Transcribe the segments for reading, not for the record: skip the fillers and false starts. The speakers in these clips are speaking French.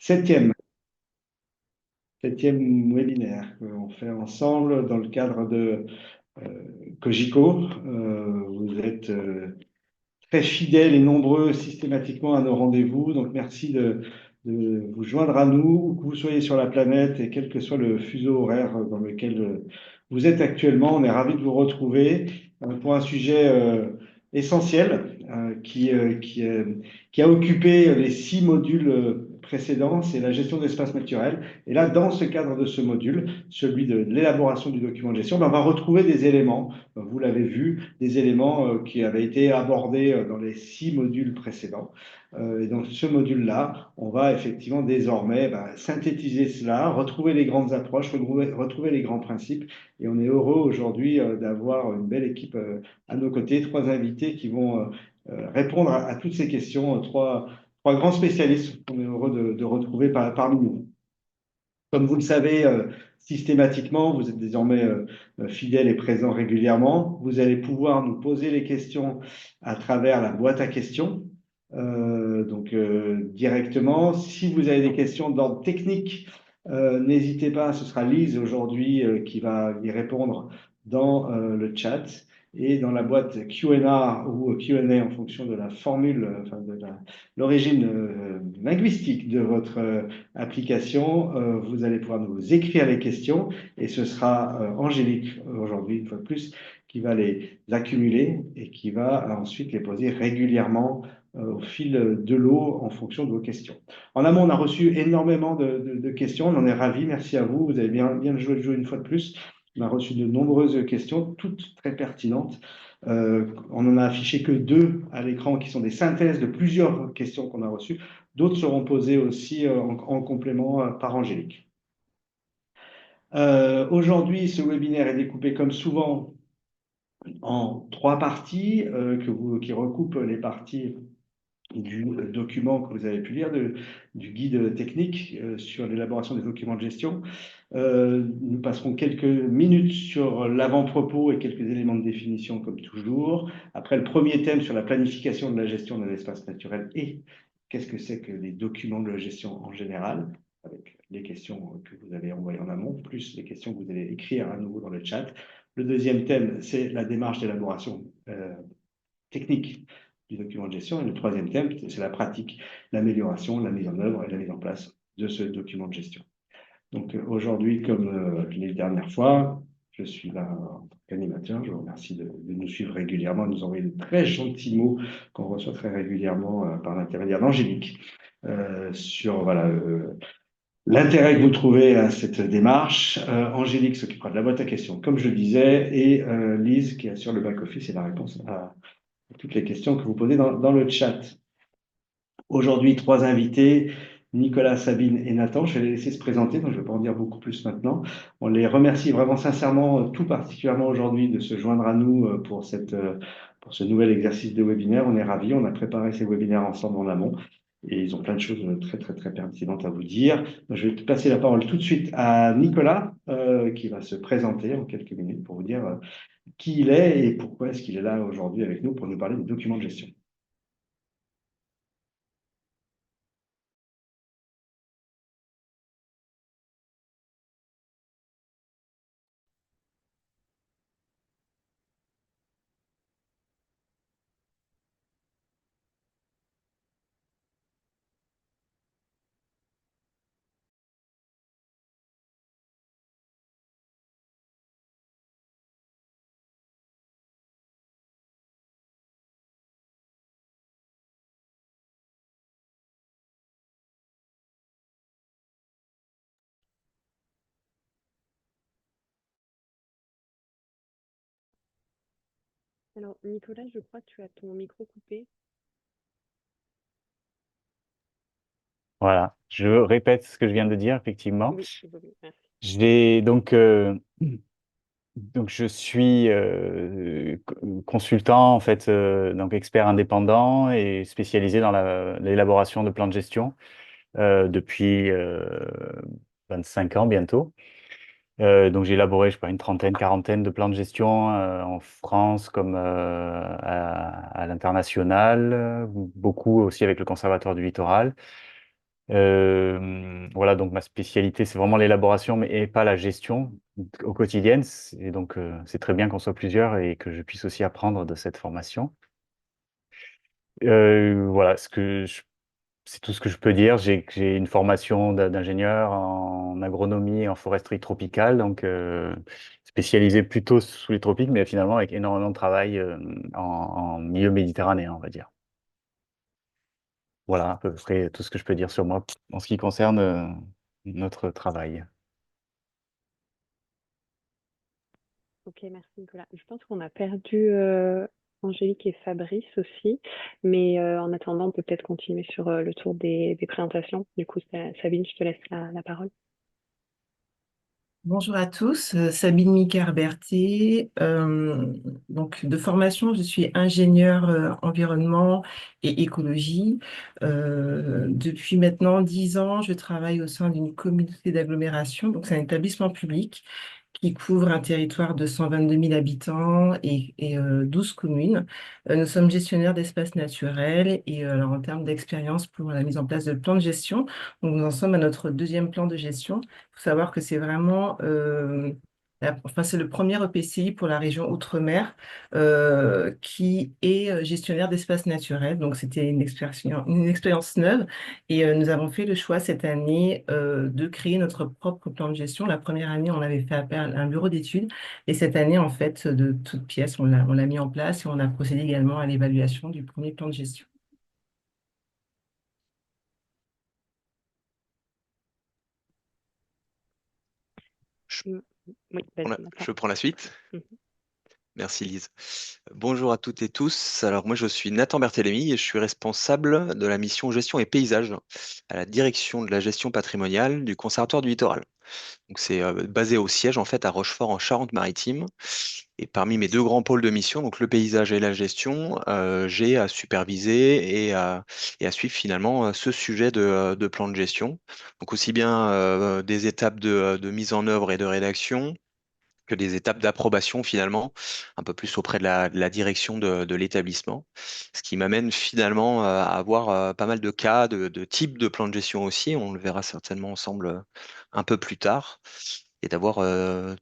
septième, septième webinaire qu'on fait ensemble dans le cadre de Cogico. Vous êtes très fidèles et nombreux systématiquement à nos rendez-vous. Donc, merci de vous joindre à nous, où que vous soyez sur la planète et quel que soit le fuseau horaire dans lequel vous êtes actuellement. On est ravis de vous retrouver pour un sujet essentiel qui a occupé les 6 modules précédents, c'est la gestion d'espace naturel. Et là, dans ce cadre de ce module, celui de l'élaboration du document de gestion, ben, on va retrouver des éléments, vous l'avez vu, des éléments qui avaient été abordés dans les 6 modules précédents. Et dans ce module-là, on va effectivement désormais synthétiser cela, retrouver les grandes approches, retrouver les grands principes. Et on est heureux aujourd'hui d'avoir une belle équipe à nos côtés, 3 invités qui vont répondre à toutes ces questions, trois grands spécialistes qu'on est heureux de retrouver parmi nous. Comme vous le savez, systématiquement, vous êtes désormais fidèles et présents régulièrement. Vous allez pouvoir nous poser les questions à travers la boîte à questions. Directement. Si vous avez des questions d'ordre technique, n'hésitez pas, ce sera Lise aujourd'hui qui va y répondre dans le chat et dans la boîte Q&A ou Q&A en fonction de la formule, enfin de l'origine linguistique de votre application, vous allez pouvoir nous écrire les questions et ce sera Angélique aujourd'hui, une fois de plus, qui va les accumuler et qui va ensuite les poser régulièrement au fil de l'eau en fonction de vos questions. En amont, on a reçu énormément de questions, on en est ravis, merci à vous, vous avez bien joué le jeu une fois de plus. On a reçu de nombreuses questions, toutes très pertinentes. On n'en a affiché que 2 à l'écran qui sont des synthèses de plusieurs questions qu'on a reçues. D'autres seront posées aussi en complément par Angélique. Aujourd'hui, ce webinaire est découpé comme souvent en 3 parties qui recoupent les parties du document que vous avez pu lire, du guide technique sur l'élaboration des documents de gestion. Nous passerons quelques minutes sur l'avant-propos et quelques éléments de définition comme toujours. Après le premier thème sur la planification de la gestion d'un espace naturel et qu'est-ce que c'est que les documents de la gestion en général, avec les questions que vous avez envoyées en amont, plus les questions que vous allez écrire à nouveau dans le chat. Le deuxième thème, c'est la démarche d'élaboration technique du document de gestion. Et le troisième thème, c'est la pratique, l'amélioration, la mise en œuvre et la mise en place de ce document de gestion. Donc aujourd'hui, comme les dernières fois, je suis là en tant qu'animateur. Je vous remercie de nous suivre régulièrement, de nous envoyer de très gentils mots qu'on reçoit très régulièrement par l'intermédiaire d'Angélique sur l'intérêt que vous trouvez à cette démarche. Angélique s'occupera de la boîte à questions, comme je le disais, et Lise qui assure le back-office et la réponse à toutes les questions que vous posez dans le chat. Aujourd'hui, 3 invités, Nicolas, Sabine et Nathan. Je vais les laisser se présenter, donc je ne vais pas en dire beaucoup plus maintenant. On les remercie vraiment sincèrement, tout particulièrement aujourd'hui, de se joindre à nous pour ce nouvel exercice de webinaire. On est ravis, on a préparé ces webinaires ensemble en amont. Et ils ont plein de choses très, très, très pertinentes à vous dire. Je vais passer la parole tout de suite à Nicolas, qui va se présenter en quelques minutes pour vous dire qui il est et pourquoi est-ce qu'il est là aujourd'hui avec nous pour nous parler des documents de gestion. Alors, Nicolas, je crois que tu as ton micro coupé. Voilà, je répète ce que je viens de dire, effectivement. Oui, oui, merci. Donc je suis consultant, en fait, donc expert indépendant et spécialisé dans l'élaboration de plans de gestion depuis 25 ans bientôt. Donc j'ai élaboré, je sais pas, une trentaine, quarantaine de plans de gestion en France comme à l'international, beaucoup aussi avec le Conservatoire du Littoral. voilà, donc ma spécialité, c'est vraiment l'élaboration, mais et pas la gestion au quotidien. Et donc, c'est très bien qu'on soit plusieurs et que je puisse aussi apprendre de cette formation. Voilà, c'est tout ce que je peux dire. J'ai une formation d'ingénieur en agronomie et en foresterie tropicale, donc spécialisé plutôt sous les tropiques, mais finalement avec énormément de travail en milieu méditerranéen, on va dire. Voilà à peu près tout ce que je peux dire sur moi en ce qui concerne notre travail. Ok, merci Nicolas. Je pense qu'on a perdu Angélique et Fabrice aussi, mais en attendant, on peut peut-être continuer sur le tour des présentations. Du coup, Sabine, je te laisse la parole. Bonjour à tous, Sabine Micker-Berthet. Donc de formation, je suis ingénieure environnement et écologie. Depuis maintenant 10 ans, je travaille au sein d'une communauté d'agglomération. Donc c'est un établissement public qui couvre un territoire de 122 000 habitants et 12 communes. Nous sommes gestionnaires d'espaces naturels et alors, en termes d'expérience pour la mise en place de plans de gestion, donc nous en sommes à notre deuxième plan de gestion. Il faut savoir que c'est vraiment, enfin, c'est le premier EPCI pour la région Outre-mer qui est gestionnaire d'espaces naturels. Donc, c'était une expérience neuve et nous avons fait le choix cette année de créer notre propre plan de gestion. La première année, on avait fait appel à un bureau d'études et cette année, en fait, de toutes pièces, on l'a mis en place et on a procédé également à l'évaluation du premier plan de gestion. Je, Mm, Oui, vas-y, Nathan. je prends la suite. Mhm. Merci Lise. Bonjour à toutes et tous. Alors moi je suis Nathan Berthélémy et je suis responsable de la mission gestion et paysage à la direction de la gestion patrimoniale du Conservatoire du Littoral. Donc c'est basé au siège en fait à Rochefort en Charente-Maritime. Et parmi mes deux grands pôles de mission, donc le paysage et la gestion, j'ai à superviser et à suivre finalement ce sujet de plan de gestion. Donc aussi bien des étapes de mise en œuvre et de rédaction que des étapes d'approbation finalement, un peu plus auprès de la direction de l'établissement. Ce qui m'amène finalement à avoir pas mal de cas, de types de plans de gestion aussi, on le verra certainement ensemble un peu plus tard, et d'avoir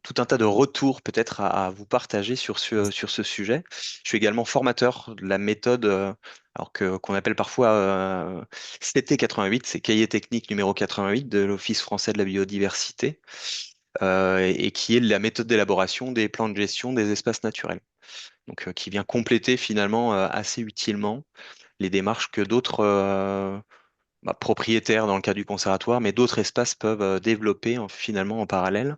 tout un tas de retours peut-être à vous partager sur ce sujet. Je suis également formateur de la méthode, alors qu'on appelle parfois CT88, c'est Cahier technique numéro 88 de l'Office français de la biodiversité, et qui est la méthode d'élaboration des plans de gestion des espaces naturels. Donc, qui vient compléter finalement assez utilement les démarches que d'autres propriétaires dans le cas du conservatoire, mais d'autres espaces peuvent développer finalement en parallèle.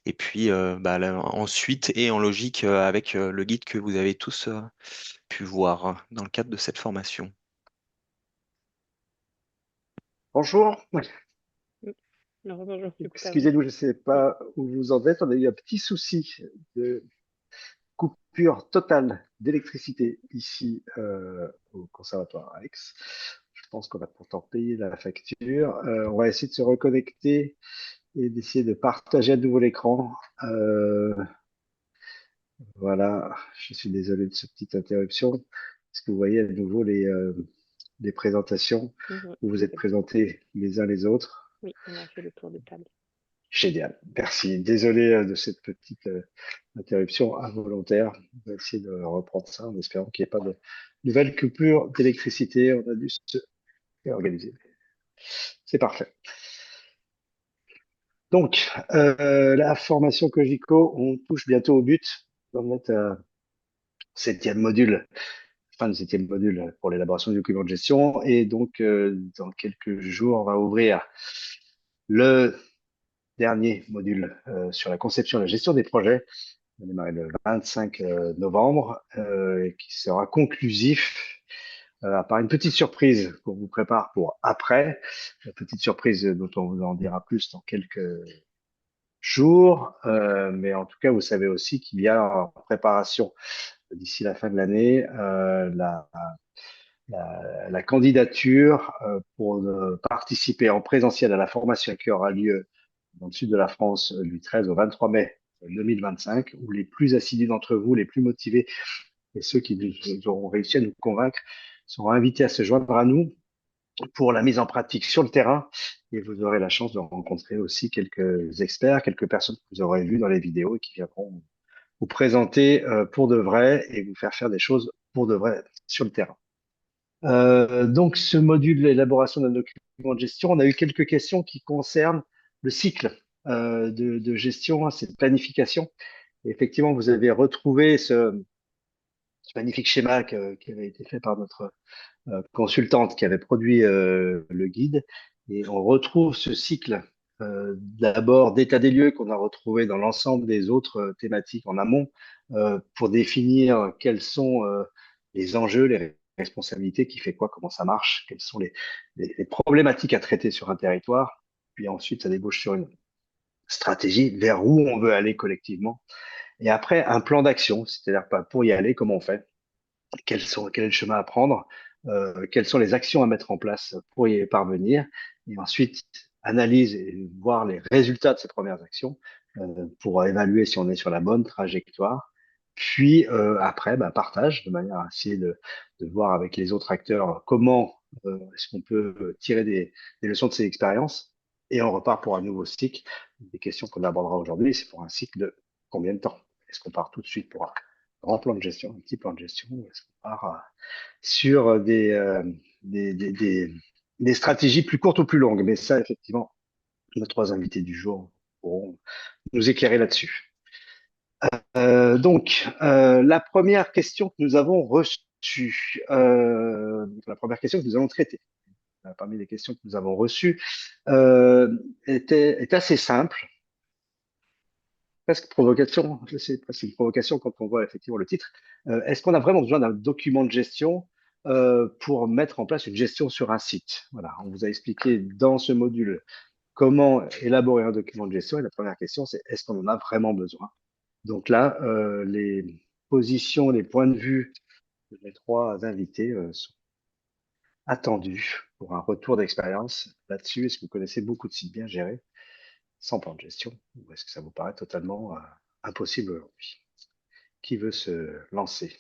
Et puis ensuite, et en logique avec le guide que vous avez tous pu voir dans le cadre de cette formation. Bonjour, Mm. Bonjour, du coup, Fabrice. excusez-nous, je ne sais pas où vous en êtes. On a eu un petit souci de coupure totale d'électricité ici au Conservatoire à Aix. Je pense qu'on va pourtant payer la facture. On va essayer de se reconnecter et d'essayer de partager à nouveau l'écran. Voilà, je suis désolé de cette petite interruption. Est-ce que vous voyez à nouveau les présentations Mhm. où vous êtes présentés les uns les autres? Oui, on a fait le tour de table. Génial, merci. Désolé de cette petite interruption involontaire. On va essayer de reprendre ça en espérant qu'il n'y ait pas de nouvelles coupures d'électricité. On a dû se réorganiser. C'est parfait. Donc, la formation Cogeco, on touche bientôt au but. On va être septième module, fin de septième module pour l'élaboration du document de gestion. Et donc, dans quelques jours, on va ouvrir le dernier module sur la conception et la gestion des projets. On va démarrer le 25 novembre, qui sera conclusif, à part une petite surprise qu'on vous prépare pour après. Une petite surprise dont on vous en dira plus dans quelques jours. Mais en tout cas, vous savez aussi qu'il y a en préparation d'ici la fin de l'année la candidature pour participer en présentiel à la formation qui aura lieu dans le sud de la France du 13 au 23 mai 2025, où les plus assidus d'entre vous, les plus motivés et ceux qui auront réussi à nous convaincre seront invités à se joindre à nous pour la mise en pratique sur le terrain. Et vous aurez la chance de rencontrer aussi quelques experts, quelques personnes que vous aurez vues dans les vidéos et qui viendront vous présenter pour de vrai et vous faire faire des choses pour de vrai sur le terrain. Donc, ce module d'élaboration d'un document de gestion, on a eu quelques questions qui concernent le cycle de gestion, cette planification. Et effectivement, vous avez retrouvé ce magnifique schéma qui avait été fait par notre consultante qui avait produit le guide. Et on retrouve ce cycle d'abord d'état des lieux qu'on a retrouvé dans l'ensemble des autres thématiques en amont pour définir quels sont les enjeux, les responsabilités, qui fait quoi, comment ça marche, quelles sont les problématiques à traiter sur un territoire. Puis ensuite, ça débouche sur une stratégie vers où on veut aller collectivement. Et après, un plan d'action, c'est-à-dire pas pour y aller, comment on fait, quel est le chemin à prendre, quelles sont les actions à mettre en place pour y parvenir, et ensuite analyse et voir les résultats de ces premières actions pour évaluer si on est sur la bonne trajectoire. Puis après, bah, partage de manière à essayer de voir avec les autres acteurs comment est-ce qu'on peut tirer des leçons de ces expériences. Et on repart pour un nouveau cycle. Des questions qu'on abordera aujourd'hui, c'est pour un cycle de combien de temps? Est-ce qu'on part tout de suite pour un grand plan de gestion, un petit plan de gestion, ou est-ce qu'on part sur des, des, des, des stratégies plus courtes ou plus longues? Mais ça, effectivement, nos trois invités du jour pourront nous éclairer là-dessus. La première question que nous avons reçue, la première question que nous allons traiter, parmi les questions que nous avons reçues, est assez simple, presque provocation. C'est presque une provocation quand on voit effectivement le titre. Est-ce qu'on a vraiment besoin d'un document de gestion pour mettre en place une gestion sur un site? Voilà, on vous a expliqué dans ce module comment élaborer un document de gestion. Et la première question, c'est est-ce qu'on en a vraiment besoin? Donc là, les positions, les points de vue de mes trois invités sont attendus pour un retour d'expérience là-dessus. Est-ce que vous connaissez beaucoup de sites bien gérés sans plan de gestion, ou est-ce que ça vous paraît totalement impossible aujourd'hui? Qui veut se lancer?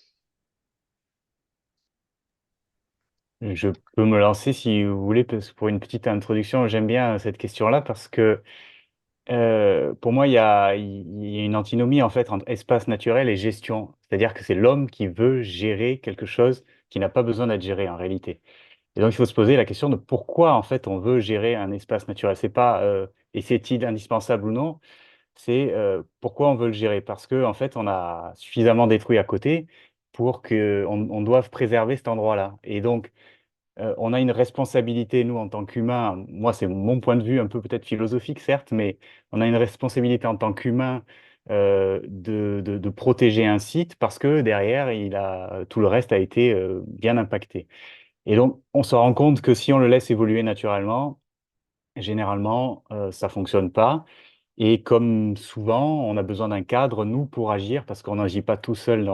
Je peux me lancer si vous voulez, parce que pour une petite introduction, j'aime bien cette question-là parce que pour moi, il y a une antinomie en fait entre espace naturel et gestion. C'est-à-dire que c'est l'homme qui veut gérer quelque chose qui n'a pas besoin d'être géré en réalité. Et donc, il faut se poser la question de pourquoi en fait on veut gérer un espace naturel. C'est pas et c'est-il indispensable ou non, c'est pourquoi on veut le gérer. Parce que en fait, on a suffisamment détruit à côté pour on doive préserver cet endroit-là. Et donc, on a une responsabilité, nous, en tant qu'humains, moi, c'est mon point de vue, un peu peut-être philosophique, certes, mais on a une responsabilité en tant qu'humain de protéger un site parce que derrière, tout le reste a été bien impacté. Et donc, on se rend compte que si on le laisse évoluer naturellement, généralement, ça fonctionne pas. Et comme souvent, on a besoin d'un cadre, nous, pour agir, parce qu'on n'agit pas tout seul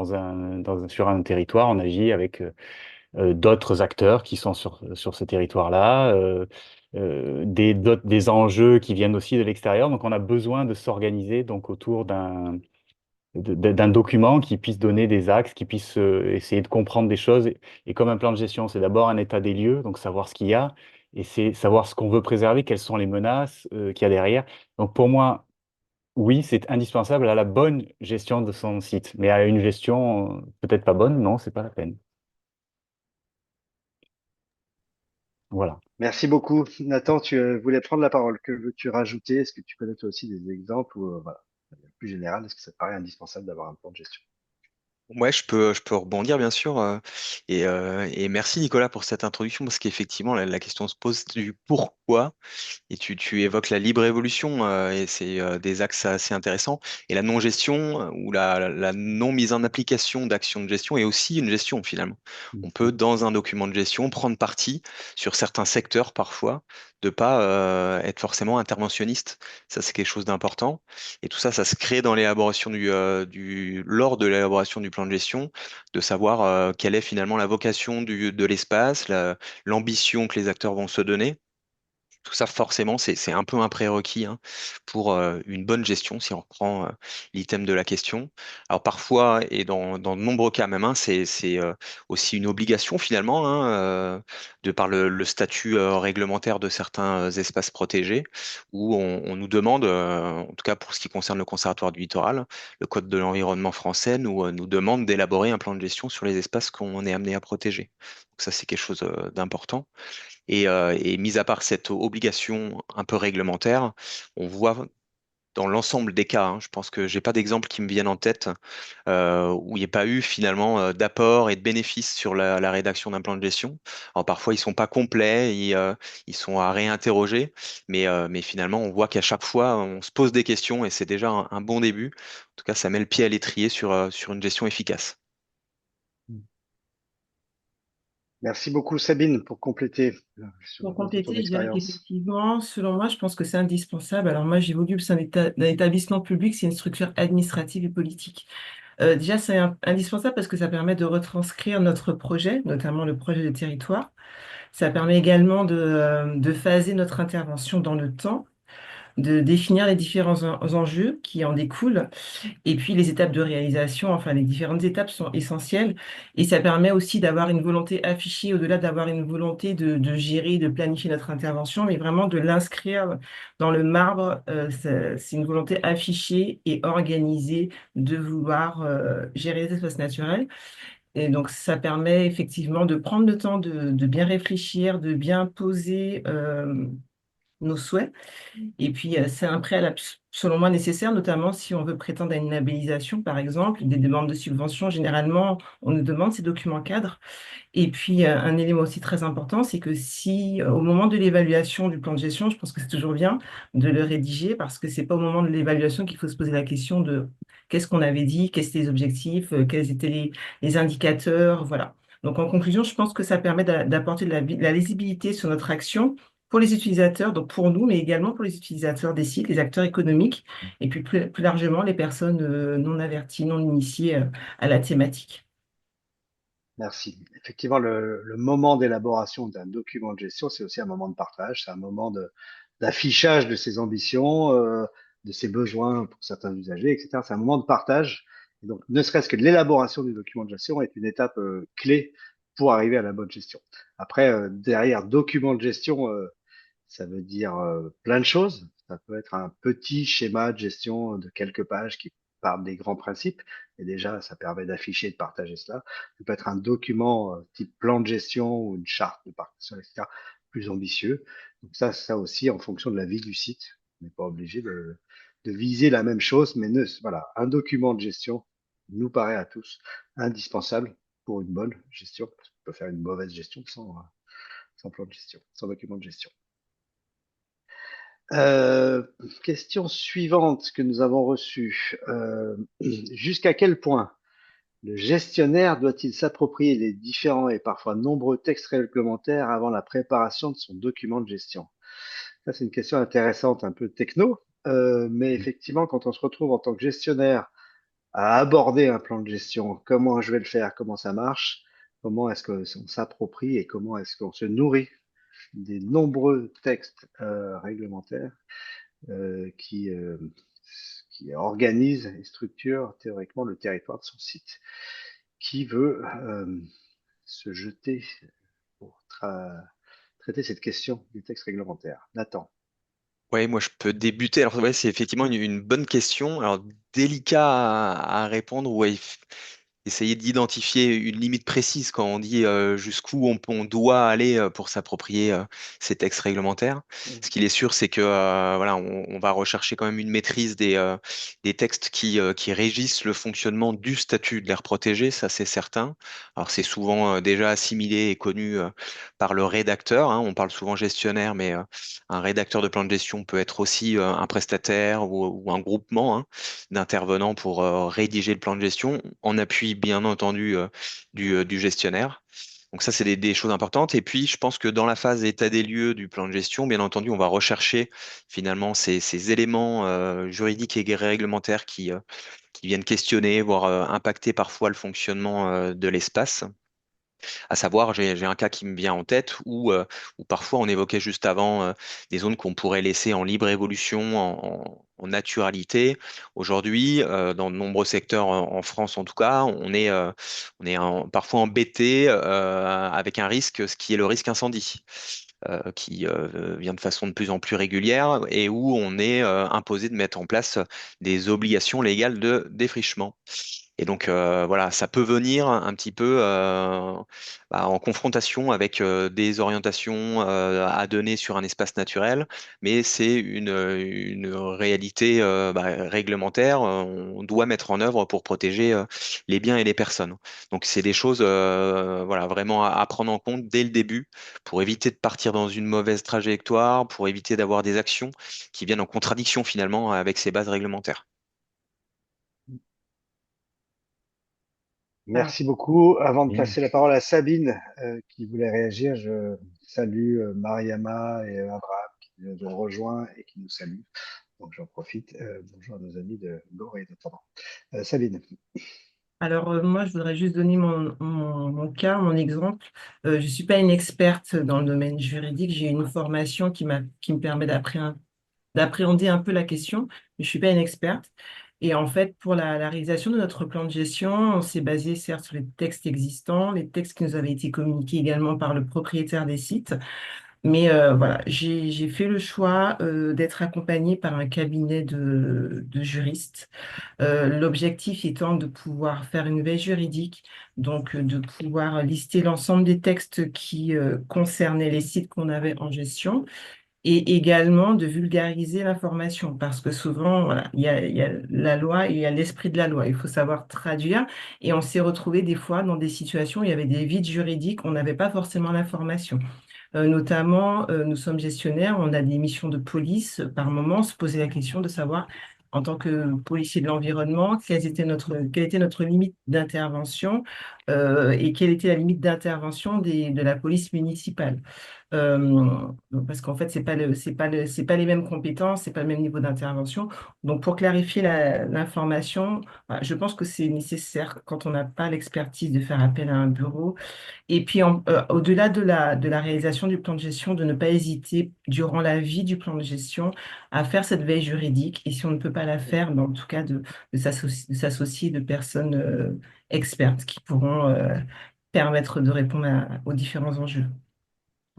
sur un territoire, on agit avec d'autres acteurs qui sont sur ce territoire-là, des enjeux qui viennent aussi de l'extérieur. Donc, on a besoin de s'organiser donc autour d'un document qui puisse donner des axes, qui puisse essayer de comprendre des choses. Et comme un plan de gestion, c'est d'abord un état des lieux, donc savoir ce qu'il y a, et c'est savoir ce qu'on veut préserver, quelles sont les menaces qu'il y a derrière. Donc, pour moi, oui, c'est indispensable à la bonne gestion de son site, mais à une gestion peut-être pas bonne, non, c'est pas la peine. Voilà. Merci beaucoup. Nathan, tu voulais prendre la parole. Que veux-tu rajouter? Est-ce que tu connais toi aussi des exemples ou voilà, de manière plus général, est-ce que ça te paraît indispensable d'avoir un plan de gestion? Ouais, je peux rebondir bien sûr. Et merci Nicolas pour cette introduction parce qu'effectivement, la question se pose du pourquoi. Et tu évoques la libre évolution et c'est des axes assez intéressants. Et la non-gestion ou la non-mise en application d'actions de gestion est aussi une gestion finalement. On peut, dans un document de gestion, prendre parti sur certains secteurs parfois, de pas être forcément interventionniste. Ça, c'est quelque chose d'important. Et tout ça, ça se crée dans l'élaboration lors de l'élaboration du plan de gestion, de savoir quelle est finalement la vocation de l'espace, l'ambition que les acteurs vont se donner Tout ça, forcément, c'est un peu un prérequis hein, pour une bonne gestion, si on reprend l'item de la question. Alors parfois, et dans de nombreux cas même, hein, c'est aussi une obligation finalement, hein, de par le statut réglementaire de certains espaces protégés, où on nous demande, en tout cas pour ce qui concerne le Conservatoire du littoral, le Code de l'environnement français nous demande d'élaborer un plan de gestion sur les espaces qu'on est amené à protéger. Donc ça, c'est quelque chose d'important. Et mis à part cette obligation un peu réglementaire, on voit dans l'ensemble des cas, hein, je pense que j'ai pas d'exemple qui me viennent en tête où il n'y a pas eu finalement d'apport et de bénéfices sur la rédaction d'un plan de gestion. Alors parfois ils sont pas complets, ils sont à réinterroger, mais finalement on voit qu'à chaque fois on se pose des questions et c'est déjà un bon début. En tout cas, ça met le pied à l'étrier sur une gestion efficace. Merci beaucoup, Sabine, pour compléter sur Pour de ton compléter, je dirais expérience. qu'effectivement, selon moi, je pense que c'est indispensable. Alors moi, j'évolue au sein d'un établissement public, c'est une structure administrative et politique. Déjà, c'est indispensable parce que ça permet de retranscrire notre projet, notamment le projet de territoire. Ça permet également de phaser notre intervention dans le temps, de définir les différents enjeux qui en découlent et puis les étapes de réalisation, enfin les différentes étapes sont essentielles et ça permet aussi d'avoir une volonté affichée au-delà d'avoir une volonté de gérer, de planifier notre intervention, mais vraiment de l'inscrire dans le marbre. C'est une volonté affichée et organisée de vouloir gérer les espaces naturels. Et donc, ça permet effectivement de prendre le temps de bien réfléchir, de bien poser nos souhaits et puis, c'est un préalable, selon moi, nécessaire, notamment si on veut prétendre à une labellisation, par exemple, des demandes de subvention. Généralement, on nous demande ces documents cadres. Et puis, un élément aussi très important, c'est que si, au moment de l'évaluation du plan de gestion, je pense que c'est toujours bien de le rédiger parce que c'est pas au moment de l'évaluation qu'il faut se poser la question de qu'est-ce qu'on avait dit, quels étaient les objectifs, quels étaient les indicateurs, voilà. Donc, en conclusion, je pense que ça permet d'apporter la lisibilité sur notre action pour les utilisateurs, donc pour nous, mais également pour les utilisateurs des sites, les acteurs économiques, et puis plus largement les personnes non averties, non initiées à la thématique. Merci. Effectivement, le moment d'élaboration d'un document de gestion, c'est aussi un moment de partage, c'est un moment d'affichage de ses ambitions, de ses besoins pour certains usagers, etc. C'est un moment de partage. Et donc, ne serait-ce que l'élaboration du document de gestion est une étape clé pour arriver à la bonne gestion. Après, derrière document de gestion, ça veut dire plein de choses. Ça peut être un petit schéma de gestion de quelques pages qui parle des grands principes. Et déjà, ça permet d'afficher et de partager cela. Ça peut être un document type plan de gestion ou une charte de partition, etc., plus ambitieux. Donc ça aussi, en fonction de la vie du site. On n'est pas obligé de viser la même chose, mais voilà, un document de gestion nous paraît à tous indispensable pour une bonne gestion. Parce qu'on peut faire une mauvaise gestion sans plan de gestion, sans document de gestion. Euh, Question suivante que nous avons reçue. Jusqu'à quel point le gestionnaire doit-il s'approprier les différents et parfois nombreux textes réglementaires avant la préparation de son document de gestion? Ça, c'est une question intéressante, un peu techno, mais effectivement, quand on se retrouve en tant que gestionnaire à aborder un plan de gestion, comment je vais le faire, comment ça marche, comment est-ce qu'on s'approprie et comment est-ce qu'on se nourrit des nombreux textes réglementaires qui qui organise et structure théoriquement le territoire de son site. Qui veut se jeter pour traiter cette question du texte réglementaire? Nathan. Ouais, moi je peux débuter. Alors ouais, c'est effectivement une bonne question. Alors délicat à répondre. Ouais, essayer d'identifier une limite précise quand on dit jusqu'où on doit aller pour s'approprier ces textes réglementaires. Ce qu'il est sûr, c'est que voilà, on va rechercher quand même une maîtrise des textes qui régissent le fonctionnement du statut de l'aire protégée, ça c'est certain. Alors c'est souvent déjà assimilé et connu par le rédacteur, hein. On parle souvent gestionnaire, mais un rédacteur de plan de gestion peut être aussi un prestataire ou un groupement hein, d'intervenants pour rédiger le plan de gestion en appui, bien entendu, du gestionnaire. Donc ça, c'est des choses importantes. Et puis, je pense que dans la phase état des lieux du plan de gestion, bien entendu, on va rechercher finalement ces éléments juridiques et réglementaires qui viennent questionner, voire impacter parfois le fonctionnement de l'espace. À savoir, j'ai un cas qui me vient en tête où parfois on évoquait juste avant des zones qu'on pourrait laisser en libre évolution, en naturalité. Aujourd'hui, dans de nombreux secteurs en France en tout cas, parfois embêté avec un risque, ce qui est le risque incendie, qui vient de façon de plus en plus régulière et où on est imposé de mettre en place des obligations légales de défrichement. Et donc voilà, ça peut venir un petit peu en confrontation avec des orientations à donner sur un espace naturel, mais c'est une réalité réglementaire. On doit mettre en œuvre pour protéger les biens et les personnes. Donc c'est des choses voilà, vraiment à prendre en compte dès le début pour éviter de partir dans une mauvaise trajectoire, pour éviter d'avoir des actions qui viennent en contradiction finalement avec ces bases réglementaires. Ah, Merci beaucoup. Avant de Oui. passer la parole à Sabine, qui voulait réagir, je salue Mariama et Abraham qui nous ont rejoints et qui nous saluent. Donc j'en profite. Bonjour à nos amis de Gorée notamment. Sabine. alors, moi, je voudrais juste donner mon cas, mon exemple. Je ne suis pas une experte dans le domaine juridique. J'ai une formation qui me permet d'appréhender un peu la question, mais je ne suis pas une experte. Et en fait, pour la réalisation de notre plan de gestion, on s'est basé certes sur les textes existants, les textes qui nous avaient été communiqués également par le propriétaire des sites. Mais voilà, j'ai fait le choix d'être accompagnée par un cabinet de juristes. L'objectif étant de pouvoir faire une veille juridique, donc de pouvoir lister l'ensemble des textes qui concernaient les sites qu'on avait en gestion et également de vulgariser l'information parce que souvent, voilà, il y a la loi et il y a l'esprit de la loi. Il faut savoir traduire et on s'est retrouvé des fois dans des situations où il y avait des vides juridiques, on n'avait pas forcément l'information. Notamment, nous sommes gestionnaires, on a des missions de police. Par moment, on se posait la question de savoir, en tant que policier de l'environnement, quelle était notre limite d'intervention et quelle était la limite d'intervention de la police municipale. Parce qu'en fait, c'est pas les mêmes compétences, c'est pas le même niveau d'intervention. Donc, pour clarifier l'information, voilà, je pense que c'est nécessaire quand on n'a pas l'expertise de faire appel à un bureau et puis, au-delà de la réalisation du plan de gestion, de ne pas hésiter, durant la vie du plan de gestion, à faire cette veille juridique. Et si on ne peut pas la faire, ben, en tout cas, de s'associer de personnes expertes qui pourront permettre de répondre aux différents enjeux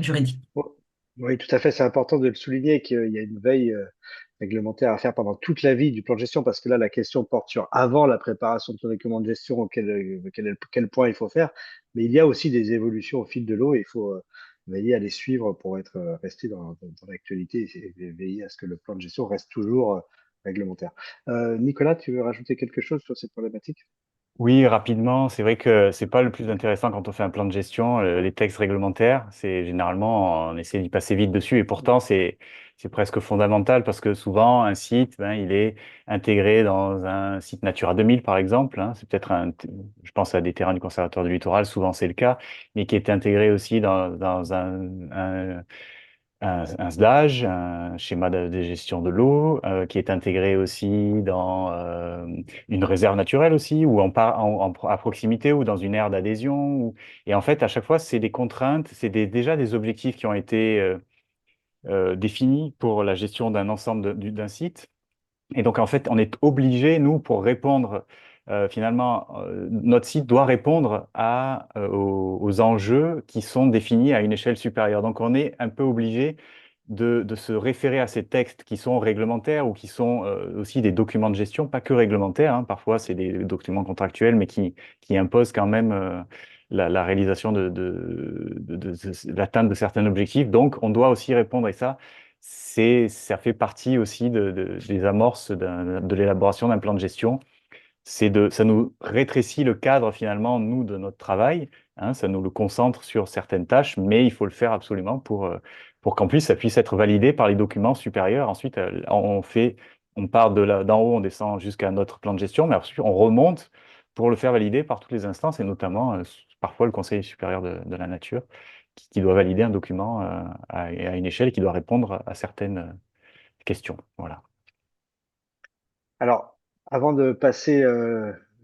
juridiques. Oh, oui, tout à fait. C'est important de le souligner qu'il y a une veille réglementaire à faire pendant toute la vie du plan de gestion, parce que là, la question porte sur avant la préparation de son document de gestion, quel point il faut faire. Mais il y a aussi des évolutions au fil de l'eau et il faut veiller à les suivre pour être resté dans l'actualité et veiller à ce que le plan de gestion reste toujours réglementaire. Nicolas, tu veux rajouter quelque chose sur cette problématique? Oui, rapidement, c'est vrai que c'est pas le plus intéressant quand on fait un plan de gestion, les textes réglementaires, c'est généralement on essaie d'y passer vite dessus et pourtant c'est presque fondamental parce que souvent un site, ben, il est intégré dans un site Natura 2000 par exemple, hein, c'est peut-être je pense à des terrains du Conservatoire du littoral, souvent c'est le cas, mais qui est intégré aussi dans un SDAGE, un schéma de gestion de l'eau, qui est intégré aussi dans une réserve naturelle aussi, ou à proximité, ou dans une aire d'adhésion. Et en fait, à chaque fois, c'est des contraintes, c'est déjà des objectifs qui ont été définis pour la gestion d'un ensemble d'un site. Et donc, en fait, on est obligé, nous, pour répondre, finalement, notre site doit répondre aux enjeux qui sont définis à une échelle supérieure. Donc, on est un peu obligé de se référer à ces textes qui sont réglementaires ou qui sont aussi des documents de gestion, pas que réglementaires, hein. Parfois, c'est des documents contractuels, mais qui imposent quand même la réalisation de l'atteinte de certains objectifs. Donc, on doit aussi répondre, et ça fait partie aussi des amorces de l'élaboration d'un plan de gestion. Ça nous rétrécit le cadre finalement, nous, de notre travail, hein, ça nous le concentre sur certaines tâches, mais il faut le faire absolument pour qu'en plus ça puisse être validé par les documents supérieurs. Ensuite, on part d'en haut, on descend jusqu'à notre plan de gestion, mais ensuite on remonte pour le faire valider par toutes les instances et notamment parfois le Conseil supérieur de la nature qui doit valider un document à une échelle et qui doit répondre à certaines questions. Voilà. Alors, avant de passer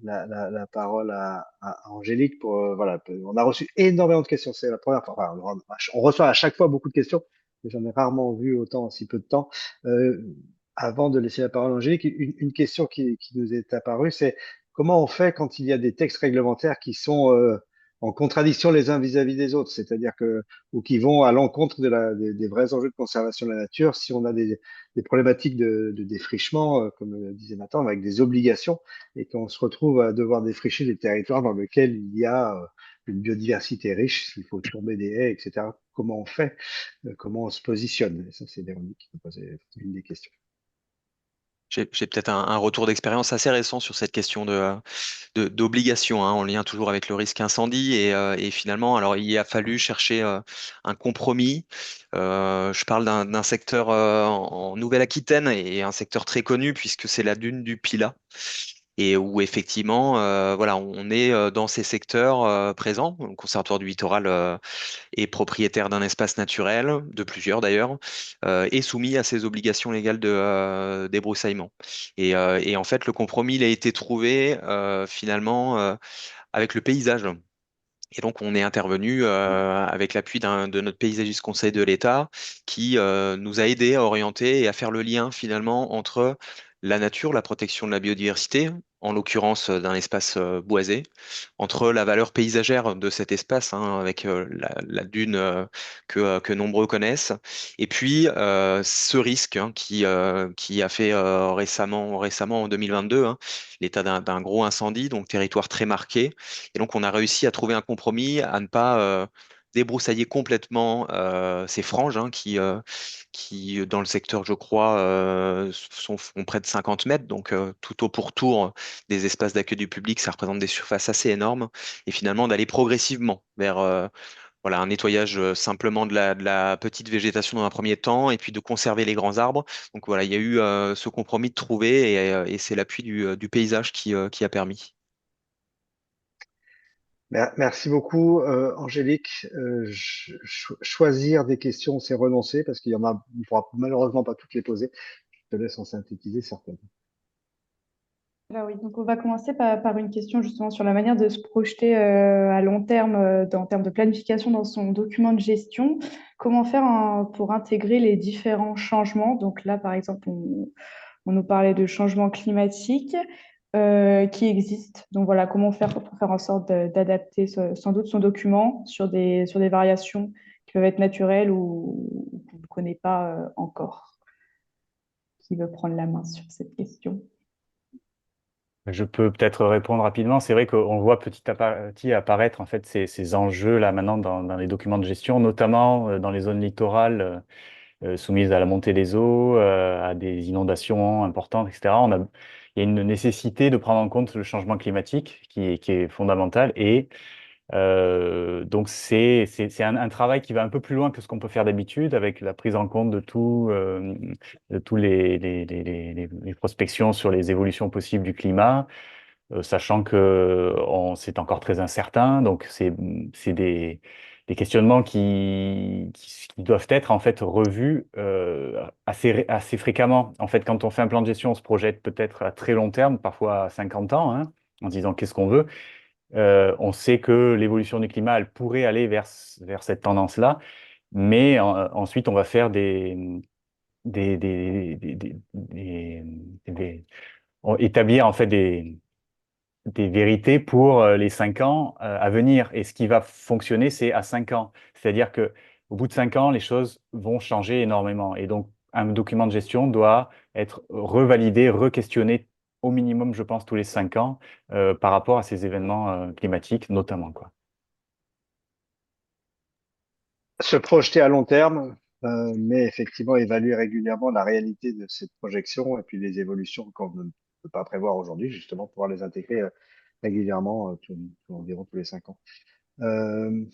la parole à Angélique pour voilà. On a reçu énormément de questions. C'est la première fois. Enfin, on reçoit à chaque fois beaucoup de questions, mais j'en ai rarement vu autant en si peu de temps. Euh, Avant de laisser la parole à Angélique, une question qui nous est apparue, c'est comment on fait quand il y a des textes réglementaires qui sont en contradiction les uns vis-à-vis des autres, c'est-à-dire que ou qui vont à l'encontre des vrais enjeux de conservation de la nature. Si on a des problématiques de défrichement, comme le disait Nathan, avec des obligations, et qu'on se retrouve à devoir défricher des territoires dans lesquels il y a une biodiversité riche, s'il faut tomber des haies, etc. Comment on fait, comment on se positionne? Et ça, c'est Véronique qui nous posait une des questions. J'ai peut-être un retour d'expérience assez récent sur cette question d'obligation, hein, en lien toujours avec le risque incendie. Et finalement, alors il a fallu chercher un compromis. Je parle d'un secteur en Nouvelle-Aquitaine et un secteur très connu puisque c'est la dune du Pilat. Et où effectivement, voilà, on est dans ces secteurs présents. Le Conservatoire du littoral est propriétaire d'un espace naturel, de plusieurs d'ailleurs, est soumis à ces obligations légales de débroussaillement. Et en fait, le compromis il a été trouvé finalement avec le paysage. Et donc, on est intervenu avec l'appui de notre paysagiste conseil de l'État qui nous a aidés à orienter et à faire le lien finalement entre la nature, la protection de la biodiversité, en l'occurrence d'un espace boisé, entre la valeur paysagère de cet espace, hein, avec la dune que nombreux connaissent, et puis ce risque hein, qui a fait récemment en 2022 hein, l'état d'un gros incendie, donc territoire très marqué. Et donc, on a réussi à trouver un compromis, à ne pas débroussailler complètement ces franges hein, qui, dans le secteur, je crois, font près de 50 mètres. Donc, tout au pourtour des espaces d'accueil du public, ça représente des surfaces assez énormes. Et finalement, d'aller progressivement vers voilà, un nettoyage simplement de la petite végétation dans un premier temps, et puis de conserver les grands arbres. Donc, voilà, il y a eu ce compromis de trouver, et c'est l'appui du paysage qui a permis. Merci beaucoup, Angélique. Choisir des questions, c'est renoncer parce qu'il y en a, on ne pourra malheureusement pas toutes les poser. Je te laisse en synthétiser certaines. Alors oui, donc on va commencer par une question justement sur la manière de se projeter à long terme en termes de planification dans son document de gestion. Comment faire pour intégrer les différents changements? Donc là, par exemple, on nous parlait de changements climatiques qui existent. Donc voilà, comment faire pour faire en sorte d'adapter sans doute son document sur des variations qui peuvent être naturelles ou qu'on ne connaît pas encore. Qui veut prendre la main sur cette question? Je peux peut-être répondre rapidement. C'est vrai qu'on voit petit à petit apparaître en fait ces enjeux là maintenant dans les documents de gestion, notamment dans les zones littorales soumises à la montée des eaux, à des inondations importantes, etc. Il y a une nécessité de prendre en compte le changement climatique qui est fondamental et donc c'est un travail qui va un peu plus loin que ce qu'on peut faire d'habitude avec la prise en compte de tous les prospections sur les évolutions possibles du climat, sachant que c'est encore très incertain. Donc c'est des questionnements qui doivent être en fait revus assez fréquemment. En fait, quand on fait un plan de gestion, on se projette peut-être à très long terme, parfois à 50 ans, hein, en se disant qu'est-ce qu'on veut. On sait que l'évolution du climat, elle pourrait aller vers cette tendance-là, mais ensuite, on va faire des, des- des- des- des- établir en fait des vérités pour les 5 ans à venir. Et ce qui va fonctionner, c'est à 5 ans. C'est-à-dire que au bout de 5 ans, les choses vont changer énormément. Et donc, un document de gestion doit être revalidé, re-questionné au minimum, je pense, tous les 5 ans par rapport à ces événements climatiques, notamment, quoi. Se projeter à long terme, mais effectivement évaluer régulièrement la réalité de cette projection et puis les évolutions qu'on ne peut pas prévoir aujourd'hui, justement, pouvoir les intégrer régulièrement, environ tous les 5 ans. Euh,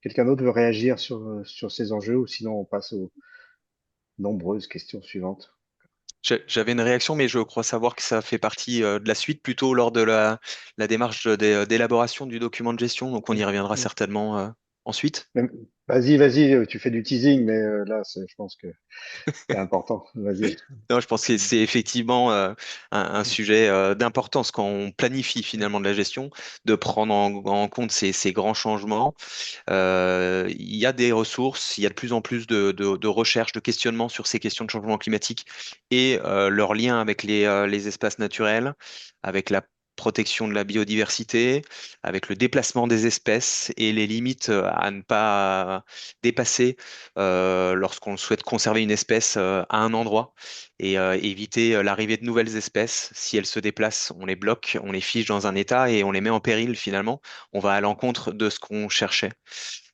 Quelqu'un d'autre veut réagir sur ces enjeux ou sinon on passe aux nombreuses questions suivantes. J'avais une réaction, mais je crois savoir que ça fait partie de la suite plutôt lors de la démarche d'élaboration du document de gestion. Donc on y reviendra certainement. ensuite. Vas-y, tu fais du teasing, mais là, je pense que c'est important. Vas-y. Non, je pense que c'est effectivement un sujet d'importance quand on planifie finalement de la gestion, de prendre en compte ces grands changements. Il y a des ressources, il y a de plus en plus de recherches, de questionnements sur ces questions de changement climatique et leur lien avec les espaces naturels, avec la protection de la biodiversité, avec le déplacement des espèces et les limites à ne pas dépasser lorsqu'on souhaite conserver une espèce à un endroit et éviter l'arrivée de nouvelles espèces. Si elles se déplacent, on les bloque, on les fige dans un état et on les met en péril finalement. On va à l'encontre de ce qu'on cherchait.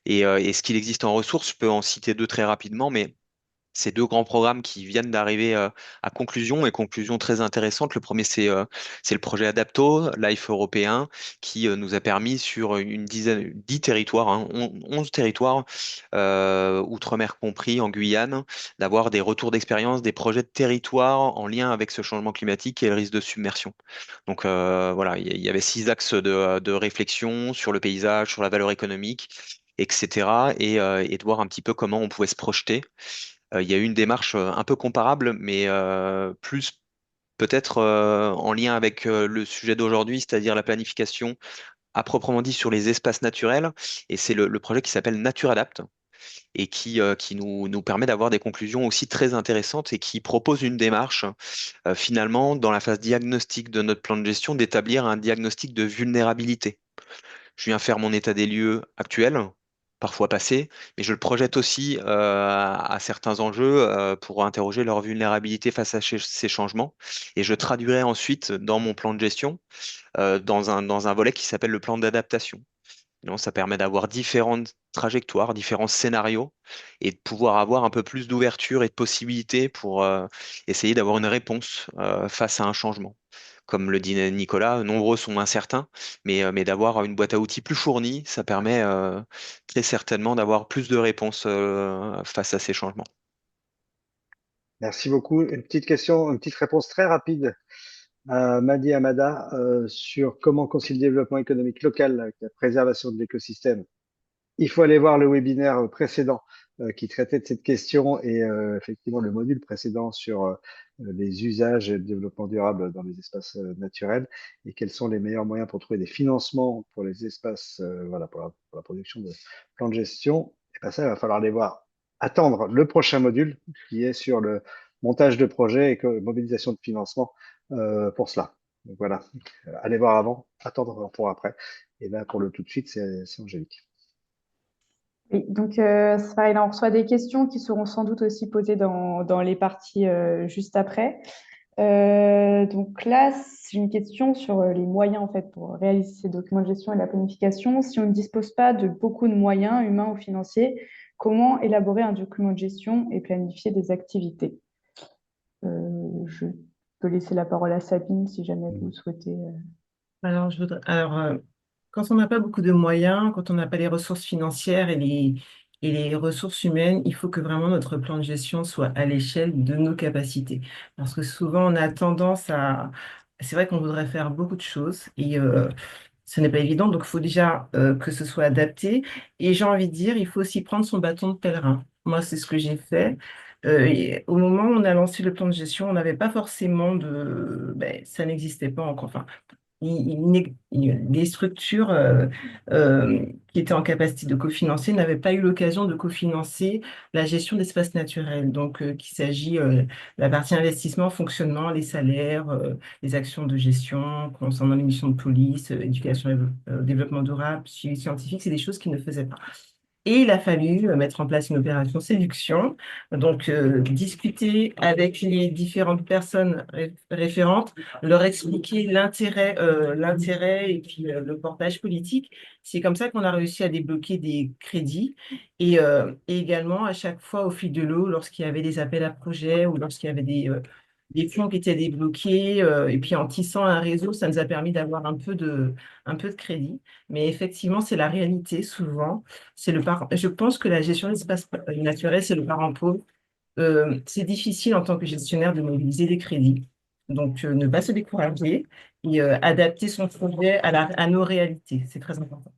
Et ce qu'il existe en ressources, je peux en citer deux très rapidement, mais ces deux grands programmes qui viennent d'arriver à conclusion et conclusion très intéressante. Le premier, c'est le projet Adapto, Life européen, qui nous a permis sur une dizaine, 10 territoires, 11 territoires, outre-mer compris, en Guyane, d'avoir des retours d'expérience, des projets de territoire en lien avec ce changement climatique et le risque de submersion. Donc voilà, il y avait 6 axes de réflexion sur le paysage, sur la valeur économique, etc. Et de voir un petit peu comment on pouvait se projeter. Il y a eu une démarche un peu comparable, mais plus peut-être en lien avec le sujet d'aujourd'hui, c'est-à-dire la planification à proprement dit sur les espaces naturels. Et c'est le projet qui s'appelle Nature Adapt et qui nous permet d'avoir des conclusions aussi très intéressantes et qui propose une démarche finalement dans la phase diagnostique de notre plan de gestion d'établir un diagnostic de vulnérabilité. Je viens faire mon état des lieux actuel, parfois passé, mais je le projette aussi à certains enjeux pour interroger leur vulnérabilité face à ces changements. Et je traduirai ensuite dans mon plan de gestion, dans un volet qui s'appelle le plan d'adaptation. Non, ça permet d'avoir différentes trajectoires, différents scénarios et de pouvoir avoir un peu plus d'ouverture et de possibilités pour essayer d'avoir une réponse face à un changement. Comme le dit Nicolas, nombreux sont incertains, mais d'avoir une boîte à outils plus fournie, ça permet très certainement d'avoir plus de réponses face à ces changements. Merci beaucoup. Une petite question, une petite réponse très rapide à Madi Amada sur comment concilier le développement économique local avec la préservation de l'écosystème. Il faut aller voir le webinaire précédent qui traitait de cette question et effectivement le module précédent sur les usages et le développement durable dans les espaces naturels et quels sont les meilleurs moyens pour trouver des financements pour les espaces, voilà, pour la production de plans de gestion. Et bien ça, il va falloir aller voir, attendre le prochain module qui est sur le montage de projets et mobilisation de financement pour cela. Donc voilà, allez voir avant, attendre pour après. Et là, pour le tout de suite, c'est Angélique. Oui, donc c'est pareil, là, on reçoit des questions qui seront sans doute aussi posées dans les parties juste après. Donc là, c'est une question sur les moyens en fait pour réaliser ces documents de gestion et la planification. Si on ne dispose pas de beaucoup de moyens humains ou financiers, comment élaborer un document de gestion et planifier des activités? Je peux laisser la parole à Sabine si jamais vous le souhaitez. Alors, quand on n'a pas beaucoup de moyens, quand on n'a pas les ressources financières et les ressources humaines, il faut que vraiment notre plan de gestion soit à l'échelle de nos capacités. Parce que souvent, on a tendance à... C'est vrai qu'on voudrait faire beaucoup de choses et ce n'est pas évident. Donc, il faut déjà que ce soit adapté. Et j'ai envie de dire, il faut aussi prendre son bâton de pèlerin. Moi, c'est ce que j'ai fait. Et au moment où on a lancé le plan de gestion, on n'avait pas forcément de... ça n'existait pas encore. Enfin, les structures qui étaient en capacité de cofinancer n'avaient pas eu l'occasion de cofinancer la gestion d'espaces naturels. Donc, qu'il s'agit la partie investissement, fonctionnement, les salaires, les actions de gestion concernant les missions de police, éducation et développement durable, suivi scientifique, c'est des choses qu'ils ne faisaient pas. Et il a fallu mettre en place une opération séduction, donc discuter avec les différentes personnes référentes, leur expliquer l'intérêt et puis le portage politique. C'est comme ça qu'on a réussi à débloquer des crédits et également à chaque fois au fil de l'eau, lorsqu'il y avait des appels à projets ou lorsqu'il y avait des fonds qui étaient débloqués, et puis en tissant un réseau, ça nous a permis d'avoir un peu de crédit. Mais effectivement, c'est la réalité souvent. Je pense que la gestion de l'espace naturel, c'est le parent pauvre. C'est difficile en tant que gestionnaire de mobiliser des crédits. Donc, ne pas se décourager et adapter son projet à nos réalités. C'est très important.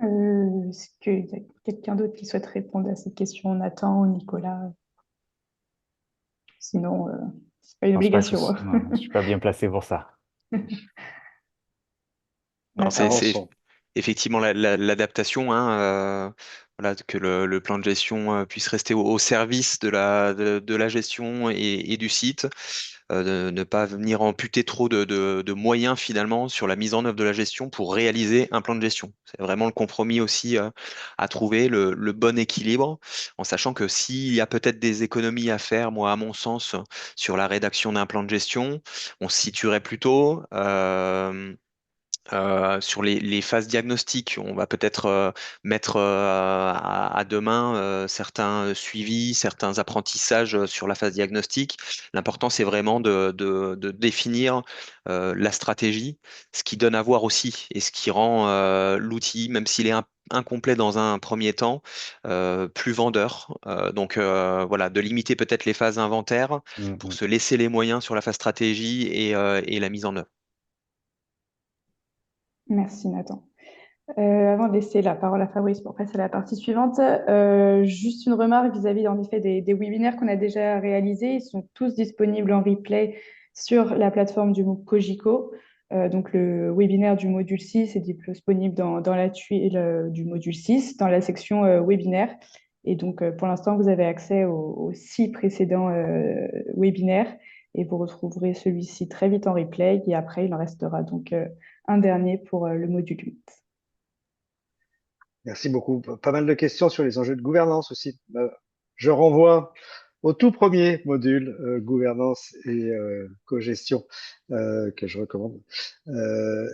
Est-ce qu'il y a quelqu'un d'autre qui souhaite répondre à cette question, Nathan ou Nicolas? Sinon, c'est pas une Je pense pas que obligation. non, je suis pas bien placé pour ça. Non, Nathan. c'est Avançons. effectivement l'adaptation, hein, voilà, que le plan de gestion puisse rester au service de la gestion et du site, de ne pas venir amputer trop de moyens finalement sur la mise en œuvre de la gestion pour réaliser un plan de gestion. C'est vraiment le compromis aussi à trouver, le bon équilibre, en sachant que s'il y a peut-être des économies à faire, moi à mon sens, sur la rédaction d'un plan de gestion, on se situerait plutôt sur les phases diagnostiques, on va peut-être mettre à demain certains suivis, certains apprentissages sur la phase diagnostique. L'important, c'est vraiment de définir la stratégie, ce qui donne à voir aussi et ce qui rend l'outil, même s'il est incomplet dans un premier temps, plus vendeur. Donc voilà, de limiter peut-être les phases inventaires pour Mhm. se laisser les moyens sur la phase stratégie et la mise en œuvre. Merci, Nathan. Avant de laisser la parole à Fabrice pour passer à la partie suivante, juste une remarque vis-à-vis en effet des webinaires qu'on a déjà réalisés. Ils sont tous disponibles en replay sur la plateforme du MOOC Cogico. Donc le webinaire du module 6 est disponible dans la tuile du module 6, dans la section webinaire. Et donc pour l'instant, vous avez accès aux 6 précédents webinaires et vous retrouverez celui-ci très vite en replay. Et après, il en restera donc un dernier pour le module 8. Merci beaucoup. Pas mal de questions sur les enjeux de gouvernance aussi. Je renvoie au tout premier module, gouvernance et co-gestion, que je recommande.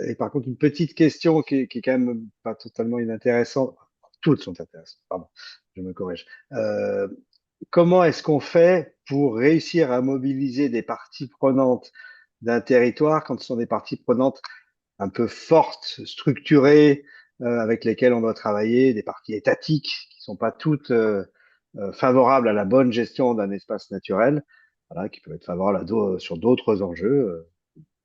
Et par contre, une petite question qui est quand même pas totalement inintéressante. Toutes sont intéressantes, pardon, je me corrige. Comment est-ce qu'on fait pour réussir à mobiliser des parties prenantes d'un territoire quand ce sont des parties prenantes un peu fortes, structurées, avec lesquelles on doit travailler, des parties étatiques qui sont pas toutes favorables à la bonne gestion d'un espace naturel, voilà, qui peuvent être favorables sur d'autres enjeux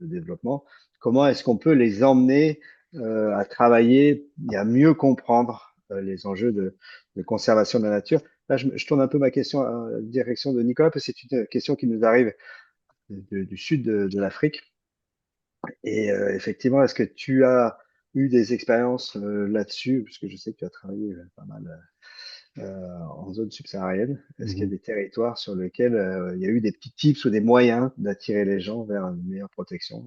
de développement. Comment est-ce qu'on peut les emmener à travailler et à mieux comprendre les enjeux de conservation de la nature? Là, je tourne un peu ma question à la direction de Nicolas, parce que c'est une question qui nous arrive du sud de l'Afrique. Et effectivement, est-ce que tu as eu des expériences là-dessus? Parce que je sais que tu as travaillé pas mal en zone subsaharienne. Est-ce qu'il y a Mhm. des territoires sur lesquels il y a eu des petits tips ou des moyens d'attirer les gens vers une meilleure protection,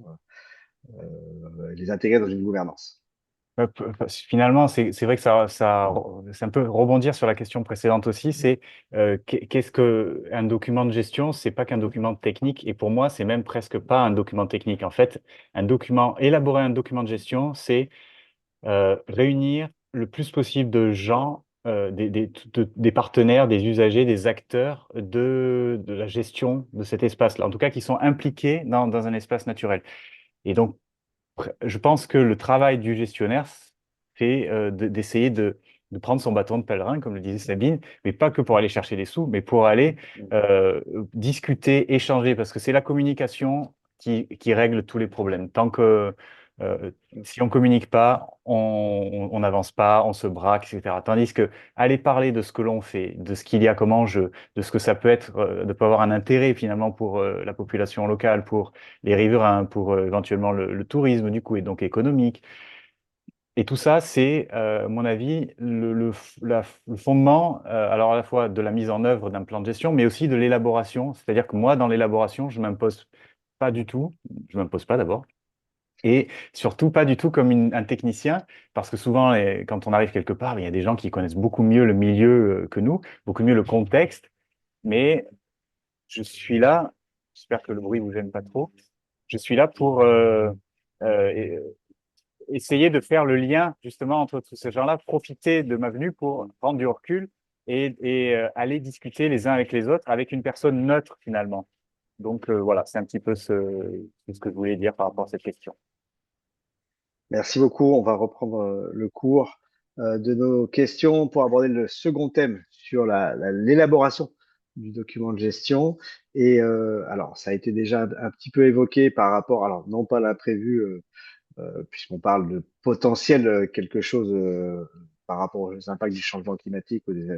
les intégrer dans une gouvernance? Finalement, c'est vrai que c'est un peu rebondir sur la question précédente aussi. C'est qu'est-ce que un document de gestion? C'est pas qu'un document technique. Et pour moi, c'est même presque pas un document technique. En fait, élaborer un document de gestion, c'est réunir le plus possible de gens, des partenaires, des usagers, des acteurs de la gestion de cet espace-là. En tout cas, qui sont impliqués dans un espace naturel. Et donc, je pense que le travail du gestionnaire, c'est d'essayer de prendre son bâton de pèlerin, comme le disait Sabine, mais pas que pour aller chercher des sous, mais pour aller euh, discuter, échanger, parce que c'est la communication qui règle tous les problèmes. Tant que si on communique pas, on n'avance pas, on se braque, etc. Tandis que aller parler de ce que l'on fait, de ce qu'il y a comme enjeu, de ce que ça peut être, de peut avoir un intérêt finalement pour la population locale, pour les riverains, pour éventuellement le tourisme du coup, et donc économique. Et tout ça, c'est, à mon avis, le fondement, alors à la fois de la mise en œuvre d'un plan de gestion, mais aussi de l'élaboration. C'est-à-dire que moi, dans l'élaboration, je m'impose pas du tout, je m'impose pas d'abord, et surtout pas du tout comme un technicien, parce que souvent, quand on arrive quelque part, il y a des gens qui connaissent beaucoup mieux le milieu que nous, beaucoup mieux le contexte, mais je suis là, j'espère que le bruit vous gêne pas trop, je suis là pour euh, essayer de faire le lien justement entre tous ces gens-là, profiter de ma venue pour prendre du recul et aller discuter les uns avec les autres avec une personne neutre finalement. Donc voilà, c'est un petit peu ce que je voulais dire par rapport à cette question. Merci beaucoup. On va reprendre le cours de nos questions pour aborder le second thème sur l'élaboration du document de gestion. Et alors, ça a été déjà un petit peu évoqué par rapport, alors non pas l'imprévu puisqu'on parle de potentiel quelque chose par rapport aux impacts du changement climatique ou des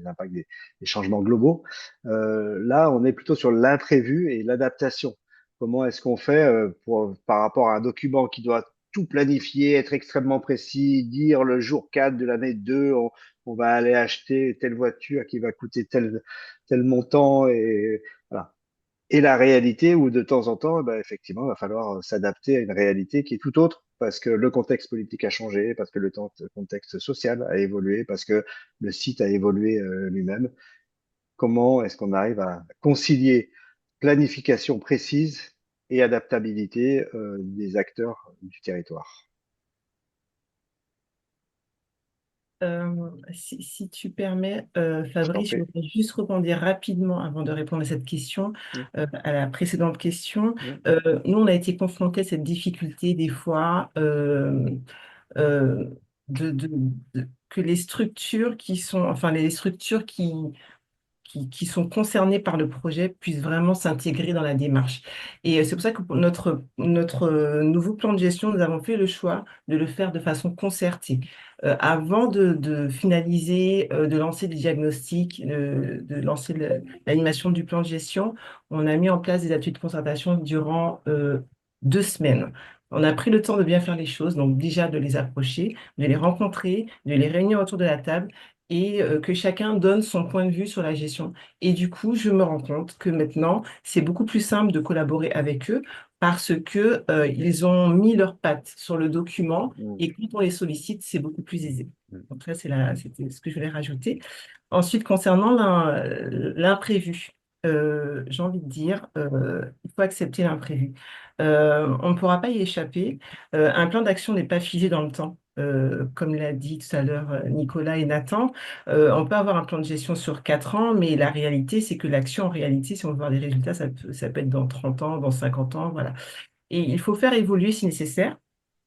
impacts des changements globaux. Là, on est plutôt sur l'imprévu et l'adaptation. Comment est-ce qu'on fait par rapport à un document qui doit tout planifier, être extrêmement précis, dire le jour 4 de l'année 2, on va aller acheter telle voiture qui va coûter tel montant et voilà. Et la réalité où de temps en temps, eh ben, effectivement, il va falloir s'adapter à une réalité qui est tout autre parce que le contexte politique a changé, parce que le contexte social a évolué, parce que le site a évolué lui-même. Comment est-ce qu'on arrive à concilier planification précise et adaptabilité des acteurs du territoire? Si tu permets, Je t'en Fabrice, je prie. voudrais juste rebondir rapidement avant de répondre à cette question, Mm, à la précédente question. mm, Nous, on a été confrontés à cette difficulté des fois euh, que les structures qui sont, enfin les structures qui sont concernés par le projet puissent vraiment s'intégrer dans la démarche. Et c'est pour ça que pour notre nouveau plan de gestion, nous avons fait le choix de le faire de façon concertée. Avant de finaliser, de lancer des diagnostics, de lancer l'animation du plan de gestion, on a mis en place des ateliers de concertation durant 2 semaines. On a pris le temps de bien faire les choses, donc déjà de les approcher, de les rencontrer, de les réunir autour de la table et que chacun donne son point de vue sur la gestion. Et du coup, je me rends compte que maintenant, c'est beaucoup plus simple de collaborer avec eux parce que ils ont mis leurs pattes sur le document mm. et quand on les sollicite, c'est beaucoup plus aisé. Mm. Donc ça, c'était ce que je voulais rajouter. Ensuite, concernant l'imprévu, j'ai envie de dire, il faut accepter l'imprévu. On ne pourra pas y échapper. Un plan d'action n'est pas figé dans le temps. Comme l'a dit tout à l'heure Nicolas et Nathan, on peut avoir un plan de gestion sur 4 ans, mais la réalité, c'est que l'action, en réalité, si on veut voir des résultats, ça peut être dans 30 ans, dans 50 ans, voilà. Et il faut faire évoluer si nécessaire.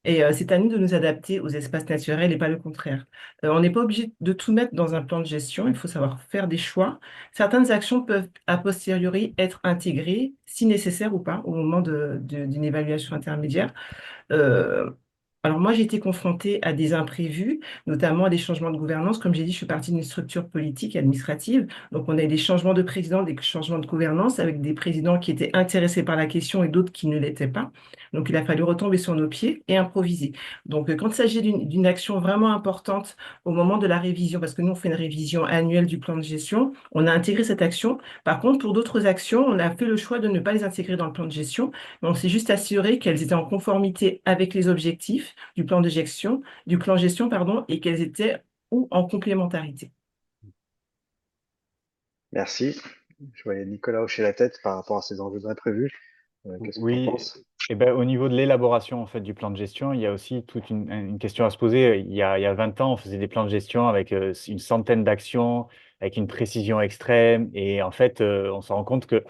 Et c'est à nous de nous adapter aux espaces naturels et pas le contraire. On n'est pas obligé de tout mettre dans un plan de gestion, il faut savoir faire des choix. Certaines actions peuvent a posteriori être intégrées, si nécessaire ou pas, au moment d'une évaluation intermédiaire. Euh, alors moi, j'ai été confrontée à des imprévus, notamment à des changements de gouvernance. Comme j'ai dit, je suis partie d'une structure politique et administrative. Donc, on a eu des changements de président, des changements de gouvernance avec des présidents qui étaient intéressés par la question et d'autres qui ne l'étaient pas. Donc, il a fallu retomber sur nos pieds et improviser. Donc, quand il s'agit d'une action vraiment importante au moment de la révision, parce que nous, on fait une révision annuelle du plan de gestion, on a intégré cette action. Par contre, pour d'autres actions, on a fait le choix de ne pas les intégrer dans le plan de gestion mais on s'est juste assuré qu'elles étaient en conformité avec les objectifs du plan gestion, pardon, et qu'elles étaient ou en complémentarité. Merci. Je voyais Nicolas hocher la tête par rapport à ces enjeux imprévus. Qu'est-ce que tu en Oui, penses? et ben, au niveau de l'élaboration en fait, du plan de gestion, il y a aussi toute une question à se poser. Il y a 20 ans, on faisait des plans de gestion avec une centaine d'actions, avec une précision extrême. Et en fait, on se rend compte que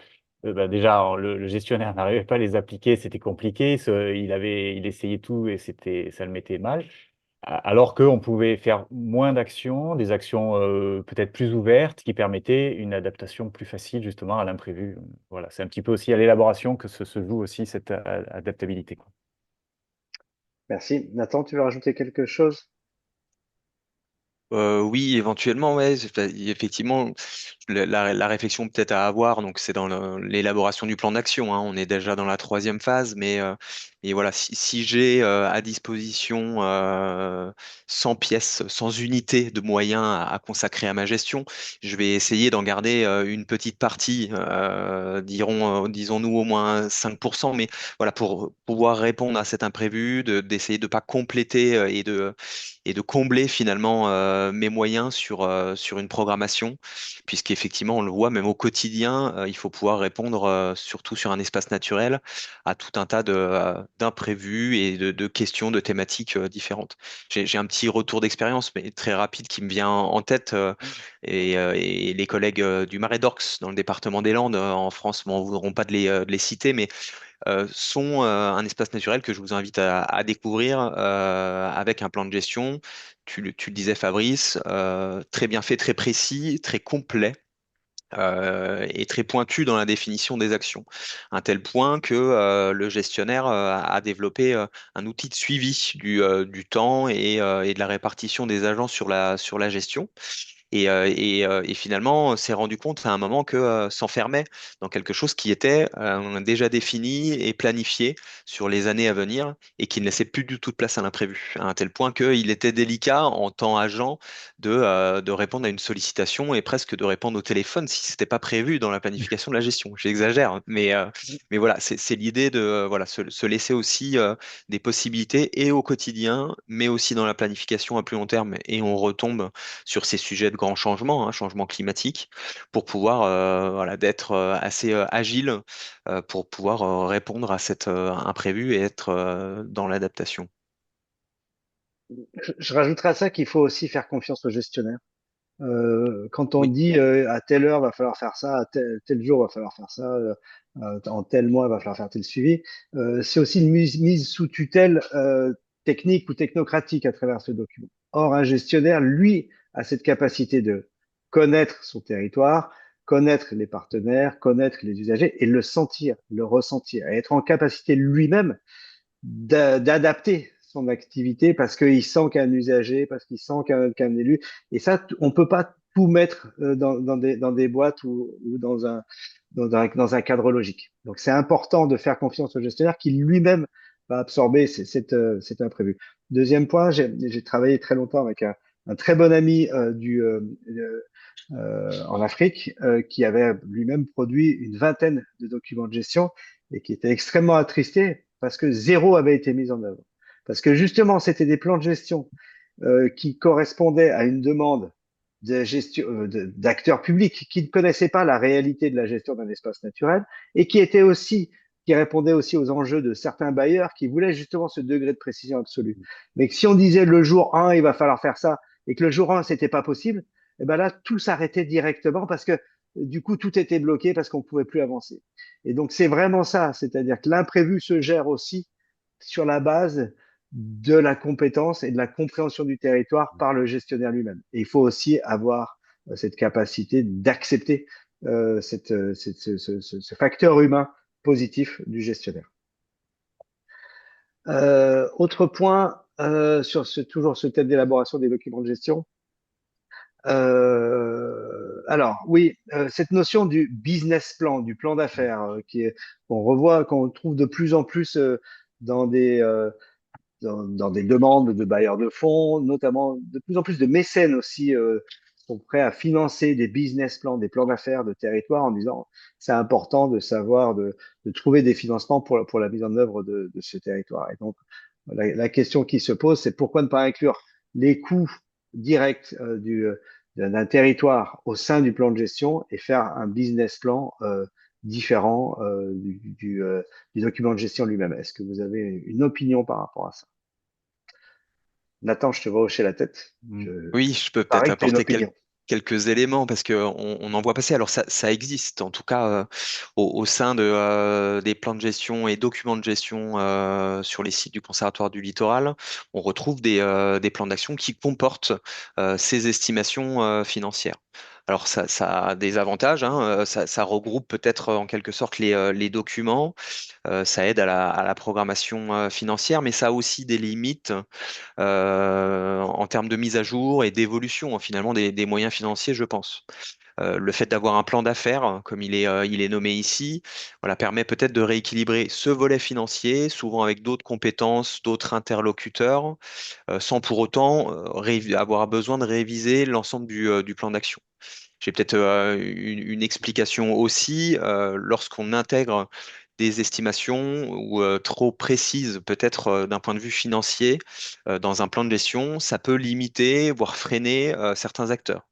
bah, déjà, le gestionnaire n'arrivait pas à les appliquer, c'était compliqué. Il essayait tout et ça le mettait mal. Alors qu'on pouvait faire moins d'actions, des actions peut-être plus ouvertes qui permettaient une adaptation plus facile justement à l'imprévu. Voilà, c'est un petit peu aussi à l'élaboration que se joue aussi cette adaptabilité, quoi. Merci. Nathan, tu veux rajouter quelque chose? Oui, éventuellement, ouais. Effectivement, la réflexion peut-être à avoir, donc c'est dans l'élaboration du plan d'action, hein. On est déjà dans la troisième phase, mais voilà, si j'ai à disposition 100 pièces, 100 unités de moyens à consacrer à ma gestion, je vais essayer d'en garder une petite partie, disons-nous au moins 5%, mais voilà, pour pouvoir répondre à cet imprévu, d'essayer de ne pas compléter et de combler finalement mes moyens sur une programmation, puisqu'effectivement, on le voit même au quotidien, il faut pouvoir répondre, surtout sur un espace naturel, à tout un tas d'imprévus et de questions, de thématiques différentes. J'ai un petit retour d'expérience, mais très rapide, qui me vient en tête, et les collègues du Marais d'Orx, dans le département des Landes, en France, ne voudront pas de les citer, mais sont un espace naturel que je vous invite à découvrir avec un plan de gestion. Tu le disais, Fabrice, très bien fait, très précis, très complet. est très pointu dans la définition des actions, à un tel point que le gestionnaire a développé un outil de suivi du temps et de la répartition des agents sur la gestion. Et finalement, s'est rendu compte à un moment que s'enfermait dans quelque chose qui était déjà défini et planifié sur les années à venir et qui ne laissait plus du tout de place à l'imprévu, à un tel point qu'il était délicat en temps agent de répondre à une sollicitation et presque de répondre au téléphone si c'était pas prévu dans la planification de la gestion. J'exagère, hein, mais voilà, c'est l'idée de voilà, se laisser aussi des possibilités et au quotidien, mais aussi dans la planification à plus long terme. Et on retombe sur ces sujets de grands changements, hein, changements climatiques, pour pouvoir voilà, d'être assez agile pour pouvoir répondre à cet imprévu et être dans l'adaptation. Je rajouterais à ça qu'il faut aussi faire confiance aux gestionnaires. Quand on Oui, dit à telle heure va falloir faire ça, à tel jour va falloir faire ça, en tel mois va falloir faire tel suivi, c'est aussi une mise sous tutelle technique ou technocratique à travers ce document. Or, un gestionnaire, lui, a cette capacité de connaître son territoire, connaître les partenaires, connaître les usagers et le sentir, le ressentir, et être en capacité lui-même d'adapter son activité parce qu'il sent qu'un usager, parce qu'il sent qu'un élu. Et ça, on peut pas tout mettre dans des boîtes ou dans un cadre logique. Donc, c'est important de faire confiance au gestionnaire qui lui-même va absorber cet imprévu. Deuxième point, j'ai travaillé très longtemps avec un très bon ami en Afrique qui avait lui-même produit une vingtaine de documents de gestion et qui était extrêmement attristé parce que zéro avait été mis en œuvre. Parce que justement, c'était des plans de gestion qui correspondaient à une demande de gestion, d'acteurs publics qui ne connaissaient pas la réalité de la gestion d'un espace naturel et qui répondaient aussi aux enjeux de certains bailleurs qui voulaient justement ce degré de précision absolue. Mais que si on disait le jour 1, il va falloir faire ça, et que le jour 1, c'était pas possible, et ben là, tout s'arrêtait directement parce que du coup, tout était bloqué parce qu'on ne pouvait plus avancer. Et donc, c'est vraiment ça, c'est-à-dire que l'imprévu se gère aussi sur la base de la compétence et de la compréhension du territoire par le gestionnaire lui-même. Et il faut aussi avoir cette capacité d'accepter ce facteur humain positif du gestionnaire. Autre point sur toujours ce thème d'élaboration des documents de gestion. Alors oui, cette notion du business plan, du plan d'affaires, qu'on revoit, qu'on trouve de plus en plus dans dans des demandes de bailleurs de fonds, notamment de plus en plus de mécènes aussi sont prêts à financer des business plans, des plans d'affaires de territoire en disant c'est important de savoir de trouver des financements pour la mise en œuvre de ce territoire. Et donc la question qui se pose, c'est pourquoi ne pas inclure les coûts directs d'un territoire au sein du plan de gestion et faire un business plan différent du document de gestion lui-même. Est-ce que vous avez une opinion par rapport à ça? Nathan, je te vois hocher la tête. Oui, je peux peut-être Pareil que tu as une apporter opinion. quelques éléments parce qu'on en voit passer. Alors ça existe, en tout cas au sein des plans de gestion et documents de gestion sur les sites du Conservatoire du Littoral, on retrouve des plans d'action qui comportent ces estimations financières. Alors ça a des avantages, hein, ça regroupe peut-être en quelque sorte les documents, ça aide à la programmation financière, mais ça a aussi des limites en termes de mise à jour et d'évolution finalement des moyens financiers, je pense. Le fait d'avoir un plan d'affaires, comme il est nommé ici, voilà, permet peut-être de rééquilibrer ce volet financier, souvent avec d'autres compétences, d'autres interlocuteurs, sans pour autant avoir besoin de réviser l'ensemble du plan d'action. J'ai peut-être une explication aussi. Lorsqu'on intègre des estimations ou trop précises, peut-être d'un point de vue financier, dans un plan de gestion, ça peut limiter, voire freiner certains acteurs.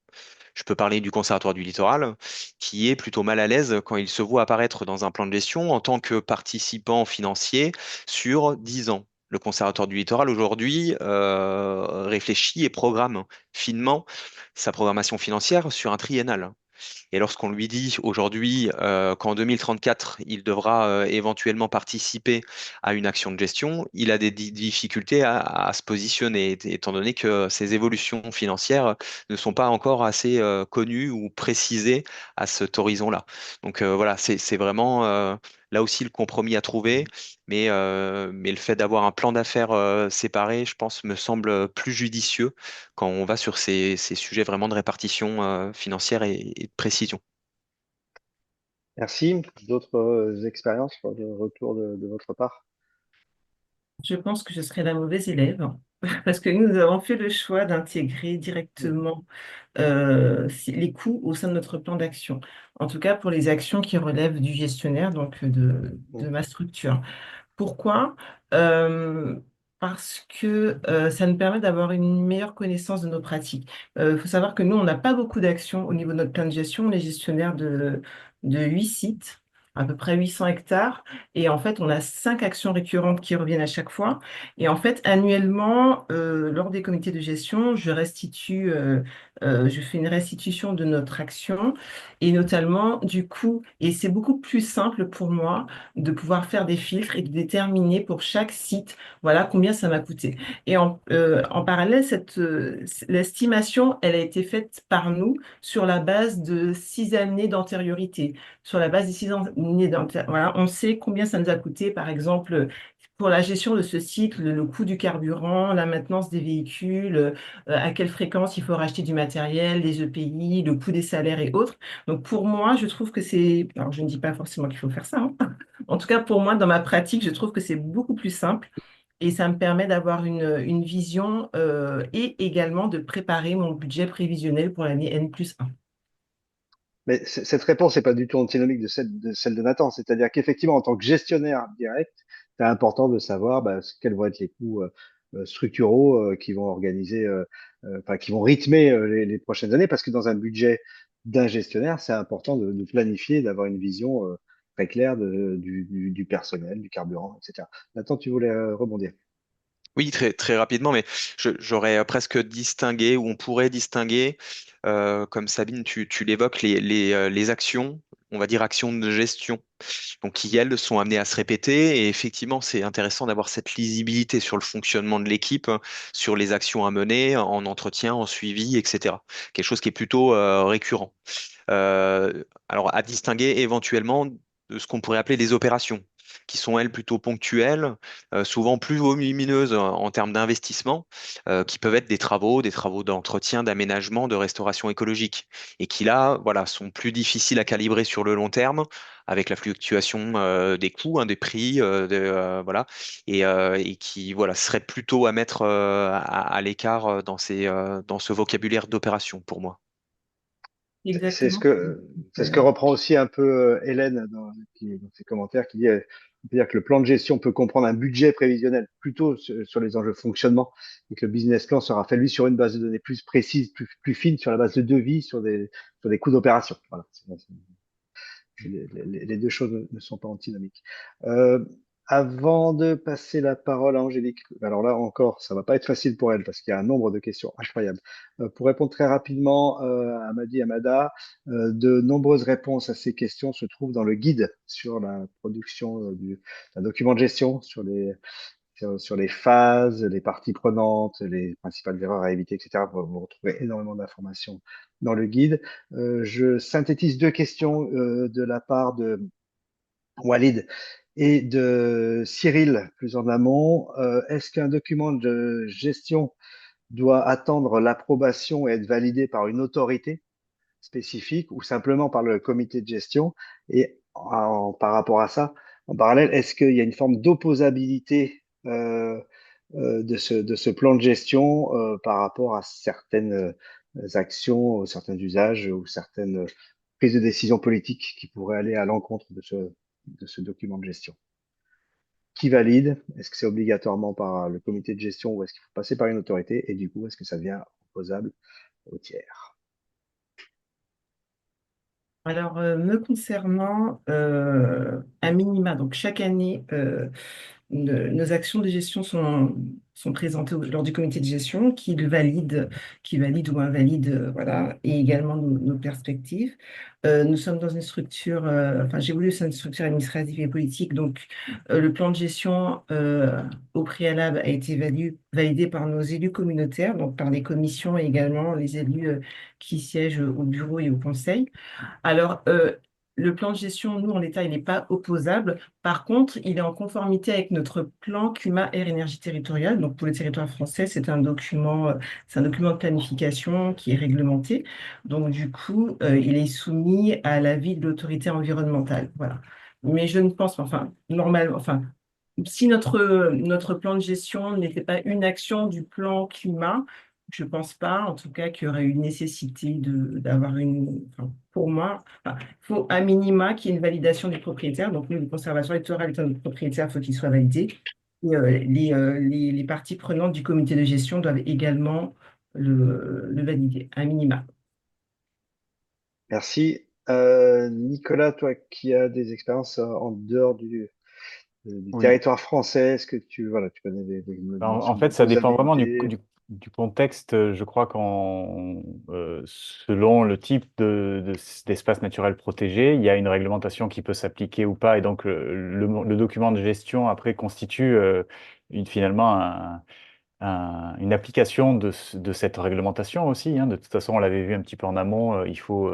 Je peux parler du Conservatoire du Littoral, qui est plutôt mal à l'aise quand il se voit apparaître dans un plan de gestion en tant que participant financier sur 10 ans. Le Conservatoire du Littoral, aujourd'hui, réfléchit et programme finement sa programmation financière sur un triennal. Et lorsqu'on lui dit aujourd'hui qu'en 2034, il devra éventuellement participer à une action de gestion, il a des difficultés à se positionner, étant donné que ces évolutions financières ne sont pas encore assez connues ou précisées à cet horizon-là. Donc voilà, c'est vraiment là aussi le compromis à trouver, mais le fait d'avoir un plan d'affaires séparé, je pense, me semble plus judicieux quand on va sur ces sujets vraiment de répartition financière et de précision. Merci. D'autres expériences, de retour de votre part? Je pense que je serais la mauvaise élève parce que nous avons fait le choix d'intégrer Mhm. directement les coûts au sein de notre plan d'action. En tout cas, pour les actions qui relèvent du gestionnaire, donc de Mhm. ma structure. Pourquoi? Euh, Parce que ça nous permet d'avoir une meilleure connaissance de nos pratiques. Il faut savoir que nous, on n'a pas beaucoup d'actions au niveau de notre plan de gestion. On est gestionnaire de 8 sites, à peu près 800 hectares. Et en fait, on a 5 actions récurrentes qui reviennent à chaque fois. Et en fait, annuellement, lors des comités de gestion, je fais une restitution de notre action et notamment du coût. Et c'est beaucoup plus simple pour moi de pouvoir faire des filtres et de déterminer pour chaque site, voilà combien ça m'a coûté. Et en parallèle, l'estimation, elle a été faite par nous sur la base de 6 années d'antériorité. Sur la base des 6 années d'antériorité, voilà, on sait combien ça nous a coûté, par exemple, pour la gestion de ce cycle, le coût du carburant, la maintenance des véhicules, à quelle fréquence il faut racheter du matériel, les EPI, le coût des salaires et autres. Donc pour moi, je trouve que c'est... Alors je ne dis pas forcément qu'il faut faire ça, hein. En tout cas, pour moi, dans ma pratique, je trouve que c'est beaucoup plus simple et ça me permet d'avoir une vision et également de préparer mon budget prévisionnel pour l'année N+1. Mais cette réponse n'est pas du tout antinomique de celle de Nathan. C'est-à-dire qu'effectivement, en tant que gestionnaire direct, c'est important de savoir quels vont être les coûts structuraux qui vont organiser, enfin, qui vont rythmer les prochaines années. Parce que dans un budget d'un gestionnaire, c'est important de planifier, d'avoir une vision très claire du personnel, du carburant, etc. Nathan, tu voulais rebondir. Oui, très, très rapidement, mais j'aurais presque distingué, ou on pourrait distinguer, comme Sabine, tu l'évoques, les actions, on va dire actions de gestion, donc qui, elles, sont amenées à se répéter. Et effectivement, c'est intéressant d'avoir cette lisibilité sur le fonctionnement de l'équipe, sur les actions à mener, en entretien, en suivi, etc. Quelque chose qui est plutôt récurrent. Alors, à distinguer éventuellement de ce qu'on pourrait appeler des opérations, qui sont elles plutôt ponctuelles, souvent plus volumineuses en termes d'investissement, qui peuvent être des travaux d'entretien, d'aménagement, de restauration écologique, et qui là, voilà, sont plus difficiles à calibrer sur le long terme, avec la fluctuation des coûts, hein, des prix, voilà, et qui voilà, seraient plutôt à mettre à l'écart dans ce vocabulaire d'opération pour moi. C'est ce Exactement. que, c'est ce que reprend aussi un peu Hélène dans ses commentaires, qui dit, on peut dire que le plan de gestion peut comprendre un budget prévisionnel plutôt sur les enjeux fonctionnement, et que le business plan sera fait lui sur une base de données plus précise, plus fine, sur la base de devis, sur des coûts d'opération. Voilà. Les deux choses ne sont pas antinomiques. Euh, Avant de passer la parole à Angélique, alors là encore, ça va pas être facile pour elle parce qu'il y a un nombre de questions incroyables. Pour répondre très rapidement à Madi Amada, de nombreuses réponses à ces questions se trouvent dans le guide sur la production d'un document de gestion, sur les phases, les parties prenantes, les principales erreurs à éviter, etc. Vous retrouvez énormément d'informations dans le guide. Je synthétise deux questions de la part de Walid et de Cyril, plus en amont. Est-ce qu'un document de gestion doit attendre l'approbation et être validé par une autorité spécifique ou simplement par le comité de gestion? Et par rapport à ça, en parallèle, est-ce qu'il y a une forme d'opposabilité de ce plan de gestion par rapport à certaines actions, certains usages ou certaines prises de décision politiques qui pourraient aller à l'encontre de ce document de gestion? Qui valide? Est-ce que c'est obligatoirement par le comité de gestion ou est-ce qu'il faut passer par une autorité? Et du coup, est-ce que ça devient opposable au tiers? Alors, me concernant, à minima, donc chaque année, nos actions de gestion sont présentées lors du comité de gestion qui valide ou invalide, voilà, et également nos perspectives. Nous sommes dans une structure, enfin, j'évolue au sein d'une structure administrative et politique, donc le plan de gestion au préalable a été validé par nos élus communautaires, donc par les commissions et également les élus qui siègent au bureau et au conseil. Alors, le plan de gestion, nous, en l'état, il n'est pas opposable. Par contre, il est en conformité avec notre plan climat, air, énergie territoriale. Donc, pour le territoire français, c'est un document de planification qui est réglementé. Donc, du coup, il est soumis à l'avis de l'autorité environnementale. Voilà. Mais je ne pense pas, enfin, normalement, enfin, si notre plan de gestion n'était pas une action du plan climat, je ne pense pas, en tout cas, qu'il y aurait une nécessité d'avoir enfin, pour moi, enfin, il faut à minima qu'il y ait une validation du propriétaire. Donc, nous, le conservatoire littoral étant notre propriétaire, il faut qu'il soit validé. Et les parties prenantes du comité de gestion doivent également le valider, à minima. Merci. Nicolas, toi qui as des expériences en dehors du Oui. territoire français, est-ce que voilà, tu connais des En notions fait, ça dépend vraiment d'opposabilité? du contexte. Je crois selon le type d'espace naturel protégé, il y a une réglementation qui peut s'appliquer ou pas. Et donc, le document de gestion, après, constitue finalement une application de cette réglementation aussi, hein. De toute façon, on l'avait vu un petit peu en amont, il faut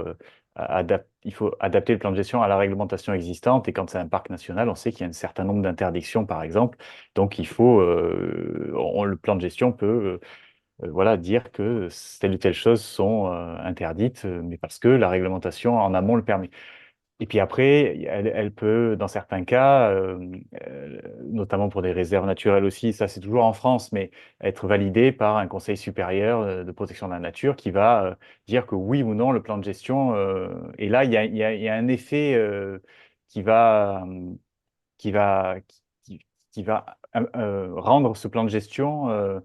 adapter le plan de gestion à la réglementation existante. Et quand c'est un parc national, on sait qu'il y a un certain nombre d'interdictions, par exemple. Donc, le plan de gestion peut voilà, dire que telle ou telle chose sont interdites, mais parce que la réglementation en amont le permet. Et puis après, elle peut, dans certains cas, notamment pour des réserves naturelles aussi, ça c'est toujours en France, mais être validée par un conseil supérieur de protection de la nature qui va dire que oui ou non, le plan de gestion. Et là, il y a un effet qui va, qui va, qui va rendre ce plan de gestion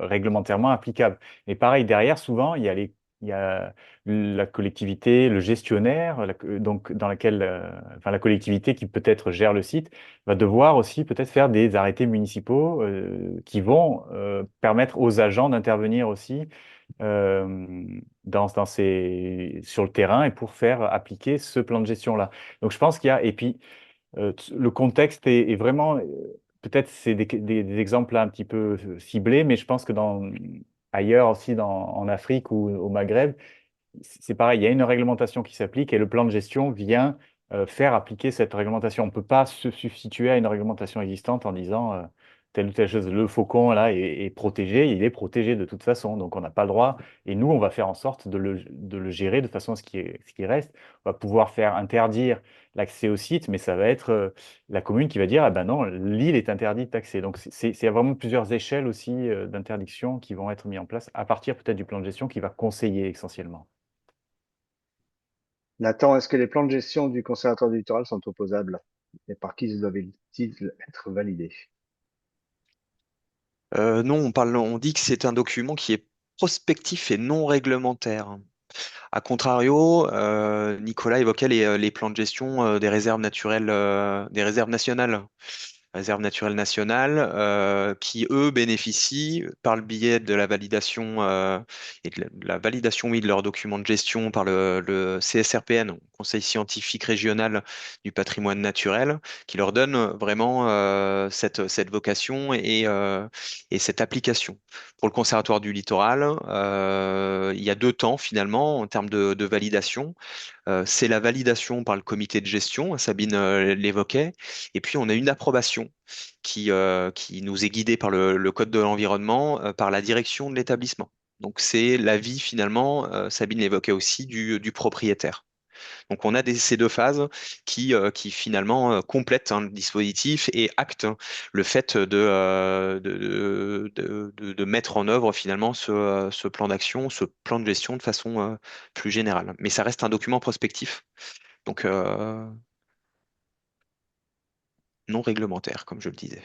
réglementairement applicable. Et pareil, derrière, souvent, il y a la collectivité, le gestionnaire, donc dans laquelle, enfin, la collectivité qui peut-être gère le site, va devoir aussi peut-être faire des arrêtés municipaux qui vont permettre aux agents d'intervenir aussi sur le terrain et pour faire appliquer ce plan de gestion-là. Donc je pense qu'il y a, et puis le contexte est vraiment, peut-être c'est des exemples là un petit peu ciblés, mais je pense que ailleurs aussi en Afrique ou au Maghreb, c'est pareil, il y a une réglementation qui s'applique et le plan de gestion vient faire appliquer cette réglementation. On ne peut pas se substituer à une réglementation existante en disant telle ou telle chose. Le faucon là est protégé, il est protégé de toute façon, donc on n'a pas le droit. Et nous, on va faire en sorte de le gérer de façon à ce qui reste. On va pouvoir faire interdire l'accès au site, mais ça va être la commune qui va dire ah ben non, l'île est interdite d'accès. Donc c'est vraiment plusieurs échelles aussi d'interdiction qui vont être mises en place à partir peut-être du plan de gestion qui va conseiller essentiellement. Nathan, est-ce que les plans de gestion du conservatoire du littoral sont opposables? Et par qui doivent-ils être validés? Non, on dit que c'est un document qui est prospectif et non réglementaire. A contrario, Nicolas évoquait les plans de gestion des réserves naturelles, des réserves nationales. Réserves naturelles nationales, qui eux bénéficient par le biais de la validation et de la validation, oui, de leurs documents de gestion par le CSRPN, Conseil scientifique régional du patrimoine naturel, qui leur donne vraiment cette vocation et cette application. Pour le Conservatoire du littoral, il y a deux temps finalement en termes de validation. C'est la validation par le comité de gestion, Sabine l'évoquait, et puis on a une approbation qui nous est guidée par le Code de l'environnement, par la direction de l'établissement. Donc c'est l'avis finalement, Sabine l'évoquait aussi, du propriétaire. Donc on a ces deux phases qui finalement complètent hein, le dispositif et actent hein, le fait de mettre en œuvre finalement ce plan d'action, ce plan de gestion de façon plus générale. Mais ça reste un document prospectif, donc non réglementaire, comme je le disais.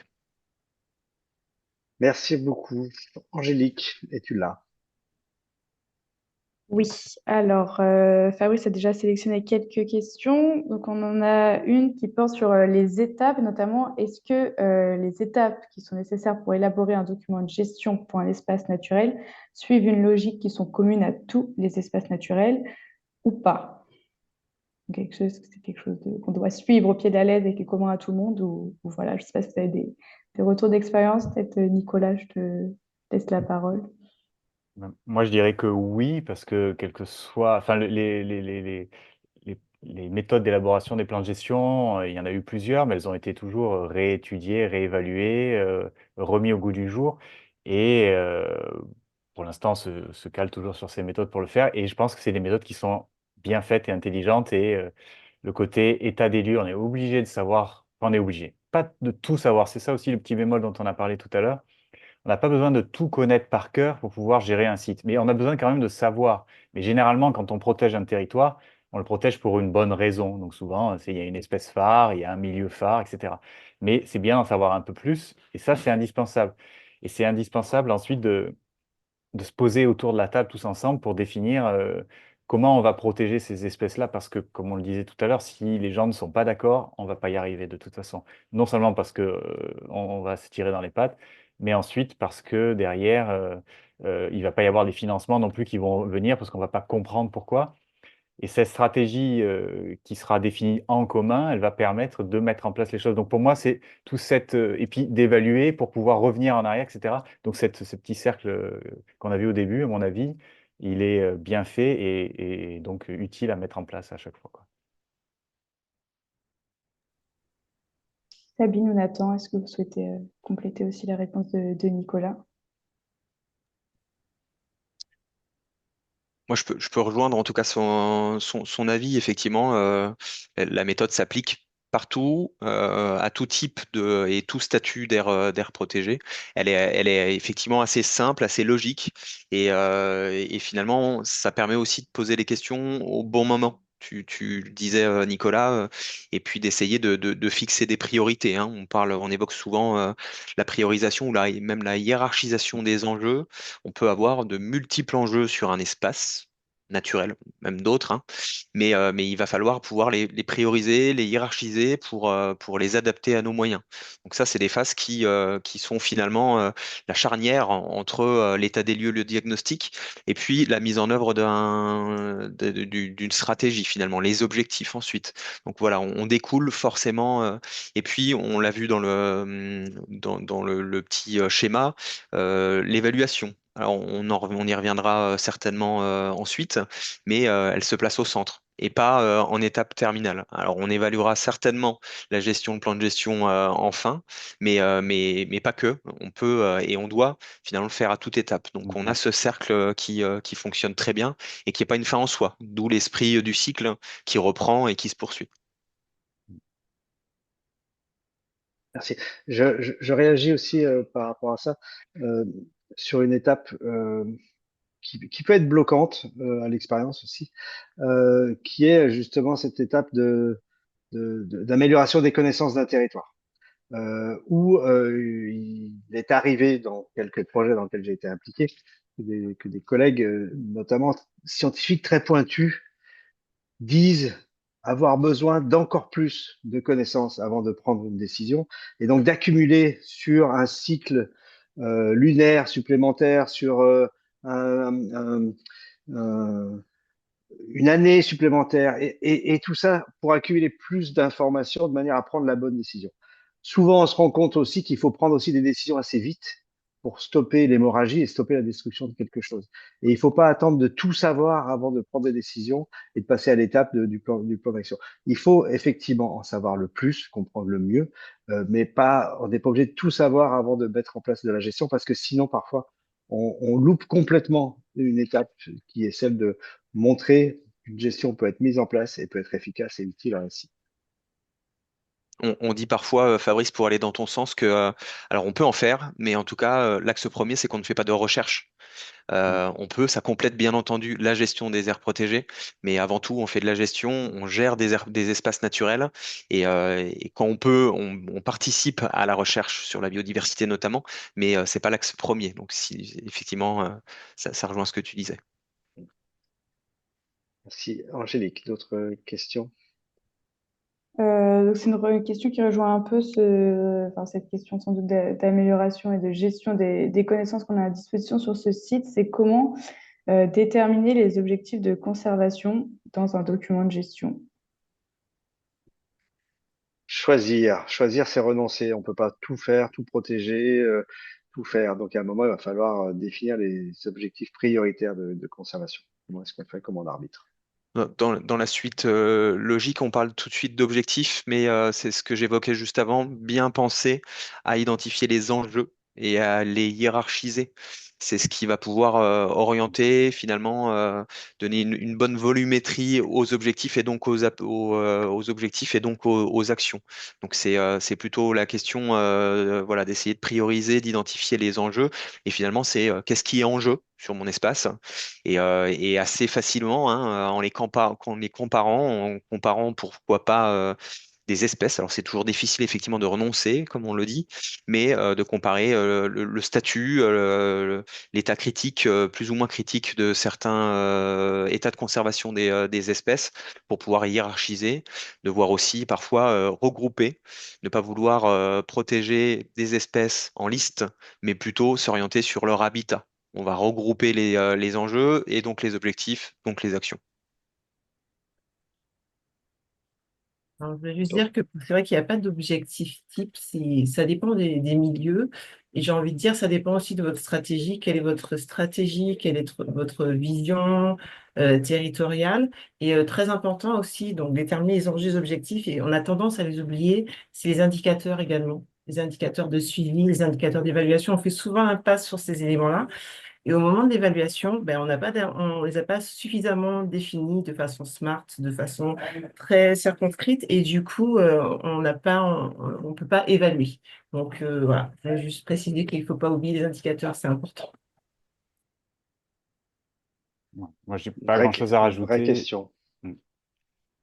Merci beaucoup. Angélique, es-tu là? Oui, alors Fabrice a déjà sélectionné quelques questions. Donc on en a une qui porte sur les étapes, notamment est-ce que les étapes qui sont nécessaires pour élaborer un document de gestion pour un espace naturel suivent une logique qui sont communes à tous les espaces naturels ou pas? Donc, c'est quelque chose qu'on doit suivre au pied de la lettre et qui est commun à tout le monde ou voilà, je ne sais pas si tu as des retours d'expérience. Peut-être Nicolas, je te laisse la parole. Moi, je dirais que oui, parce que quel que soit, enfin, les méthodes d'élaboration des plans de gestion, il y en a eu plusieurs, mais elles ont été toujours réétudiées, réévaluées, remis au goût du jour. Et pour l'instant, se cale toujours sur ces méthodes pour le faire. Et je pense que c'est des méthodes qui sont bien faites et intelligentes. Et le côté état des lieux, on est obligé de savoir, enfin, on est obligé, pas de tout savoir. C'est ça aussi le petit bémol dont on a parlé tout à l'heure. On n'a pas besoin de tout connaître par cœur pour pouvoir gérer un site, mais on a besoin quand même de savoir. Mais généralement, quand on protège un territoire, on le protège pour une bonne raison. Donc souvent, il y a une espèce phare, il y a un milieu phare, etc. Mais c'est bien d'en savoir un peu plus, et ça, c'est indispensable. Et c'est indispensable ensuite de se poser autour de la table tous ensemble pour définir comment on va protéger ces espèces-là, parce que, comme on le disait tout à l'heure, si les gens ne sont pas d'accord, on ne va pas y arriver de toute façon. Non seulement parce que on va se tirer dans les pattes, mais ensuite parce que derrière, il ne va pas y avoir des financements non plus qui vont venir, parce qu'on ne va pas comprendre pourquoi. Et cette stratégie qui sera définie en commun, elle va permettre de mettre en place les choses. Donc pour moi, c'est tout cette... et puis d'évaluer pour pouvoir revenir en arrière, etc. Donc ce petit cercle qu'on a vu au début, à mon avis, il est bien fait et donc utile à mettre en place à chaque fois, quoi. Sabine ou Nathan, est-ce que vous souhaitez compléter aussi la réponse de Nicolas? Moi, je peux rejoindre en tout cas son avis. Effectivement, la méthode s'applique partout, à tout type et tout statut d'air protégé. Elle est effectivement assez simple, assez logique, et finalement, ça permet aussi de poser les questions au bon moment. Tu le disais, Nicolas, et puis d'essayer de fixer des priorités, hein. On évoque souvent la priorisation ou même la hiérarchisation des enjeux. On peut avoir de multiples enjeux sur un espace naturel, même d'autres, hein. Mais il va falloir pouvoir les prioriser, les hiérarchiser pour les adapter à nos moyens. Donc ça, c'est des phases qui sont finalement la charnière entre l'état des lieux, le diagnostic, et puis la mise en œuvre d'une stratégie, finalement, les objectifs ensuite. Donc voilà, on découle forcément, et puis on l'a vu dans le petit schéma, l'évaluation. Alors, on y reviendra certainement ensuite, mais elle se place au centre et pas en étape terminale. Alors, on évaluera certainement la gestion, le plan de gestion en fin, mais pas que. On peut et on doit finalement le faire à toute étape. Donc, on a Mhm. ce cercle qui fonctionne très bien et qui n'est pas une fin en soi, d'où l'esprit du cycle qui reprend et qui se poursuit. Merci. Je réagis aussi par rapport à ça euh, sur une étape qui peut être bloquante à l'expérience aussi, qui est justement cette étape d'amélioration des connaissances d'un territoire. Où il est arrivé dans quelques projets dans lesquels j'ai été impliqué que des collègues, notamment scientifiques très pointus, disent avoir besoin d'encore plus de connaissances avant de prendre une décision, et donc d'accumuler sur un cycle lunaire supplémentaire, sur un, un, un, une année supplémentaire, et tout ça pour accumuler plus d'informations de manière à prendre la bonne décision. Souvent, on se rend compte aussi qu'il faut prendre aussi des décisions assez vite pour stopper l'hémorragie et stopper la destruction de quelque chose. Et il ne faut pas attendre de tout savoir avant de prendre des décisions et de passer à l'étape du plan d'action. Il faut effectivement en savoir le plus, comprendre le mieux, mais pas, on n'est pas obligé de tout savoir avant de mettre en place de la gestion, parce que sinon, parfois, on loupe complètement une étape qui est celle de montrer qu'une gestion peut être mise en place et peut être efficace et utile à un site. On dit parfois, Fabrice, pour aller dans ton sens, que alors on peut en faire, mais en tout cas, l'axe premier, c'est qu'on ne fait pas de recherche. Ça complète bien entendu la gestion des aires protégées, mais avant tout, on fait de la gestion, on gère des espaces naturels, et quand on peut, on participe à la recherche sur la biodiversité notamment, mais c'est pas l'axe premier. Donc, si, effectivement, ça rejoint ce que tu disais. Merci. Angélique, d'autres questions? Donc c'est une question qui rejoint un peu cette question sans doute d'amélioration et de gestion des connaissances qu'on a à disposition sur ce site. C'est comment déterminer les objectifs de conservation dans un document de gestion. Choisir. Choisir, c'est renoncer. On peut pas tout faire, tout protéger, tout faire. Donc, à un moment, il va falloir définir les objectifs prioritaires de conservation. Comment est-ce qu'on fait? Comment on arbitre? Dans la suite logique, on parle tout de suite d'objectifs, mais c'est ce que j'évoquais juste avant, bien penser à identifier les enjeux et à les hiérarchiser. C'est ce qui va pouvoir orienter, finalement, donner une bonne volumétrie aux objectifs et donc aux objectifs et donc aux actions. Donc c'est plutôt la question voilà, d'essayer de prioriser, d'identifier les enjeux. Et finalement, c'est qu'est-ce qui est en jeu sur mon espace et assez facilement hein, en les comparant, en comparant pourquoi pas des espèces. Alors c'est toujours difficile effectivement de renoncer, comme on le dit, mais de comparer le statut, l'état critique, plus ou moins critique de certains états de conservation des espèces pour pouvoir hiérarchiser, de voir aussi parfois regrouper, ne pas vouloir protéger des espèces en liste, mais plutôt s'orienter sur leur habitat. On va regrouper les enjeux et donc les objectifs, donc les actions. Alors, je veux juste Donc, dire que c'est vrai qu'il n'y a pas d'objectif type, ça dépend des milieux. Et j'ai envie de dire, ça dépend aussi de votre stratégie. Quelle est votre stratégie? Quelle est votre vision territoriale? Et très important aussi, donc déterminer les enjeux, les objectifs. Et on a tendance à les oublier, c'est les indicateurs également. Les indicateurs de suivi, les indicateurs d'évaluation. On fait souvent l'impasse sur ces éléments-là. Et au moment de l'évaluation, ben, on les a pas suffisamment définis de façon smart, de façon très circonscrite, et du coup, on peut pas évaluer. Donc voilà, je vais juste préciser qu'il faut pas oublier les indicateurs, c'est important. Ouais. Moi, j'ai pas grand-chose à vraie rajouter. question. Mm.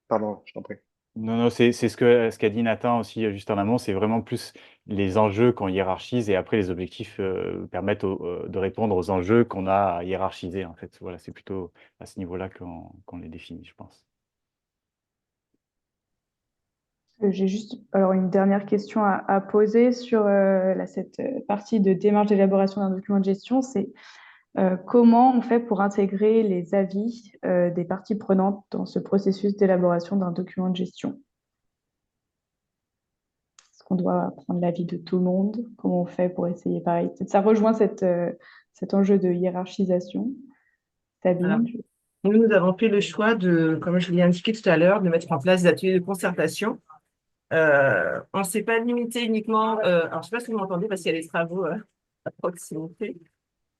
Pardon, je t'en prie. Non, non, c'est ce qu'a dit Nathan aussi juste en amont, c'est vraiment plus les enjeux qu'on hiérarchise et après les objectifs permettent de répondre aux enjeux qu'on a à hiérarchiser en fait. Voilà, c'est plutôt à ce niveau-là qu'on les définit, je pense. J'ai juste alors une dernière question à poser sur cette partie de démarche d'élaboration d'un document de gestion. C'est comment on fait pour intégrer les avis des parties prenantes dans ce processus d'élaboration d'un document de gestion? Est-ce qu'on doit prendre l'avis de tout le monde? Comment on fait pour essayer pareil? Ça rejoint cet enjeu de hiérarchisation. Alors, Sabine, nous avons fait le choix de, comme je l'ai indiqué tout à l'heure, de mettre en place des ateliers de concertation. On ne s'est pas limité uniquement. Alors, je ne sais pas si vous m'entendez parce qu'il y a des travaux à proximité.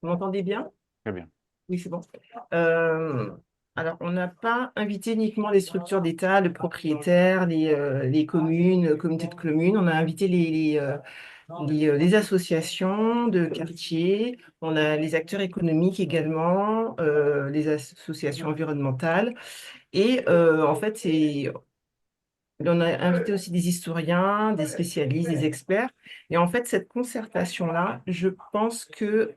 Vous m'entendez bien? Très bien. Oui, c'est bon. Euh, alors, on n'a pas invité uniquement les structures d'État, le propriétaire, les communes, communautés de communes. On a invité les associations de quartier. On a les acteurs économiques également, les associations environnementales. Et en fait, on a invité aussi des historiens, des spécialistes, des experts. Et en fait, cette concertation-là, je pense que,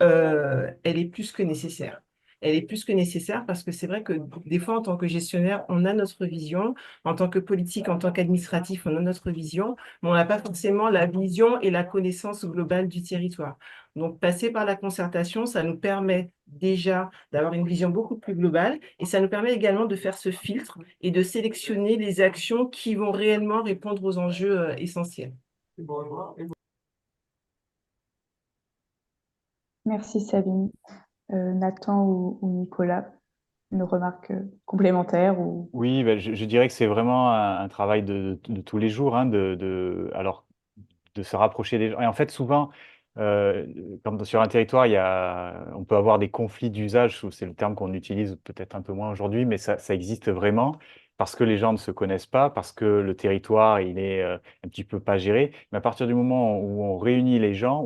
elle est plus que nécessaire. Elle est plus que nécessaire parce que c'est vrai que des fois, en tant que gestionnaire, on a notre vision. En tant que politique, en tant qu'administratif, on a notre vision, mais on n'a pas forcément la vision et la connaissance globale du territoire. Donc, passer par la concertation, ça nous permet déjà d'avoir une vision beaucoup plus globale et ça nous permet également de faire ce filtre et de sélectionner les actions qui vont réellement répondre aux enjeux essentiels. merci Sabine. Nathan ou Nicolas, une remarque complémentaire ou... Oui, ben, je dirais que c'est vraiment un travail de tous les jours, hein, alors, de se rapprocher des gens. Et en fait, souvent, euh, comme sur un territoire, on peut avoir des conflits d'usage, c'est le terme qu'on utilise peut-être un peu moins aujourd'hui, mais ça existe vraiment parce que les gens ne se connaissent pas, parce que le territoire, il est un petit peu pas géré. Mais à partir du moment où on réunit les gens,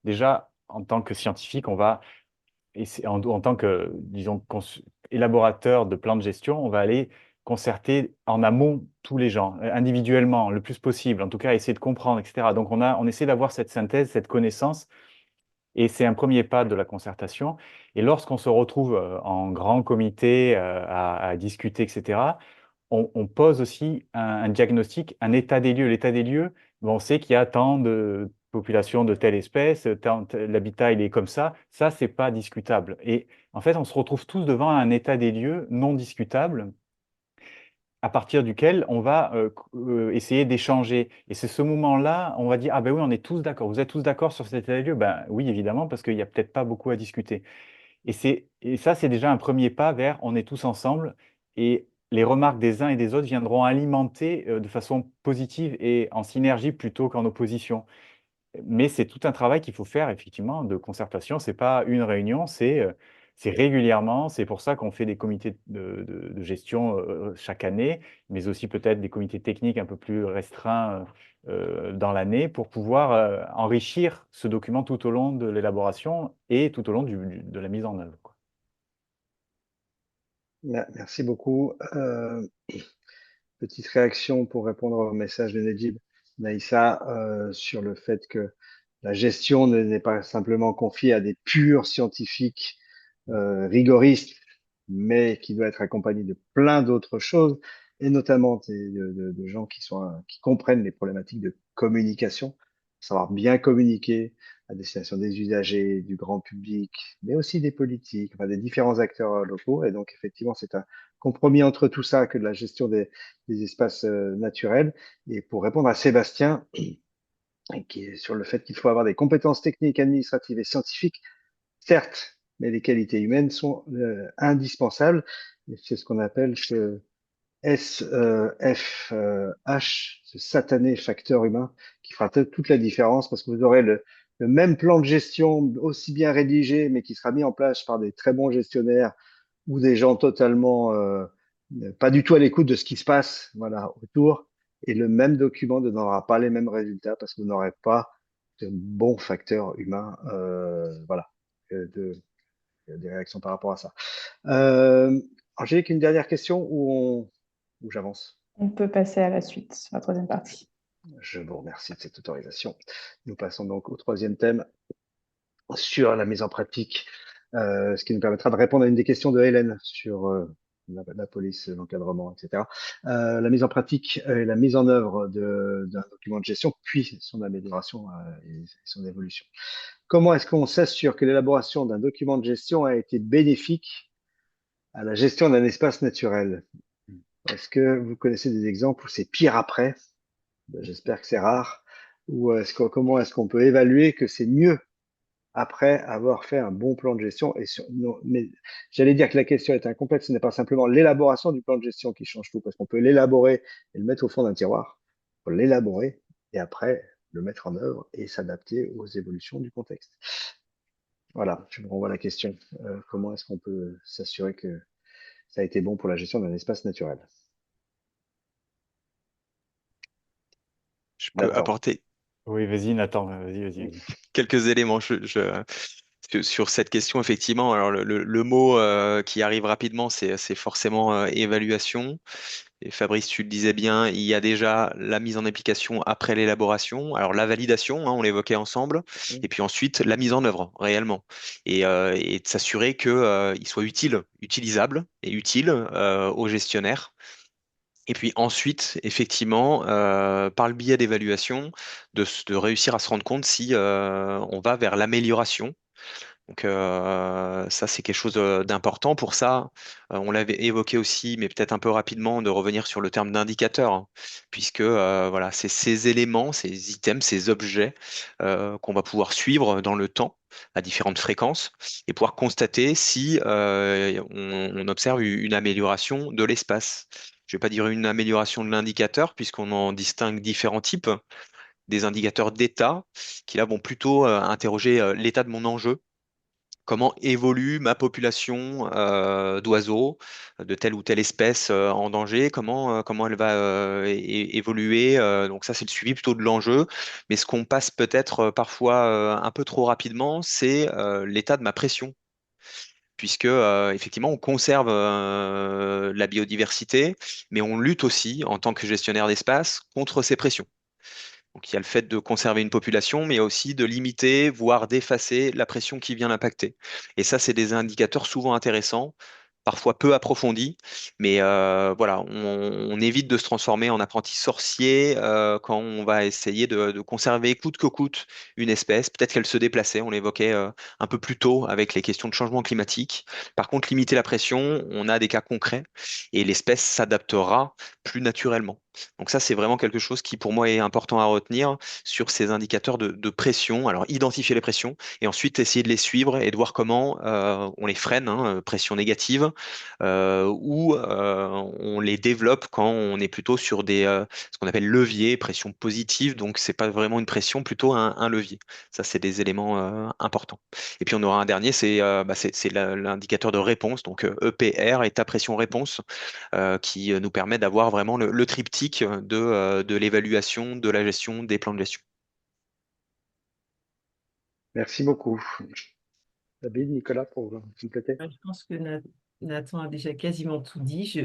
déjà, en tant que scientifique, on va et en tant que, disons, élaborateur de plans de gestion, on va aller concerter en amont tous les gens, individuellement, le plus possible, en tout cas, essayer de comprendre, etc. Donc, on essaie d'avoir cette synthèse, cette connaissance Et c'est un premier pas de la concertation. Et lorsqu'on se retrouve en grand comité à discuter, etc., on pose aussi un diagnostic, un état des lieux. L'état des lieux, on sait qu'il y a tant de populations de telle espèce, l'habitat il est comme ça. Ça, c'est pas discutable. Et en fait, on se retrouve tous devant un état des lieux non discutable à partir duquel on va essayer d'échanger. Et c'est ce moment-là, on va dire, ah ben oui, on est tous d'accord. Vous êtes tous d'accord sur cet état des lieux? Ben oui, évidemment, parce qu'il n'y a peut-être pas beaucoup à discuter. Et ça, c'est déjà un premier pas vers on est tous ensemble et les remarques des uns et des autres viendront alimenter de façon positive et en synergie plutôt qu'en opposition. Mais c'est tout un travail qu'il faut faire, effectivement, de concertation. C'est pas une réunion, c'est régulièrement. C'est pour ça qu'on fait des comités de gestion chaque année, mais aussi peut-être des comités techniques un peu plus restreints dans l'année pour pouvoir enrichir ce document tout au long de l'élaboration et tout au long de la mise en œuvre, quoi. Merci beaucoup. Petite réaction pour répondre au message de Nedjib, Naïssa, sur le fait que la gestion n'est pas simplement confiée à des purs scientifiques rigoristes, mais qui doit être accompagnée de plein d'autres choses, et notamment de gens qui comprennent les problématiques de communication, savoir bien communiquer à destination des usagers, du grand public, mais aussi des politiques, enfin, des différents acteurs locaux. Et donc, effectivement, c'est un compromis entre tout ça que de la gestion des espaces naturels. Et pour répondre à Sébastien, qui est sur le fait qu'il faut avoir des compétences techniques, administratives et scientifiques, certes, mais les qualités humaines sont indispensables. Et c'est ce qu'on appelle ce SFH, ce satané facteur humain, qui fera toute la différence parce que vous aurez le même plan de gestion aussi bien rédigé, mais qui sera mis en place par des très bons gestionnaires ou des gens totalement pas du tout à l'écoute de ce qui se passe, voilà, autour. Et le même document ne donnera pas les mêmes résultats parce que vous n'aurez pas de bons facteurs humains, voilà, des réactions par rapport à ça. Angélique, une dernière question ou j'avance? On peut passer à la suite, à la troisième partie. Je vous remercie de cette autorisation. Nous passons donc au troisième thème sur la mise en pratique, ce qui nous permettra de répondre à une des questions de Hélène sur la police, l'encadrement, etc. La mise en pratique et la mise en œuvre d'un document de gestion, puis son amélioration et son évolution. Comment est-ce qu'on s'assure que l'élaboration d'un document de gestion a été bénéfique à la gestion d'un espace naturel? Est-ce que vous connaissez des exemples où c'est pire après? Ben, j'espère que c'est rare. Ou comment est-ce qu'on peut évaluer que c'est mieux après avoir fait un bon plan de gestion non, mais j'allais dire que la question est incomplète. Ce n'est pas simplement l'élaboration du plan de gestion qui change tout, parce qu'on peut l'élaborer et le mettre au fond d'un tiroir. Il faut l'élaborer et après le mettre en œuvre et s'adapter aux évolutions du contexte. Voilà, je vous renvoie la question. Comment est-ce qu'on peut s'assurer que ça a été bon pour la gestion d'un espace naturel? Je peux Nathan. apporter Oui, vas-y, Nathan, vas-y. quelques éléments sur cette question, effectivement. Alors, le mot qui arrive rapidement, c'est forcément évaluation. Et Fabrice, tu le disais bien, il y a déjà la mise en application après l'élaboration. Alors, la validation, hein, on l'évoquait ensemble. Et puis ensuite, la mise en œuvre, réellement. Et de s'assurer qu'il soit utile, utilisable et utile aux gestionnaires. Et puis ensuite, effectivement, par le biais d'évaluation, de réussir à se rendre compte si on va vers l'amélioration. Donc ça, c'est quelque chose d'important. Pour ça, on l'avait évoqué aussi, mais peut-être un peu rapidement, de revenir sur le terme d'indicateur, hein, puisque voilà, c'est ces éléments, ces items, ces objets qu'on va pouvoir suivre dans le temps à différentes fréquences et pouvoir constater si on observe une amélioration de l'espace. Je ne vais pas dire une amélioration de l'indicateur, puisqu'on en distingue différents types. Des indicateurs d'état qui là vont plutôt interroger l'état de mon enjeu. Comment évolue ma population d'oiseaux de telle ou telle espèce en danger, comment elle va évoluer. Donc ça, c'est le suivi plutôt de l'enjeu. Mais ce qu'on passe peut-être parfois un peu trop rapidement, c'est l'état de ma pression. Puisque effectivement, on conserve la biodiversité, mais on lutte aussi en tant que gestionnaire d'espace contre ces pressions. Donc, il y a le fait de conserver une population, mais aussi de limiter, voire d'effacer la pression qui vient l'impacter. Et ça, c'est des indicateurs souvent intéressants, parfois peu approfondis, mais voilà, on évite de se transformer en apprenti sorcier quand on va essayer de conserver coûte que coûte une espèce. Peut-être qu'elle se déplaçait, on l'évoquait un peu plus tôt avec les questions de changement climatique. Par contre, limiter la pression, on a des cas concrets et l'espèce s'adaptera plus naturellement. Donc ça, c'est vraiment quelque chose qui, pour moi, est important à retenir sur ces indicateurs de pression. Alors, identifier les pressions et ensuite essayer de les suivre et de voir comment on les freine, hein, pression négative, ou on les développe quand on est plutôt sur ce qu'on appelle levier, pression positive. Donc, c'est pas vraiment une pression, plutôt un levier. Ça, c'est des éléments importants. Et puis, on aura un dernier, c'est l'indicateur de réponse, donc EPR, état pression réponse, qui nous permet d'avoir vraiment le triptyque de l'évaluation, de la gestion, des plans de gestion. Merci beaucoup. Sabine, Nicolas, pour compléter. Je pense que Nathan a déjà quasiment tout dit.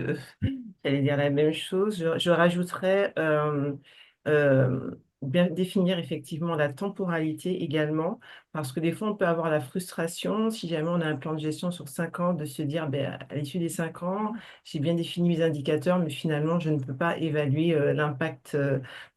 J'allais dire la même chose. Je rajouterais euh, bien définir effectivement la temporalité également, parce que des fois, on peut avoir la frustration, si jamais on a un plan de gestion sur 5 ans, de se dire, ben, à l'issue des 5 ans, j'ai bien défini mes indicateurs, mais finalement, je ne peux pas évaluer l'impact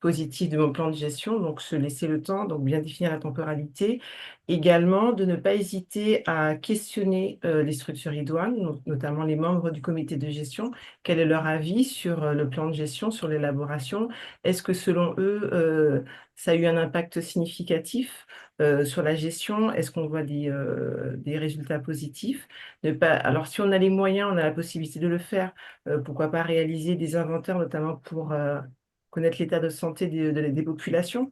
positif de mon plan de gestion. Donc, se laisser le temps, donc bien définir la temporalité. Également, de ne pas hésiter à questionner les structures idoines, notamment les membres du comité de gestion. Quel est leur avis sur le plan de gestion, sur l'élaboration? Est-ce que selon eux, ça a eu un impact significatif sur la gestion? Est-ce qu'on voit des résultats positifs? Alors, si on a les moyens, on a la possibilité de le faire. Pourquoi pas réaliser des inventaires, notamment pour connaître l'état de santé des populations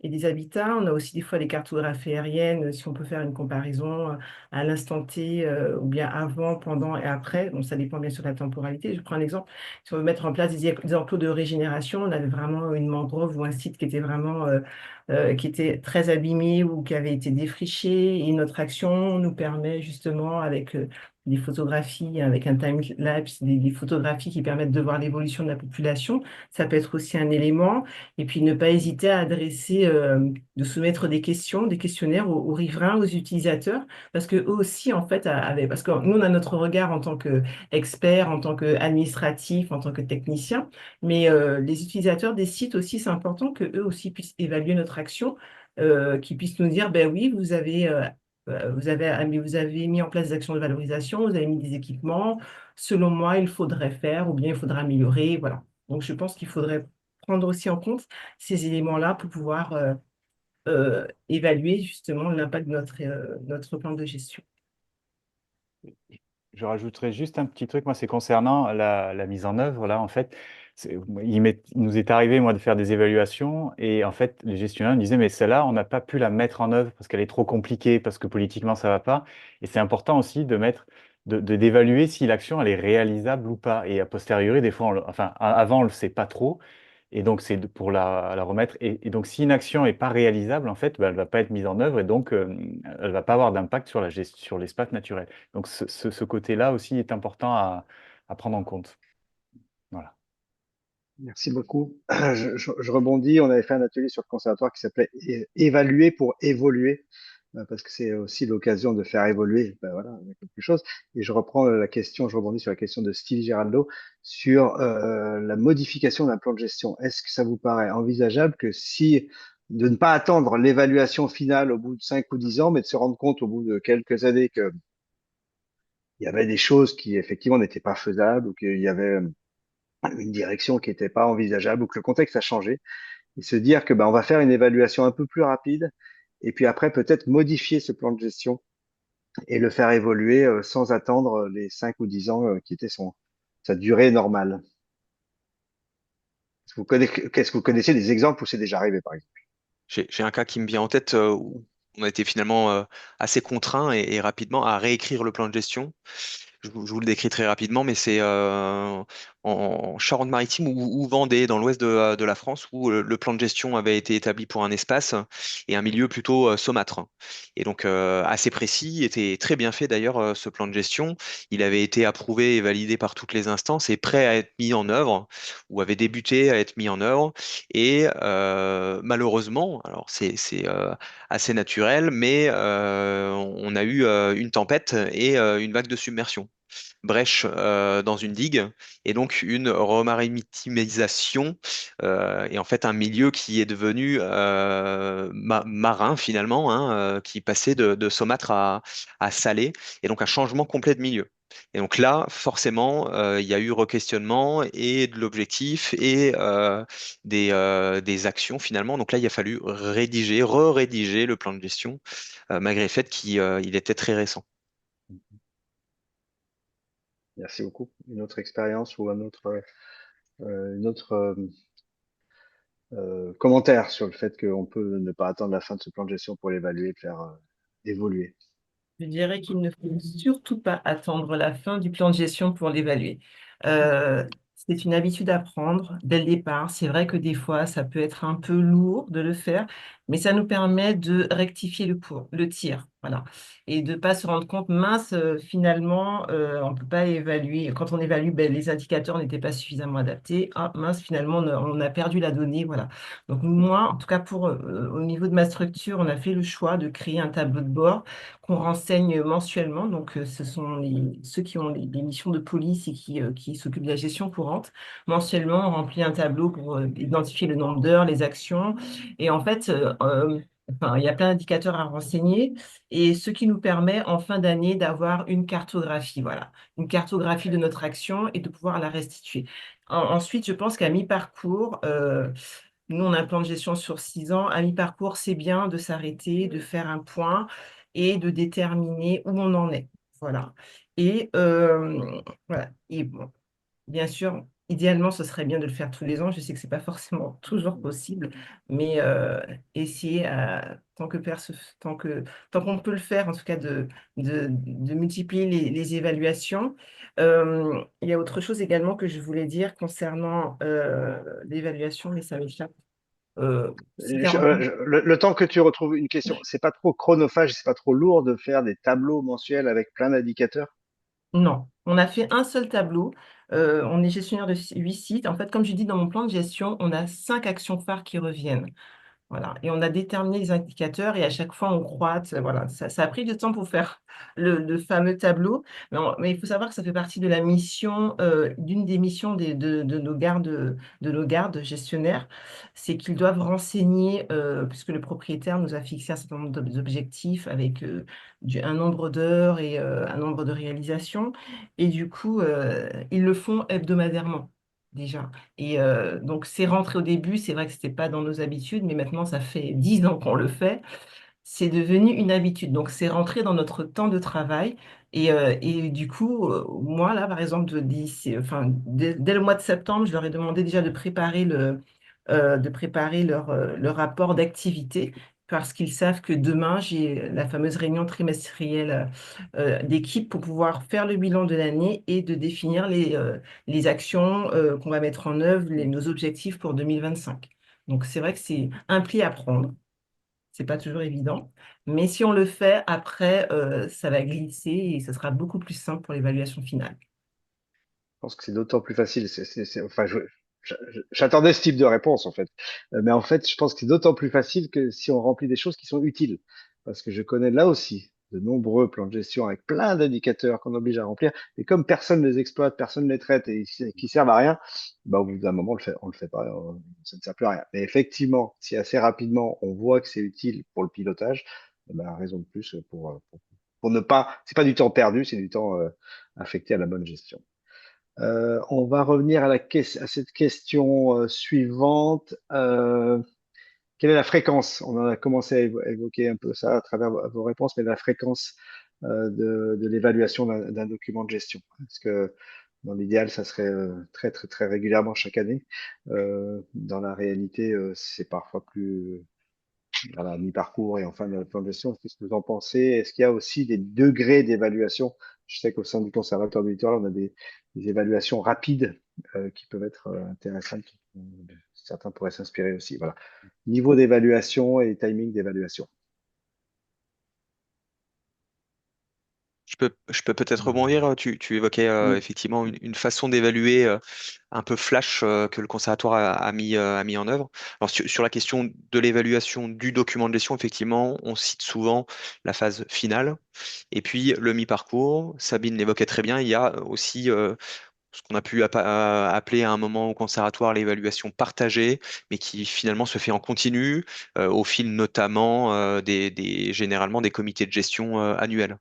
et des habitats. On a aussi des fois les cartographies aériennes, si on peut faire une comparaison à l'instant T, ou bien avant, pendant et après. Donc, ça dépend bien sûr de la temporalité. Je prends un exemple. Si on veut mettre en place des enclos de régénération, on avait vraiment une mangrove ou un site qui était vraiment qui était très abîmé ou qui avait été défriché. Et notre action nous permet justement, avec des photographies, avec un time-lapse, des photographies qui permettent de voir l'évolution de la population. Ça peut être aussi un élément. Et puis, ne pas hésiter à adresser, de soumettre des questions, des questionnaires aux riverains, aux utilisateurs, parce que eux aussi, en fait, parce que nous, on a notre regard en tant qu'experts, en tant qu'administratifs, en tant que techniciens, mais les utilisateurs des sites aussi, c'est important que eux aussi puissent évaluer notre action, qu'ils puissent nous dire, ben oui, vous avez mis en place des actions de valorisation, vous avez mis des équipements. Selon moi, il faudrait faire, ou bien il faudra améliorer, voilà. Donc, je pense qu'il faudrait prendre aussi en compte ces éléments-là pour pouvoir évaluer justement l'impact de notre plan de gestion. Je rajouterais juste un petit truc, moi, c'est concernant la mise en œuvre. Là, en fait, il nous est arrivé, moi, de faire des évaluations et en fait, les gestionnaires me disaient, mais celle-là, on n'a pas pu la mettre en œuvre parce qu'elle est trop compliquée, parce que politiquement, ça va pas. Et c'est important aussi d'évaluer si l'action, elle est réalisable ou pas. Et a posteriori, des fois, avant, on le sait pas trop. Et donc, c'est pour la remettre. Et donc, si une action n'est pas réalisable, en fait, bah, elle ne va pas être mise en œuvre et donc, elle ne va pas avoir d'impact sur sur l'espace naturel. Donc, ce côté-là aussi est important à prendre en compte. Voilà. Merci beaucoup. Je rebondis. On avait fait un atelier sur le conservatoire qui s'appelait Évaluer pour évoluer, parce que c'est aussi l'occasion de faire évoluer, ben voilà, quelque chose. Et je reprends la question, je rebondis sur la question de Steve Giraldo sur la modification d'un plan de gestion. Est-ce que ça vous paraît envisageable de ne pas attendre l'évaluation finale au bout de 5 ou 10 ans, mais de se rendre compte au bout de quelques années qu'il y avait des choses qui effectivement n'étaient pas faisables ou qu'il y avait une direction qui n'était pas envisageable ou que le contexte a changé et se dire que on va faire une évaluation un peu plus rapide et puis après peut-être modifier ce plan de gestion et le faire évoluer sans attendre les 5 ou 10 ans qui était sa durée normale. Est-ce que vous connaissez des exemples où c'est déjà arrivé, par exemple? J'ai un cas qui me vient en tête où on a été finalement assez contraint et rapidement à réécrire le plan de gestion. Je vous le décris très rapidement, mais en Charente-Maritime ou Vendée, dans l'ouest de la France, où le plan de gestion avait été établi pour un espace et un milieu plutôt saumâtre. Et donc assez précis, était très bien fait d'ailleurs ce plan de gestion. Il avait été approuvé et validé par toutes les instances et prêt à être mis en œuvre, ou avait débuté à être mis en œuvre. Et malheureusement, alors c'est assez naturel, mais on a eu une tempête et une vague de submersion, brèche dans une digue, et donc une remaritimisation, et en fait un milieu qui est devenu marin finalement, hein, qui passait de saumâtre à salé, et donc un changement complet de milieu. Et donc là, forcément, il y a eu requestionnement et de l'objectif et des actions finalement. Donc là, il a fallu rédiger, re-rédiger le plan de gestion, malgré le fait qu'il était très récent. Merci beaucoup. Une autre expérience ou une autre commentaire sur le fait qu'on peut ne pas attendre la fin de ce plan de gestion pour l'évaluer et le faire évoluer. Je dirais qu'il ne faut surtout pas attendre la fin du plan de gestion pour l'évaluer. C'est une habitude à prendre dès le départ. C'est vrai que des fois, ça peut être un peu lourd de le faire, mais ça nous permet de rectifier le tir. Voilà. Et de ne pas se rendre compte, mince, finalement, on ne peut pas évaluer. Quand on évalue, ben, les indicateurs n'étaient pas suffisamment adaptés. Ah, mince, finalement, on a perdu la donnée. Voilà. Donc, moi, en tout cas, au niveau de ma structure, on a fait le choix de créer un tableau de bord qu'on renseigne mensuellement. Donc, ce sont ceux qui ont les missions de police et qui s'occupent de la gestion courante. Mensuellement, on remplit un tableau pour identifier le nombre d'heures, les actions. Et en fait, enfin, il y a plein d'indicateurs à renseigner. Et ce qui nous permet en fin d'année d'avoir une cartographie, voilà, une cartographie de notre action et de pouvoir la restituer. Ensuite, je pense qu'à mi-parcours, nous, on a un plan de gestion sur 6 ans. À mi-parcours, c'est bien de s'arrêter, de faire un point et de déterminer où on en est. Voilà. Et, voilà. Et bon, bien sûr, idéalement, ce serait bien de le faire tous les ans. Je sais que ce n'est pas forcément toujours possible, mais essayer, tant qu'on peut le faire, en tout cas, de multiplier les évaluations. Il y a autre chose également que je voulais dire concernant l'évaluation, mais ça m'échappe. C'était Le temps que tu retrouves une question, c'est pas trop chronophage, c'est pas trop lourd de faire des tableaux mensuels avec plein d'indicateurs? Non, on a fait un seul tableau. On est gestionnaire de 8 sites. En fait, comme je dis dans mon plan de gestion, on a 5 actions phares qui reviennent. Voilà. Et on a déterminé les indicateurs et à chaque fois, on croît. Voilà. Ça a pris du temps pour faire le fameux tableau. Mais il faut savoir que ça fait partie de la mission, d'une des missions de nos gardes gestionnaires, c'est qu'ils doivent renseigner, puisque le propriétaire nous a fixé un certain nombre d'objectifs avec un nombre d'heures et un nombre de réalisations. Et du coup, ils le font hebdomadairement déjà. Et donc, c'est rentré au début, c'est vrai que ce n'était pas dans nos habitudes, mais maintenant, ça fait 10 ans qu'on le fait. C'est devenu une habitude. Donc, c'est rentré dans notre temps de travail. Et du coup, moi, là, par exemple, enfin, dès le mois de septembre, je leur ai demandé déjà de préparer leur rapport d'activité parce qu'ils savent que demain, j'ai la fameuse réunion trimestrielle d'équipe pour pouvoir faire le bilan de l'année et de définir les actions qu'on va mettre en œuvre, nos objectifs pour 2025. Donc, c'est vrai que c'est un pli à prendre. C'est pas toujours évident. Mais si on le fait, après, ça va glisser et ce sera beaucoup plus simple pour l'évaluation finale. Je pense que c'est d'autant plus facile. Enfin, j'attendais ce type de réponse, en fait. Mais en fait, je pense que c'est d'autant plus facile que si on remplit des choses qui sont utiles. Parce que je connais là aussi de nombreux plans de gestion avec plein d'indicateurs qu'on oblige à remplir. Et comme personne ne les exploite, personne ne les traite et qui servent à rien, bah, au bout d'un moment, on le fait pas, ça ne sert plus à rien. Mais effectivement, si assez rapidement on voit que c'est utile pour le pilotage, eh ben, raison de plus pour ne pas, c'est pas du temps perdu, c'est du temps affecté à la bonne gestion. On va revenir à cette question suivante. Quelle est la fréquence? On en a commencé à évoquer un peu ça à travers vos réponses, mais la fréquence de l'évaluation d'un document de gestion. Parce que dans l'idéal, ça serait très, très, très régulièrement chaque année. Dans la réalité, c'est parfois plus à la mi-parcours et en fin de plan de gestion. Qu'est-ce que vous en pensez? Est-ce qu'il y a aussi des degrés d'évaluation? Je sais qu'au sein du conservatoire du littoral, on a des évaluations rapides qui peuvent être intéressantes. Certains pourraient s'inspirer aussi. Voilà. Niveau d'évaluation et timing d'évaluation. Je peux peut-être rebondir. Tu évoquais effectivement une façon d'évaluer un peu flash que le conservatoire a mis en œuvre. Alors, sur la question de l'évaluation du document de gestion, effectivement, on cite souvent la phase finale et puis le mi-parcours. Sabine l'évoquait très bien. Il y a aussi ce qu'on a pu appeler à un moment au conservatoire l'évaluation partagée, mais qui finalement se fait en continu, au fil notamment généralement des comités de gestion annuels.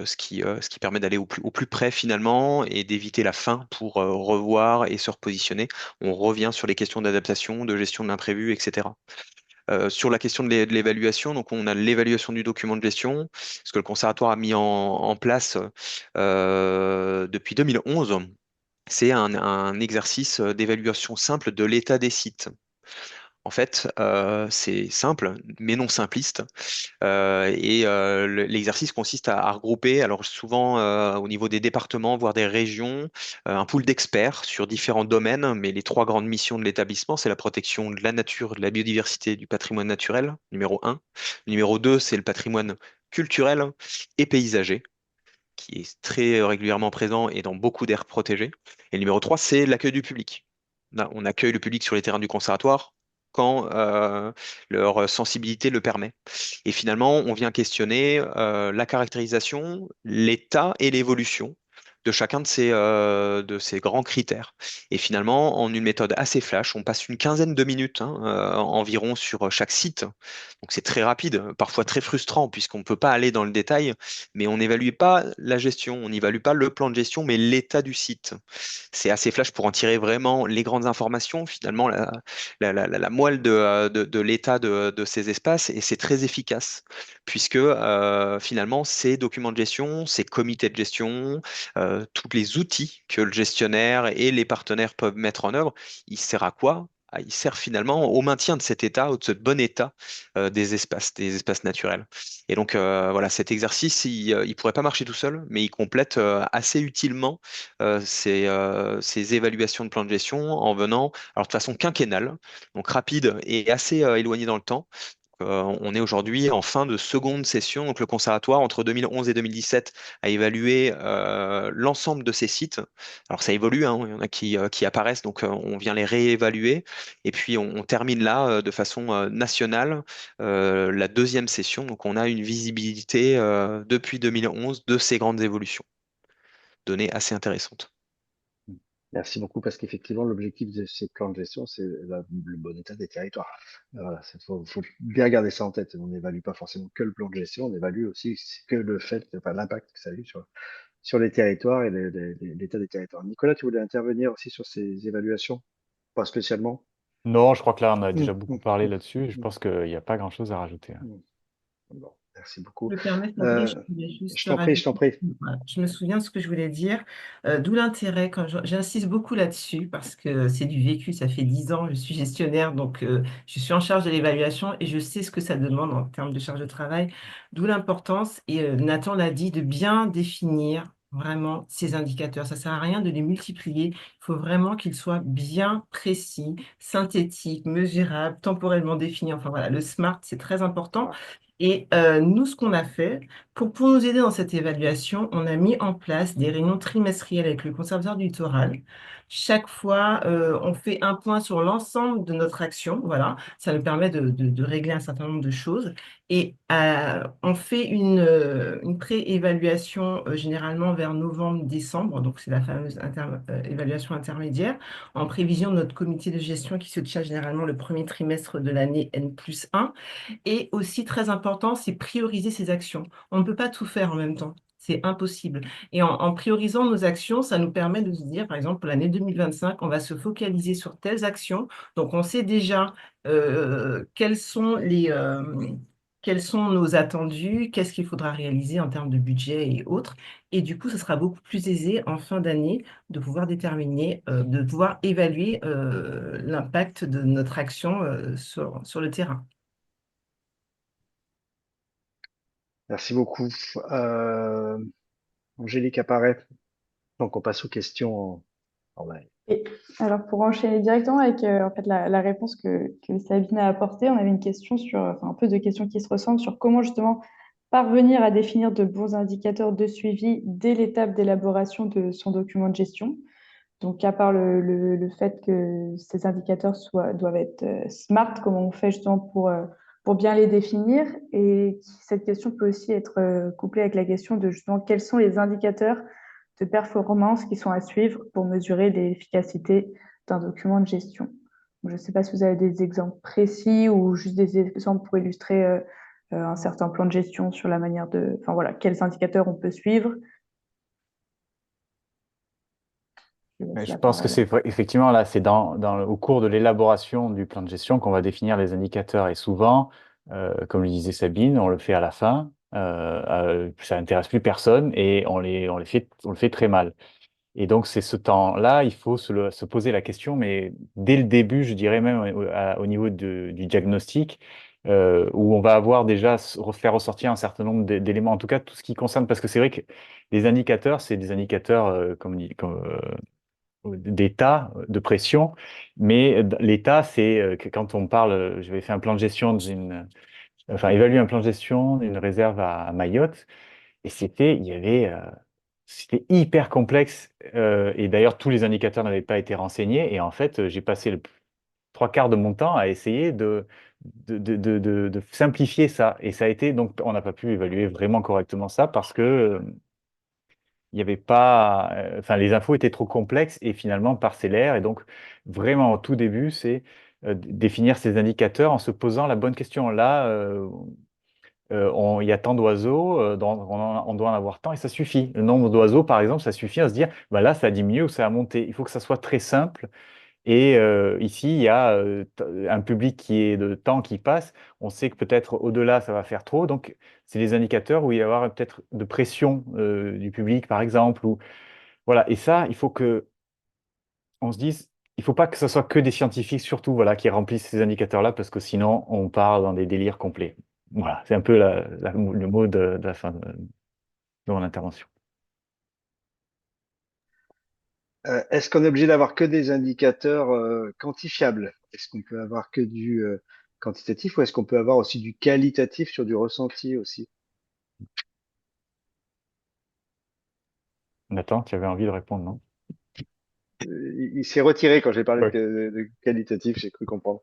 Ce qui permet d'aller au plus près finalement et d'éviter la fin pour revoir et se repositionner. On revient sur les questions d'adaptation, de gestion de l'imprévu, etc. Sur la question de de l'évaluation, donc on a l'évaluation du document de gestion, ce que le conservatoire a mis en place depuis 2011. C'est un exercice d'évaluation simple de l'état des sites. En fait, c'est simple, mais non simpliste. L'exercice consiste à regrouper, alors souvent au niveau des départements, voire des régions, un pool d'experts sur différents domaines, mais les trois grandes missions de l'établissement, c'est la protection de la nature, de la biodiversité, du patrimoine naturel, numéro un. Numéro 2, c'est le patrimoine culturel et paysager, qui est très régulièrement présent et dans beaucoup d'aires protégées. Et le numéro 3, c'est l'accueil du public. Là, on accueille le public sur les terrains du conservatoire quand leur sensibilité le permet. Et finalement, on vient questionner la caractérisation, l'état et l'évolution de chacun de ces grands critères. Et finalement, en une méthode assez flash, on passe une quinzaine de minutes environ sur chaque site. Donc c'est très rapide, parfois très frustrant puisqu'on ne peut pas aller dans le détail, mais on n'évalue pas la gestion, on n'évalue pas le plan de gestion, mais l'état du site. C'est assez flash pour en tirer vraiment les grandes informations, finalement la moelle de l'état de ces espaces, et c'est très efficace puisque finalement ces documents de gestion, ces comités de gestion, tous les outils que le gestionnaire et les partenaires peuvent mettre en œuvre, il sert à quoi? Il sert finalement au maintien de cet état, de ce bon état des espaces naturels. Et donc voilà, cet exercice, il pourrait pas marcher tout seul, mais il complète assez utilement ces évaluations de plan de gestion en venant, alors de façon quinquennale, donc rapide et assez éloigné dans le temps. On est aujourd'hui en fin de seconde session. Donc, le conservatoire, entre 2011 et 2017, a évalué l'ensemble de ces sites. Alors, ça évolue, hein, il y en a qui apparaissent, donc on vient les réévaluer. Et puis, on termine là de façon nationale la deuxième session. Donc, on a une visibilité depuis 2011 de ces grandes évolutions. Données assez intéressantes. Merci beaucoup parce qu'effectivement, l'objectif de ces plans de gestion, c'est le bon état des territoires. Voilà, faut bien garder ça en tête. On n'évalue pas forcément que le plan de gestion, on évalue aussi que le fait, enfin, l'impact que ça a eu sur les territoires et l'état des territoires. Nicolas, tu voulais intervenir aussi sur ces évaluations? Pas spécialement. Non, je crois que là, on a Mm, déjà mm, beaucoup parlé mm, là-dessus. Je mm, pense qu'il n'y a pas grand-chose à rajouter, hein. mm. Bon, merci beaucoup. Je me permets, Fabrice, je voulais Je juste t'en prie, je rajouter. t'en prie. Voilà, je me souviens de ce que je voulais dire, d'où l'intérêt, quand j'insiste beaucoup là-dessus, parce que c'est du vécu, ça fait 10 ans, je suis gestionnaire, donc je suis en charge de l'évaluation et je sais ce que ça demande en termes de charge de travail, d'où l'importance, et Nathan l'a dit, de bien définir vraiment ces indicateurs. Ça ne sert à rien de les multiplier, il faut vraiment qu'ils soient bien précis, synthétiques, mesurables, temporellement définis. Enfin voilà, le SMART, c'est très important. Et nous, ce qu'on a fait, pour nous aider dans cette évaluation, on a mis en place des réunions trimestrielles avec le conservateur du littoral. Chaque fois, on fait un point sur l'ensemble de notre action. Voilà, ça nous permet de régler un certain nombre de choses. Et on fait une pré-évaluation généralement vers novembre-décembre. Donc, c'est la fameuse évaluation intermédiaire en prévision de notre comité de gestion qui se tient généralement le premier trimestre de l'année N+1. Et aussi, très important, c'est prioriser ses actions. On ne peut pas tout faire en même temps. C'est impossible. Et en priorisant nos actions, ça nous permet de se dire, par exemple, pour l'année 2025, on va se focaliser sur telles actions. Donc, on sait déjà quels sont nos attendus, qu'est-ce qu'il faudra réaliser en termes de budget et autres. Et du coup, ce sera beaucoup plus aisé en fin d'année de pouvoir déterminer, de pouvoir évaluer l'impact de notre action sur le terrain. Merci beaucoup. Angélique apparaît. Donc, on passe aux questions en live. Et alors, pour enchaîner directement avec en fait, la réponse que Sabine a apportée, on avait une question sur, enfin, un peu de questions qui se ressemblent sur comment justement parvenir à définir de bons indicateurs de suivi dès l'étape d'élaboration de son document de gestion. Donc, à part le fait que ces indicateurs doivent être smart, comment on fait justement pour bien les définir? Et cette question peut aussi être couplée avec la question de justement quels sont les indicateurs de performance qui sont à suivre pour mesurer l'efficacité d'un document de gestion. Donc, je ne sais pas si vous avez des exemples précis ou juste des exemples pour illustrer un certain plan de gestion sur la manière de, enfin voilà, quels indicateurs on peut suivre. Je laisse Je la pense que parole. c'est effectivement là, c'est au cours de l'élaboration du plan de gestion qu'on va définir les indicateurs. Et souvent, comme le disait Sabine, on le fait à la fin. Ça n'intéresse plus personne et on le fait très mal. Et donc, c'est ce temps-là, il faut se poser la question, mais dès le début, je dirais même au niveau du diagnostic, où on va avoir déjà faire ressortir un certain nombre d'éléments, en tout cas tout ce qui concerne, parce que c'est vrai que les indicateurs, c'est des indicateurs, d'état, de pression, mais l'état, c'est que quand on parle, j'avais fait un plan de gestion enfin, évaluer un plan de gestion d'une réserve à Mayotte, et c'était hyper complexe, et d'ailleurs, tous les indicateurs n'avaient pas été renseignés, et en fait, j'ai passé trois quarts de mon temps à essayer de simplifier ça, et ça a été, donc, on n'a pas pu évaluer vraiment correctement ça, parce que il n'y avait pas, enfin, les infos étaient trop complexes et finalement parcellaires. Et donc, vraiment, au tout début, c'est définir ces indicateurs en se posant la bonne question. Là, il y a tant d'oiseaux, on doit en avoir tant et ça suffit. Le nombre d'oiseaux, par exemple, ça suffit à se dire, bah là, ça a diminué ou ça a monté. Il faut que ça soit très simple. Et ici, il y a un public qui est de temps qui passe. On sait que peut-être au-delà, ça va faire trop. Donc, c'est des indicateurs où il va y avoir peut-être de pression du public, par exemple. Ou, voilà. Et ça, il faut que on se dise, il faut pas que ce soit que des scientifiques, surtout, voilà, qui remplissent ces indicateurs-là, parce que sinon, on part dans des délires complets. Voilà, c'est un peu le mot de la fin de mon intervention. Est-ce qu'on est obligé d'avoir que des indicateurs quantifiables? Est-ce qu'on peut avoir que du quantitatif ou est-ce qu'on peut avoir aussi du qualitatif sur du ressenti aussi? Nathan, tu avais envie de répondre, non? Il s'est retiré quand j'ai parlé Oui. de qualitatif, j'ai cru comprendre.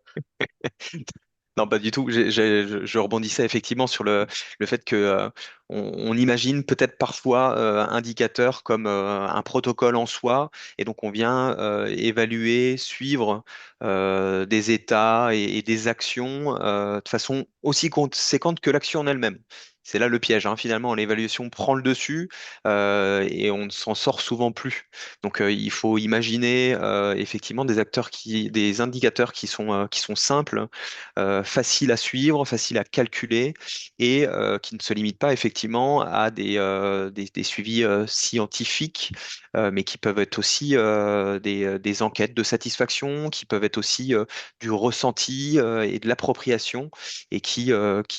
Non, pas du tout. Je rebondissais effectivement sur le fait que on imagine peut-être parfois indicateur comme un protocole en soi, et donc on vient évaluer, suivre des états et des actions de façon aussi conséquente que l'action en elle-même. C'est là le piège, hein. Finalement, l'évaluation prend le dessus et on ne s'en sort souvent plus. Donc, il faut imaginer effectivement des indicateurs qui sont simples, facile à suivre, facile à calculer et qui ne se limite pas effectivement à des suivis scientifiques, mais qui peuvent être aussi des enquêtes de satisfaction, qui peuvent être aussi du ressenti et de l'appropriation et qui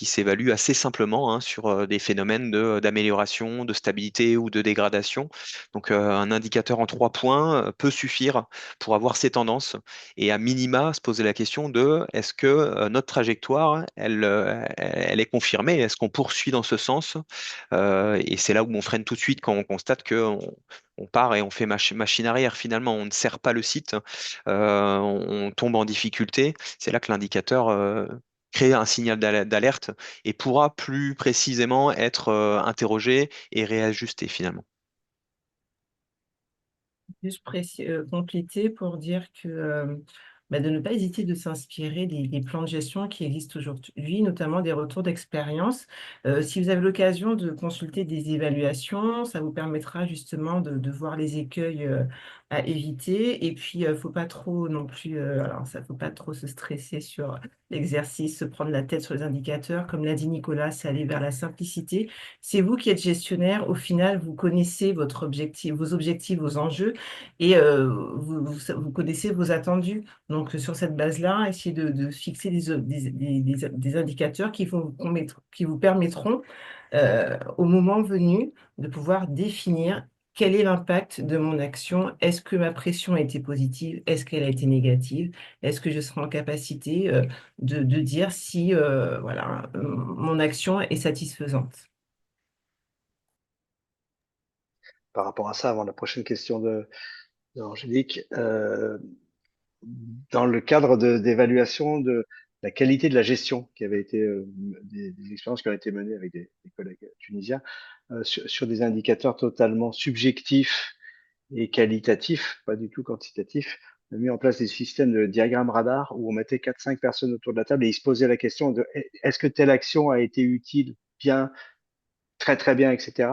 s'évaluent assez simplement hein, sur des phénomènes d'amélioration, de stabilité ou de dégradation. Donc un indicateur en 3 points peut suffire pour avoir ces tendances et à minima se poser la question de est-ce que notre trajectoire, elle est confirmée? Est-ce qu'on poursuit dans ce sens? Et c'est là où on freine tout de suite quand on constate que on part et on fait machine arrière. Finalement, on ne sert pas le site, on tombe en difficulté. C'est là que l'indicateur crée un signal d'alerte et pourra plus précisément être interrogé et réajusté finalement. Juste compléter pour dire que de ne pas hésiter de s'inspirer des plans de gestion qui existent aujourd'hui, notamment des retours d'expérience. Si vous avez l'occasion de consulter des évaluations, ça vous permettra justement de voir les écueils à éviter. Et puis, faut pas trop non plus, alors ça, faut pas trop se stresser sur l'exercice, se prendre la tête sur les indicateurs. Comme l'a dit Nicolas, c'est aller vers la simplicité. C'est vous qui êtes gestionnaire. Au final, vous connaissez votre objectif, vos objectifs, vos enjeux et vous connaissez vos attendus. Donc, sur cette base-là, essayez de fixer des indicateurs qui vous permettront, au moment venu, de pouvoir définir quel est l'impact de mon action? Est-ce que ma pression a été positive? Est-ce qu'elle a été négative? Est-ce que je serai en capacité de dire si voilà, mon action est satisfaisante? Par rapport à ça, avant la prochaine question d'Angélique, dans le cadre d'évaluation de la qualité de la gestion qui avait été des expériences qui ont été menées avec des collègues tunisiens sur des indicateurs totalement subjectifs et qualitatifs, pas du tout quantitatifs. On a mis en place des systèmes de diagrammes radar où on mettait 4-5 personnes autour de la table et ils se posaient la question de est-ce que telle action a été utile, bien, très très bien, etc.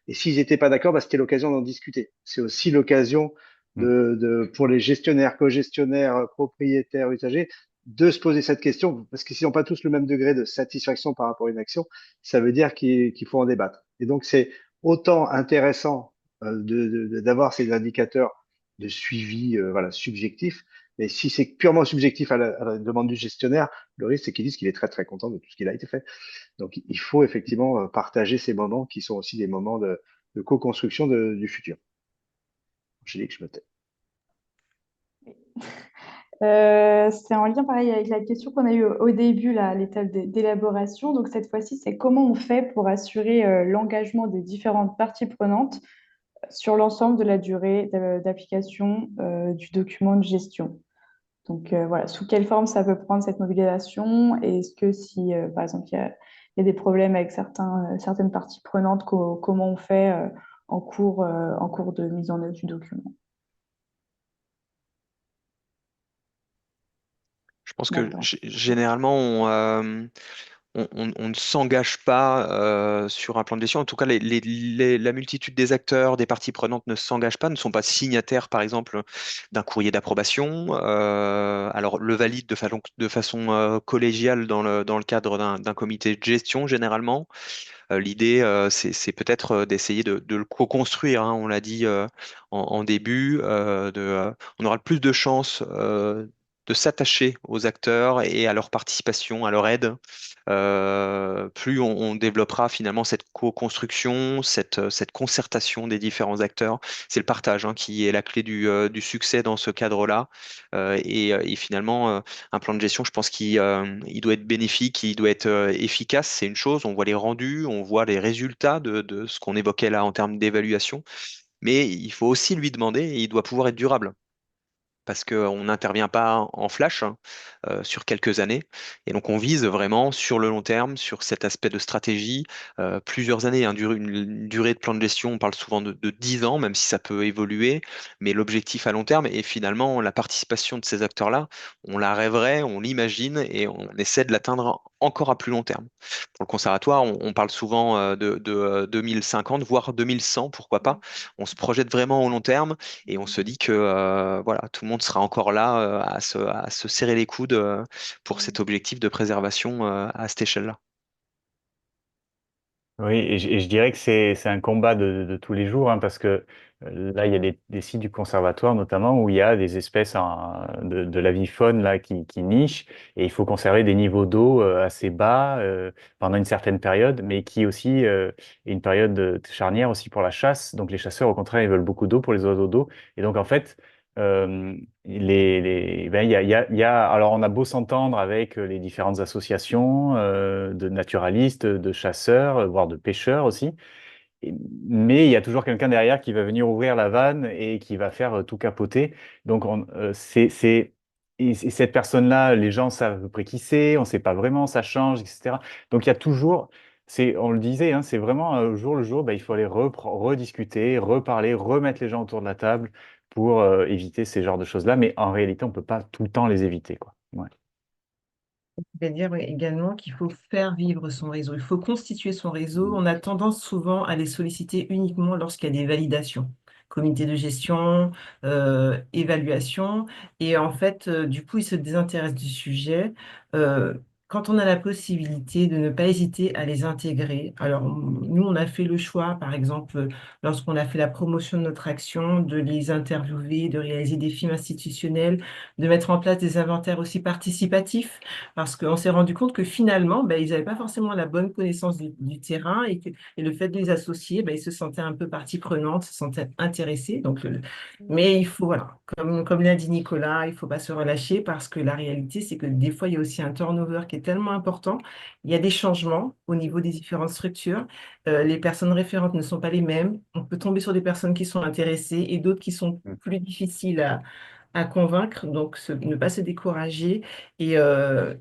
Et s'ils n'étaient pas d'accord, bah, c'était l'occasion d'en discuter. C'est aussi l'occasion Mm. pour les gestionnaires, co-gestionnaires, propriétaires, usagers, de se poser cette question, parce que s'ils n'ont pas tous le même degré de satisfaction par rapport à une action, ça veut dire qu'il faut en débattre. Et donc, c'est autant intéressant d'avoir ces indicateurs de suivi voilà, subjectif, mais si c'est purement subjectif à la demande du gestionnaire, le risque, c'est qu'il dise qu'il est très très content de tout ce qui a été fait. Donc, il faut effectivement partager ces moments qui sont aussi des moments de co-construction du futur. J'ai dit que je me tais. C'est en lien pareil avec la question qu'on a eue au début, là, à l'étape d'élaboration. Donc cette fois-ci, c'est comment on fait pour assurer l'engagement des différentes parties prenantes sur l'ensemble de la durée d'application du document de gestion. Donc voilà, sous quelle forme ça peut prendre cette mobilisation? Et est-ce que si, par exemple, il y a des problèmes avec certaines parties prenantes, comment on fait en cours de mise en œuvre du document? Je pense que D'accord. généralement, on ne s'engage pas sur un plan de gestion. En tout cas, la multitude des acteurs, des parties prenantes ne s'engagent pas, ne sont pas signataires, par exemple, d'un courrier d'approbation. Alors, le valide de façon collégiale dans le cadre d'un comité de gestion, généralement. L'idée, c'est peut-être d'essayer de le co-construire, hein, on l'a dit en début, on aura le plus de chances de s'attacher aux acteurs et à leur participation, à leur aide. Plus on développera finalement cette co-construction, cette concertation des différents acteurs. C'est le partage, hein, qui est la clé du succès dans ce cadre-là. Et finalement, un plan de gestion, je pense qu'il doit être bénéfique, il doit être efficace, c'est une chose. On voit les rendus, on voit les résultats de ce qu'on évoquait là en termes d'évaluation, mais il faut aussi lui demander, et il doit pouvoir être durable parce qu'on n'intervient pas en flash, hein, sur quelques années. Et donc on vise vraiment sur le long terme, sur cet aspect de stratégie, plusieurs années, hein, une durée de plan de gestion, on parle souvent de 10 ans, même si ça peut évoluer, mais l'objectif à long terme, et finalement la participation de ces acteurs-là, on la rêverait, on l'imagine, et on essaie de l'atteindre encore à plus long terme. Pour le conservatoire, on parle souvent de 2050, voire 2100, pourquoi pas. On se projette vraiment au long terme et on se dit que voilà, tout le monde sera encore là à se serrer les coudes pour cet objectif de préservation à cette échelle-là. Oui, et je dirais que c'est un combat de tous les jours, hein, parce que là, il y a des sites du conservatoire notamment où il y a des espèces de l'avifaune là, qui nichent, et il faut conserver des niveaux d'eau assez bas pendant une certaine période, mais qui aussi est une période charnière aussi pour la chasse. Donc les chasseurs, au contraire, ils veulent beaucoup d'eau pour les oiseaux d'eau. Et donc en fait, euh, ben, alors on a beau s'entendre avec les différentes associations de naturalistes, de chasseurs, voire de pêcheurs aussi, mais il y a toujours quelqu'un derrière qui va venir ouvrir la vanne et qui va faire tout capoter. Donc et cette personne-là, les gens savent à peu près qui c'est, on ne sait pas vraiment, ça change, etc. Donc il y a toujours, on le disait, hein, c'est vraiment au jour le jour, ben, il faut aller rediscuter, reparler, remettre les gens autour de la table pour éviter ces genres de choses-là. Mais en réalité, on ne peut pas tout le temps les éviter, quoi. Ouais. C'est-à-dire oui, également qu'il faut faire vivre son réseau. Il faut constituer son réseau. On a tendance souvent à les solliciter uniquement lorsqu'il y a des validations. Comité de gestion, évaluation. Et en fait, du coup, ils se désintéressent du sujet. quand on a la possibilité de ne pas hésiter à les intégrer. Alors, nous, on a fait le choix, par exemple, lorsqu'on a fait la promotion de notre action, de les interviewer, de réaliser des films institutionnels, de mettre en place des inventaires aussi participatifs, parce qu'on s'est rendu compte que finalement, ben, ils n'avaient pas forcément la bonne connaissance du terrain et le fait de les associer, ben, ils se sentaient un peu partie prenante, se sentaient intéressés. Donc, mais il faut, voilà, comme l'a dit Nicolas, il ne faut pas se relâcher parce que la réalité, c'est que des fois, il y a aussi un turnover qui est tellement important. Il y a des changements au niveau des différentes structures. Les personnes référentes ne sont pas les mêmes. On peut tomber sur des personnes qui sont intéressées et d'autres qui sont Mm. plus difficiles à convaincre. Donc, ne pas se décourager et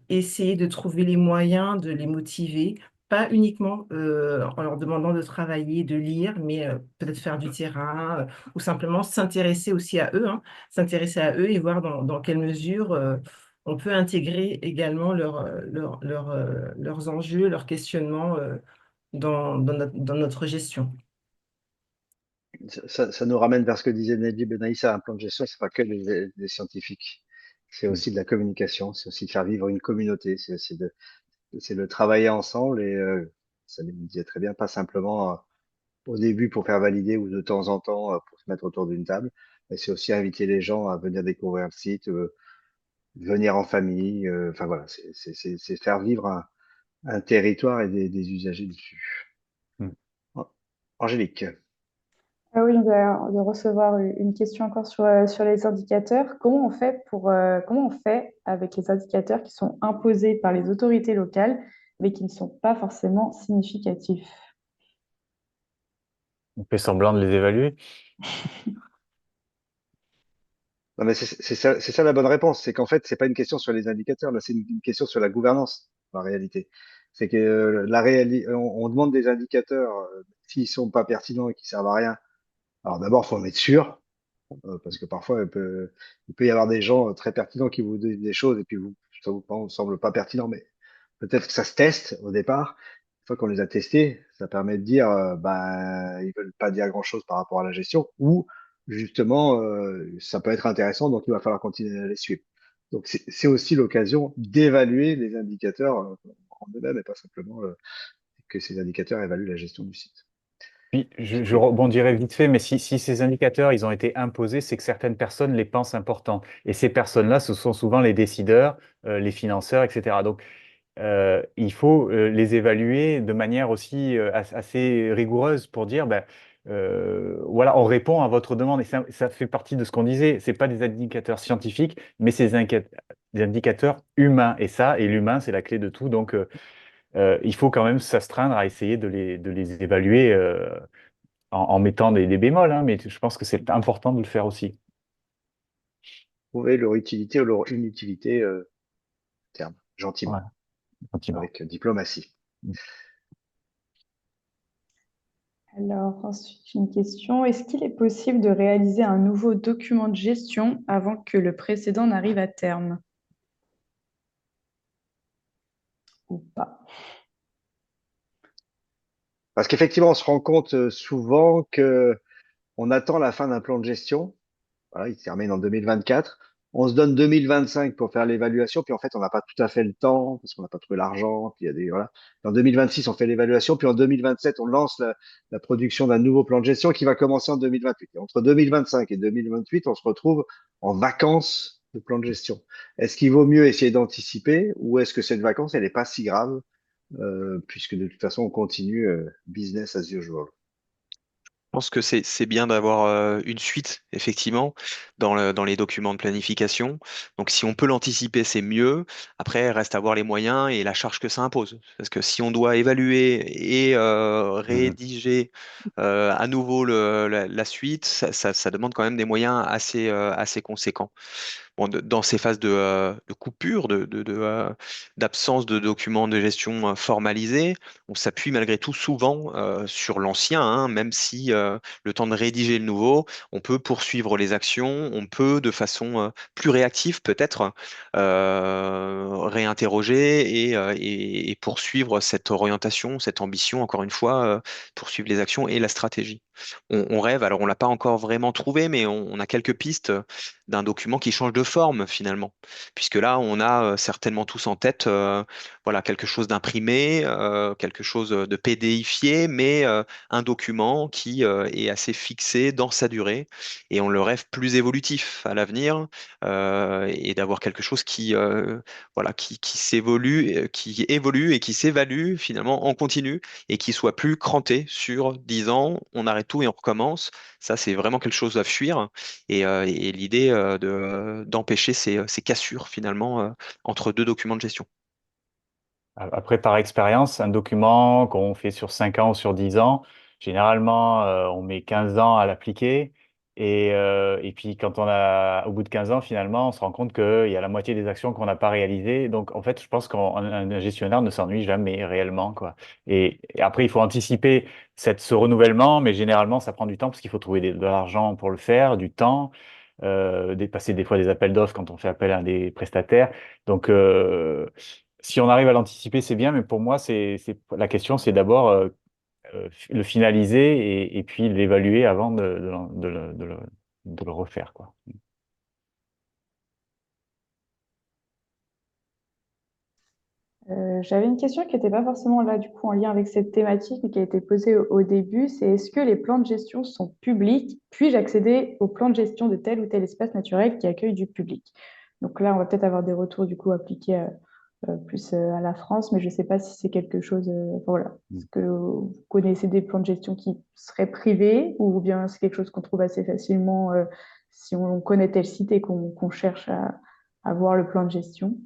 essayer de trouver les moyens de les motiver. Pas uniquement en leur demandant de travailler, de lire, mais peut-être faire du terrain, ou simplement s'intéresser aussi à eux, hein, s'intéresser à eux et voir dans quelle mesure on peut intégrer également leurs enjeux, leurs questionnements dans notre gestion. Ça nous ramène vers ce que disait Neddy Benaïssa, un plan de gestion, c'est pas que des scientifiques. C'est Mm. aussi de la communication, c'est aussi de faire vivre une communauté, c'est de travailler ensemble et ça nous disait très bien, pas simplement au début pour faire valider ou de temps en temps pour se mettre autour d'une table, mais c'est aussi inviter les gens à venir découvrir le site, venir en famille, enfin voilà, c'est faire vivre un territoire et des usagers dessus. Mm. Angélique. Ah oui, de recevoir une question encore sur les indicateurs. Comment on fait avec les indicateurs qui sont imposés par les autorités locales, mais qui ne sont pas forcément significatifs? On fait semblant de les évaluer. Non, mais c'est ça la bonne réponse. C'est qu'en fait, c'est pas une question sur les indicateurs, là, c'est une question sur la gouvernance, en réalité. C'est que on demande des indicateurs, s'ils sont pas pertinents et qui servent à rien. Alors d'abord, faut en être sûr, parce que parfois, il peut y avoir des gens très pertinents qui vous disent des choses et puis ça vous semble pas pertinent, mais peut-être que ça se teste au départ. Une fois qu'on les a testés, ça permet de dire, ben, ils veulent pas dire grand-chose par rapport à la gestion, ou justement, ça peut être intéressant, donc il va falloir continuer à les suivre. Donc c'est aussi l'occasion d'évaluer les indicateurs en eux-mêmes et pas simplement que ces indicateurs évaluent la gestion du site. Puis, je rebondirai vite fait, mais si ces indicateurs, ils ont été imposés, c'est que certaines personnes les pensent importants. Et ces personnes-là, ce sont souvent les décideurs, les financeurs, etc. Donc, il faut les évaluer de manière aussi assez rigoureuse pour dire, ben, voilà, on répond à votre demande. Et ça fait partie de ce qu'on disait. C'est pas des indicateurs scientifiques, mais c'est des indicateurs humains. Et l'humain, c'est la clé de tout. Donc, il faut quand même s'astreindre à essayer de les évaluer en mettant des bémols, hein, mais je pense que c'est important de le faire aussi. Trouver leur utilité ou leur inutilité, terme, Ouais, gentiment, gentiment. avec diplomatie. Alors, ensuite, une question. Est-ce qu'il est possible de réaliser un nouveau document de gestion avant que le précédent n'arrive à terme ou pas? Parce qu'effectivement, on se rend compte souvent que on attend la fin d'un plan de gestion. Voilà, il se termine en 2024. On se donne 2025 pour faire l'évaluation, puis en fait, on n'a pas tout à fait le temps parce qu'on n'a pas trouvé l'argent. Puis il y a des voilà. En 2026, on fait l'évaluation, puis en 2027, on lance la production d'un nouveau plan de gestion qui va commencer en 2028. Et entre 2025 et 2028, on se retrouve en vacances de plan de gestion. Est-ce qu'il vaut mieux essayer d'anticiper ou est-ce que cette vacance, elle n'est pas si grave puisque de toute façon, on continue business as usual. Je pense que c'est bien d'avoir une suite, effectivement, dans les documents de planification. Donc, si on peut l'anticiper, c'est mieux. Après, reste à voir les moyens et la charge que ça impose. Parce que si on doit évaluer et Mhm. rédiger à nouveau la suite, ça demande quand même des moyens assez conséquents. Bon, dans ces phases de coupure, d'absence de documents de gestion formalisés, on s'appuie malgré tout souvent sur l'ancien, hein, même si le temps de rédiger le nouveau, on peut poursuivre les actions, on peut de façon plus réactive peut-être réinterroger et poursuivre cette orientation, cette ambition, encore une fois, poursuivre les actions et la stratégie. On rêve, alors on l'a pas encore vraiment trouvé, mais on a quelques pistes d'un document qui change de forme finalement, puisque là, on a certainement tous en tête, voilà, quelque chose d'imprimé, quelque chose de PDifié, mais un document qui est assez fixé dans sa durée, et on le rêve plus évolutif à l'avenir, et d'avoir quelque chose qui, voilà, qui s'évolue, qui évolue et qui s'évalue finalement en continu et qui soit plus cranté sur 10 ans, on arrête tout et on recommence. Ça, c'est vraiment quelque chose à fuir. Et l'idée d'empêcher ces cassures finalement entre deux documents de gestion. Après, par expérience, un document qu'on fait sur 5 ans ou sur 10 ans, généralement, on met 15 ans à l'appliquer. Et puis, au bout de 15 ans, finalement, on se rend compte qu'il y a la moitié des actions qu'on n'a pas réalisées. Donc, en fait, je pense qu'un gestionnaire ne s'ennuie jamais réellement, quoi. Et après, il faut anticiper ce renouvellement, mais généralement, ça prend du temps parce qu'il faut trouver de l'argent pour le faire, du temps, dépasser des fois des appels d'offres quand on fait appel à des prestataires. Donc, si on arrive à l'anticiper, c'est bien, mais pour moi, la question, c'est d'abord le finaliser et puis l'évaluer avant de le refaire, quoi. J'avais une question qui n'était pas forcément là, du coup, en lien avec cette thématique, mais qui a été posée au début, c'est est-ce que les plans de gestion sont publics? Puis-je accéder au plan de gestion de tel ou tel espace naturel qui accueille du public? Donc là, on va peut-être avoir des retours, du coup, appliqués plus à la France, mais je ne sais pas si c'est quelque chose, enfin, voilà. Mm. Est-ce que vous connaissez des plans de gestion qui seraient privés ou bien c'est quelque chose qu'on trouve assez facilement si on connaît tel site et qu'on cherche à voir le plan de gestion?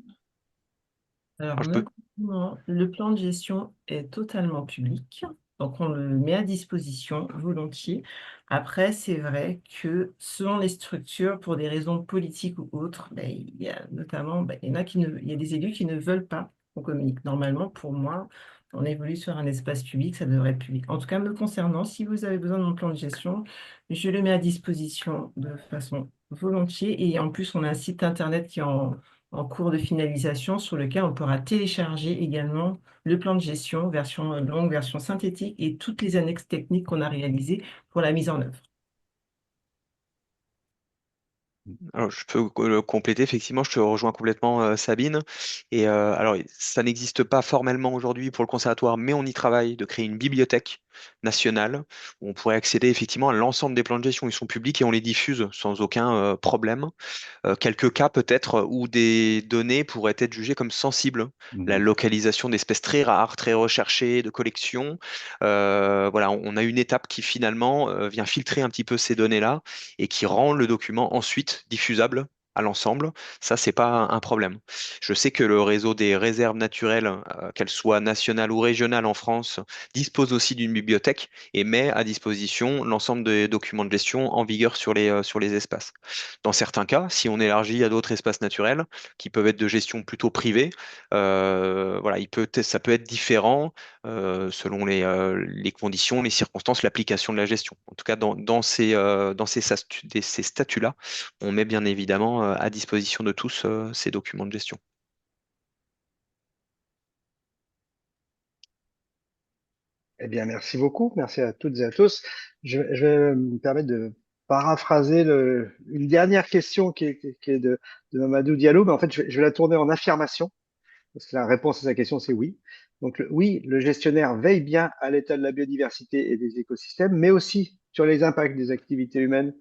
Alors Alors, je peux. maintenant, le plan de gestion est totalement public, donc on le met à disposition volontiers. Après, c'est vrai que selon les structures, pour des raisons politiques ou autres, ben, il y a notamment, ben, il y a des élus qui ne veulent pas qu'on communique. Normalement, pour moi, on évolue sur un espace public, ça devrait être public. En tout cas, me concernant, si vous avez besoin de mon plan de gestion, je le mets à disposition de façon volontiers. Et en plus, on a un site internet qui est en cours de finalisation sur lequel on pourra télécharger également le plan de gestion, version longue, version synthétique et toutes les annexes techniques qu'on a réalisées pour la mise en œuvre. Alors, je peux le compléter, effectivement, je te rejoins complètement, Sabine. Et alors, ça n'existe pas formellement aujourd'hui pour le conservatoire, mais on y travaille de créer une bibliothèque nationale où on pourrait accéder effectivement à l'ensemble des plans de gestion. Ils sont publics et on les diffuse sans aucun problème. Quelques cas peut-être où des données pourraient être jugées comme sensibles. La Mhm. localisation d'espèces très rares, très recherchées, de collections. Voilà, on a une étape qui finalement vient filtrer un petit peu ces données-là et qui rend le document ensuite diffusable à l'ensemble. Ça, c'est pas un problème. Je sais que le réseau des réserves naturelles, qu'elles soient nationales ou régionales en France, dispose aussi d'une bibliothèque et met à disposition l'ensemble des documents de gestion en vigueur sur les espaces. Dans certains cas, si on élargit à d'autres espaces naturels qui peuvent être de gestion plutôt privée, voilà, ça peut être différent selon les conditions, les circonstances, l'application de la gestion. En tout cas, ces statuts-là, on met bien évidemment à disposition de tous ces documents de gestion. Eh bien, merci beaucoup. Merci à toutes et à tous. Je vais me permettre de paraphraser une dernière question qui est de Mamadou Diallo, mais en fait, je vais la tourner en affirmation, parce que la réponse à sa question, c'est oui. Donc, oui, le gestionnaire veille bien à l'état de la biodiversité et des écosystèmes, mais aussi sur les impacts des activités humaines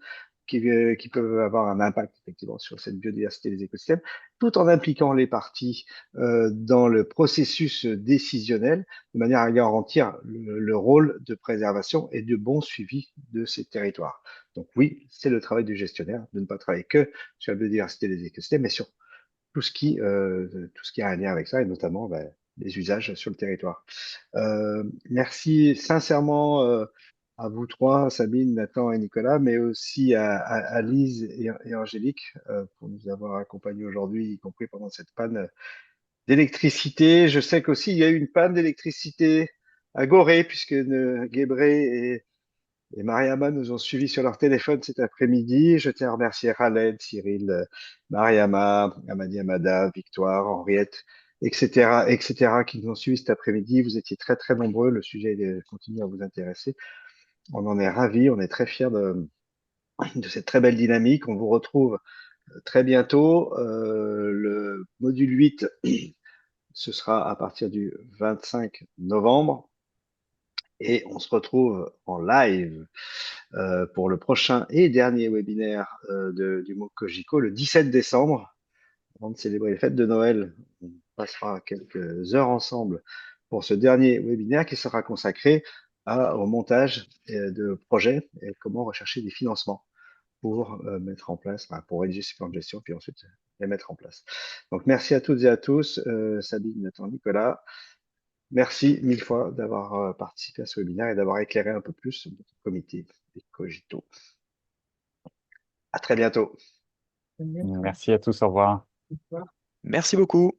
qui peuvent avoir un impact effectivement sur cette biodiversité des écosystèmes, tout en impliquant les parties dans le processus décisionnel, de manière à garantir le rôle de préservation et de bon suivi de ces territoires. Donc oui, c'est le travail du gestionnaire de ne pas travailler que sur la biodiversité des écosystèmes, mais sur tout ce qui a un lien avec ça, et notamment ben, les usages sur le territoire. Merci sincèrement à vous trois, Sabine, Nathan et Nicolas, mais aussi à Lise et Angélique pour nous avoir accompagnés aujourd'hui, y compris pendant cette panne d'électricité. Je sais qu'aussi il y a eu une panne d'électricité à Gorée, puisque Guébré et Mariama nous ont suivis sur leur téléphone cet après-midi. Je tiens à remercier Khaled, Cyril, Mariama, Amadi Amada, Victoire, Henriette, etc., qui nous ont suivis cet après-midi. Vous étiez très, très nombreux. Le sujet continue à vous intéresser. On en est ravis, on est très fiers de cette très belle dynamique. On vous retrouve très bientôt. Le module 8, ce sera à partir du 25 novembre. Et on se retrouve en live pour le prochain et dernier webinaire du MOOC Cogito le 17 décembre. Avant de célébrer les fêtes de Noël, on passera quelques heures ensemble pour ce dernier webinaire qui sera consacré au montage de projets et comment rechercher des financements pour mettre en place, pour rédiger ces plans de gestion, puis ensuite les mettre en place. Donc merci à toutes et à tous, Sabine, Nathan, Nicolas. Merci mille fois d'avoir participé à ce webinaire et d'avoir éclairé un peu plus notre comité des Cogito. À très bientôt. Merci à tous, au revoir. Merci beaucoup.